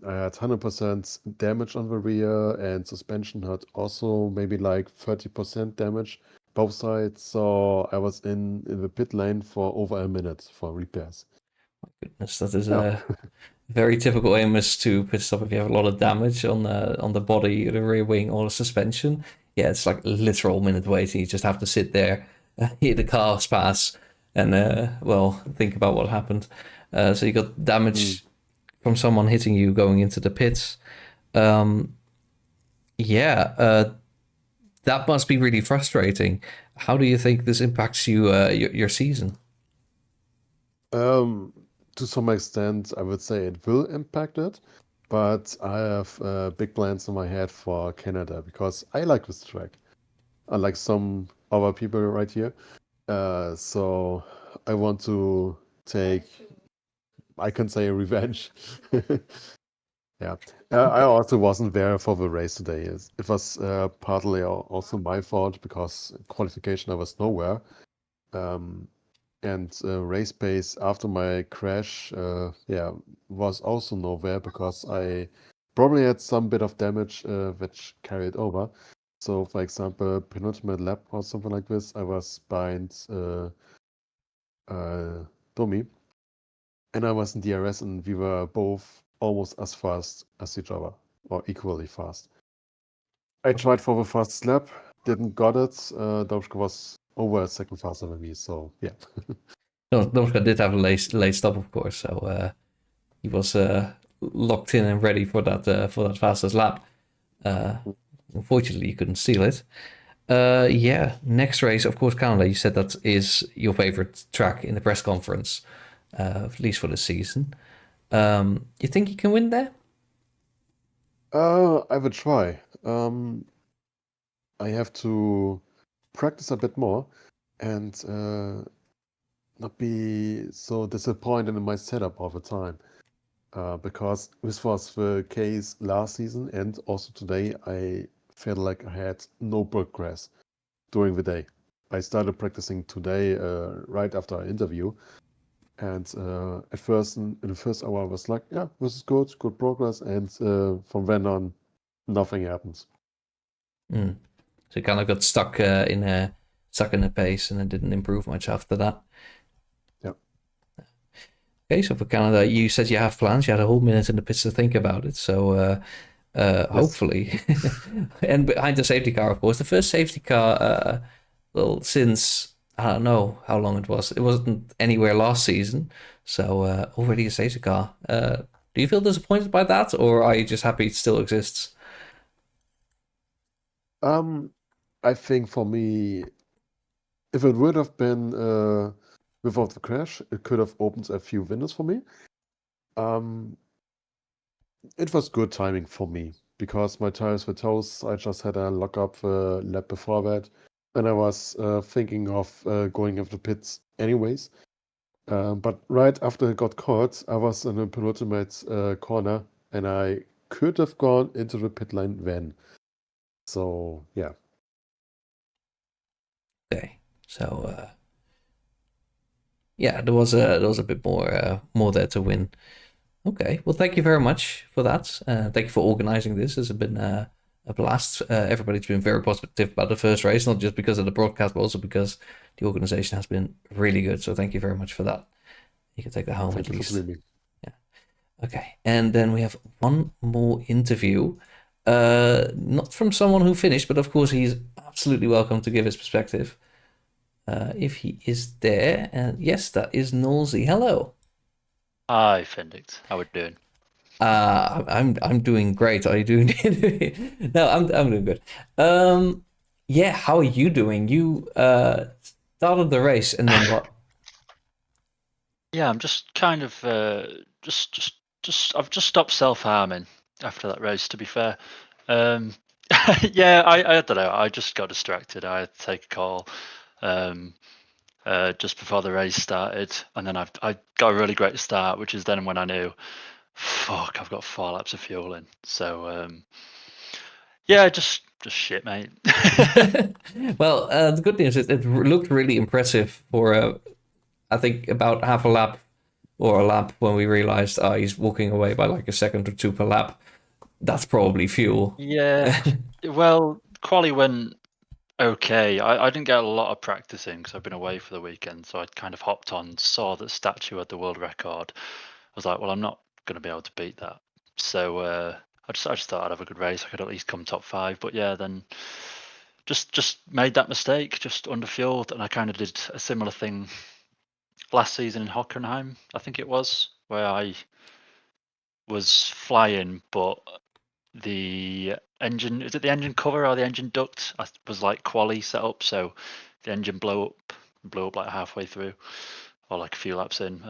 I had 100% damage on the rear, and suspension had also maybe like 30% damage, both sides. So I was in the pit lane for over a minute for repairs. My goodness, that is a very typical Amos to pit stop if you have a lot of damage on the body, the rear wing, or the suspension. Yeah, it's like a literal minute waiting. You just have to sit there, hear the cars pass, and think about what happened. So you got damage from someone hitting you going into the pits. That must be really frustrating. How do you think this impacts your season? To some extent, I would say it will impact it, but I have big plans in my head for Canada because I like this track, unlike some other people right here. So I want to take, I can say, revenge. Yeah. I also wasn't there for the race today. It was partly also my fault because qualification I was nowhere. And race pace after my crash, was also nowhere because I probably had some bit of damage which carried over. So, for example, penultimate lap or something like this, I was behind Domi, and I was in DRS, and we were both almost as fast as each other, or equally fast. I tried for the fast lap, didn't got it. Dobska was over a second faster than me, so yeah. Domska did have a late stop, of course, so he was locked in and ready for that fastest lap. Unfortunately, you couldn't steal it. Next race, of course, Canada. You said that is your favorite track in the press conference, at least for the season. You think you can win there? I would try. I have to practice a bit more and not be so disappointed in my setup all the time. Because this was the case last season and also today. I felt like I had no progress during the day. I started practicing today right after our interview. And at first, in the first hour, I was like, yeah, this is good progress. And from then on, nothing happens. So you kind of got stuck in a pace and it didn't improve much after that. Yeah. Okay, so for Canada, you said you have plans. You had a whole minute in the pits to think about it. So Yes. hopefully, and behind the safety car, of course, the first safety car, since I don't know how long it was. It wasn't anywhere last season, so already a safety car. Do you feel disappointed by that, or are you just happy it still exists? I think for me, if it would have been without the crash, it could have opened a few windows for me. Um, it was good timing for me because my tires were toast. I just had a lockup lap before that, and I was thinking of going into the pits anyways. But right after I got caught, I was in a penultimate corner, and I could have gone into the pit lane then. So yeah. Okay, so yeah, there was a bit more there to win. Okay, well, thank you very much for that. Thank you for organizing this. It's been a blast. Everybody's been very positive about the first race, not just because of the broadcast, but also because the organization has been really good. So thank you very much for that. You can take that home Thank at you for least. streaming. Okay, and then we have one more interview. Not from someone who finished, but of course he's absolutely welcome to give his perspective. If he is there, and yes, that is Nolsey. Hello. Hi, Fendix. How we doing? I'm doing great. Are you doing? No, I'm doing good. Yeah. How are you doing? You started the race and then what? Yeah, I'm just kind of just I've just stopped self-harming after that race. To be fair, yeah, I don't know. I just got distracted. I had to take a call just before the race started, and then I got a really great start, which is then when I knew, fuck, I've got 4 laps of fuel in. So yeah, just shit, mate. Well, the good news is it looked really impressive for I think about half a lap or a lap when we realized he's walking away by like a second or two per lap. That's probably fuel. Yeah, well, quali went okay. I didn't get a lot of practicing because I've been away for the weekend, so I kind of hopped on, saw that Statue had the world record. I was like, well, I'm not going to be able to beat that. So I just thought I'd have a good race. I could at least come top 5. But yeah, then just made that mistake, just underfueled, and I kind of did a similar thing last season in Hockenheim, I think it was, where I was flying, but the engine, is it the engine cover or the engine duct? I was like quali set up, so the engine blew up like halfway through, or like a few laps in.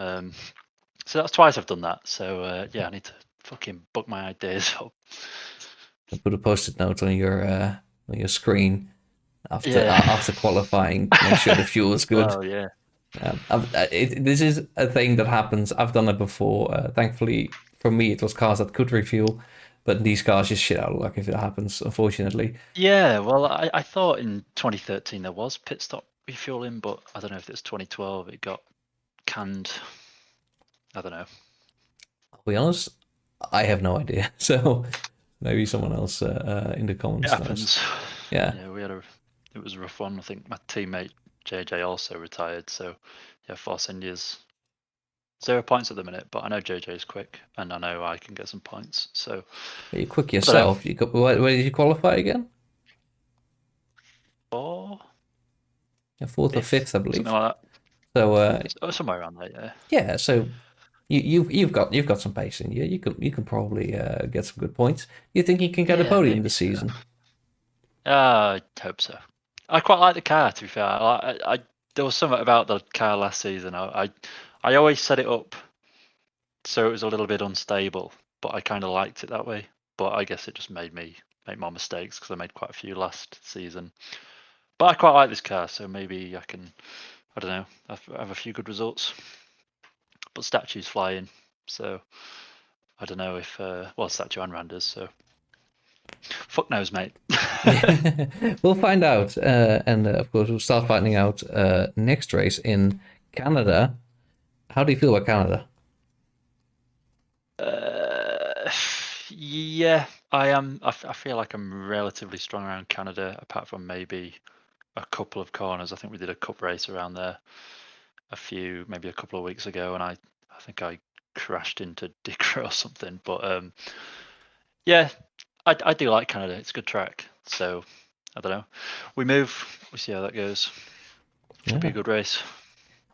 So that's twice I've done that. So yeah, I need to fucking book my ideas up. Put a post-it note on your screen after Yeah. after qualifying. Make sure the fuel is good. Well, yeah. This is a thing that happens. I've done it before. Thankfully, for me, it was cars that could refuel, but these cars just shit out of luck if it happens, unfortunately. Yeah, well, I thought in 2013 there was pit stop refueling, but I don't know if it's 2012 it got canned. I don't know. I'll be honest, I have no idea. So maybe someone else in the It comments knows. happens. Yeah. Yeah, it was a rough one. I think my teammate JJ also retired, so yeah, Force India's 0 points at the minute, but I know JJ's quick, and I know I can get some points. So You're quick yourself. You got, where did you qualify again? 4th, Yeah, 4th or 5th, I believe. something like that. So somewhere around there, yeah. Yeah. So you've got some pace in you. You can probably get some good points. You think you can get a podium this season? I hope so. I quite like the car, to be fair. I there was something about the car last season. I always set it up so it was a little bit unstable, but I kind of liked it that way. But I guess it just made me make more mistakes because I made quite a few last season. But I quite like this car, so maybe I can, I don't know, have a few good results. But Statue's flying, so I don't know if, well, Statue and Randers, so fuck knows, mate. We'll find out. And of course, we'll start finding out next race in Canada. How do you feel about Canada? Yeah, I am. I feel like I'm relatively strong around Canada, apart from maybe a couple of corners. I think we did a cup race around there maybe a couple of weeks ago, and I think I crashed into Dickra or something. But yeah, I do like Canada. It's a good track. So I don't know. We see how that goes. Should be a good race.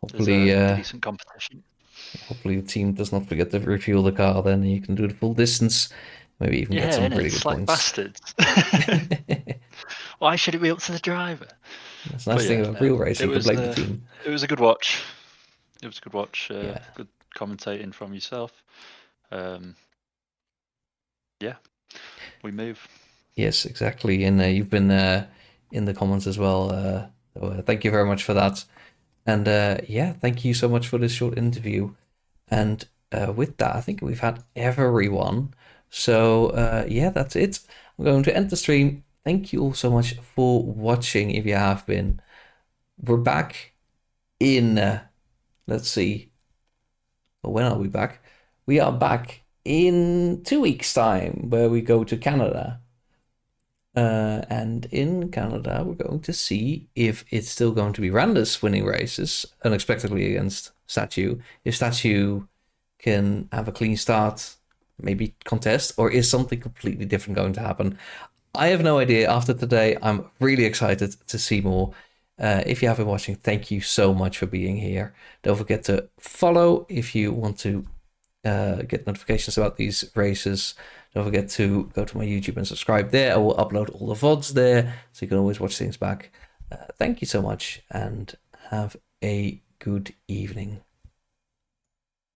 Hopefully, There's a decent competition. Hopefully the team does not forget to refuel the car, then you can do the full distance. Maybe even get some pretty good slack points. bastards. Why should it be up to the driver? That's the nice thing about real racing. You can blame the team. It was a good watch. It was a good watch. Yeah. Good commentating from yourself. Yeah, we move. Yes, exactly. And you've been in the comments as well. So, thank you very much for that. And yeah, thank you so much for this short interview. And with that, I think we've had everyone. So yeah, that's it. I'm going to end the stream. Thank you all so much for watching, if you have been. We're back in, let's see. Well, when are we back? We are back in 2 weeks' time, where we go to Canada. And in Canada, we're going to see if it's still going to be Randus winning races unexpectedly against Statue. If Statue can have a clean start, maybe contest, or is something completely different going to happen? I have no idea. After today, I'm really excited to see more. If you have been watching, thank you so much for being here. Don't forget to follow if you want to get notifications about these races. Don't forget to go to my YouTube and subscribe there. I will upload all the VODs there, so you can always watch things back. Thank you so much, and have a good evening.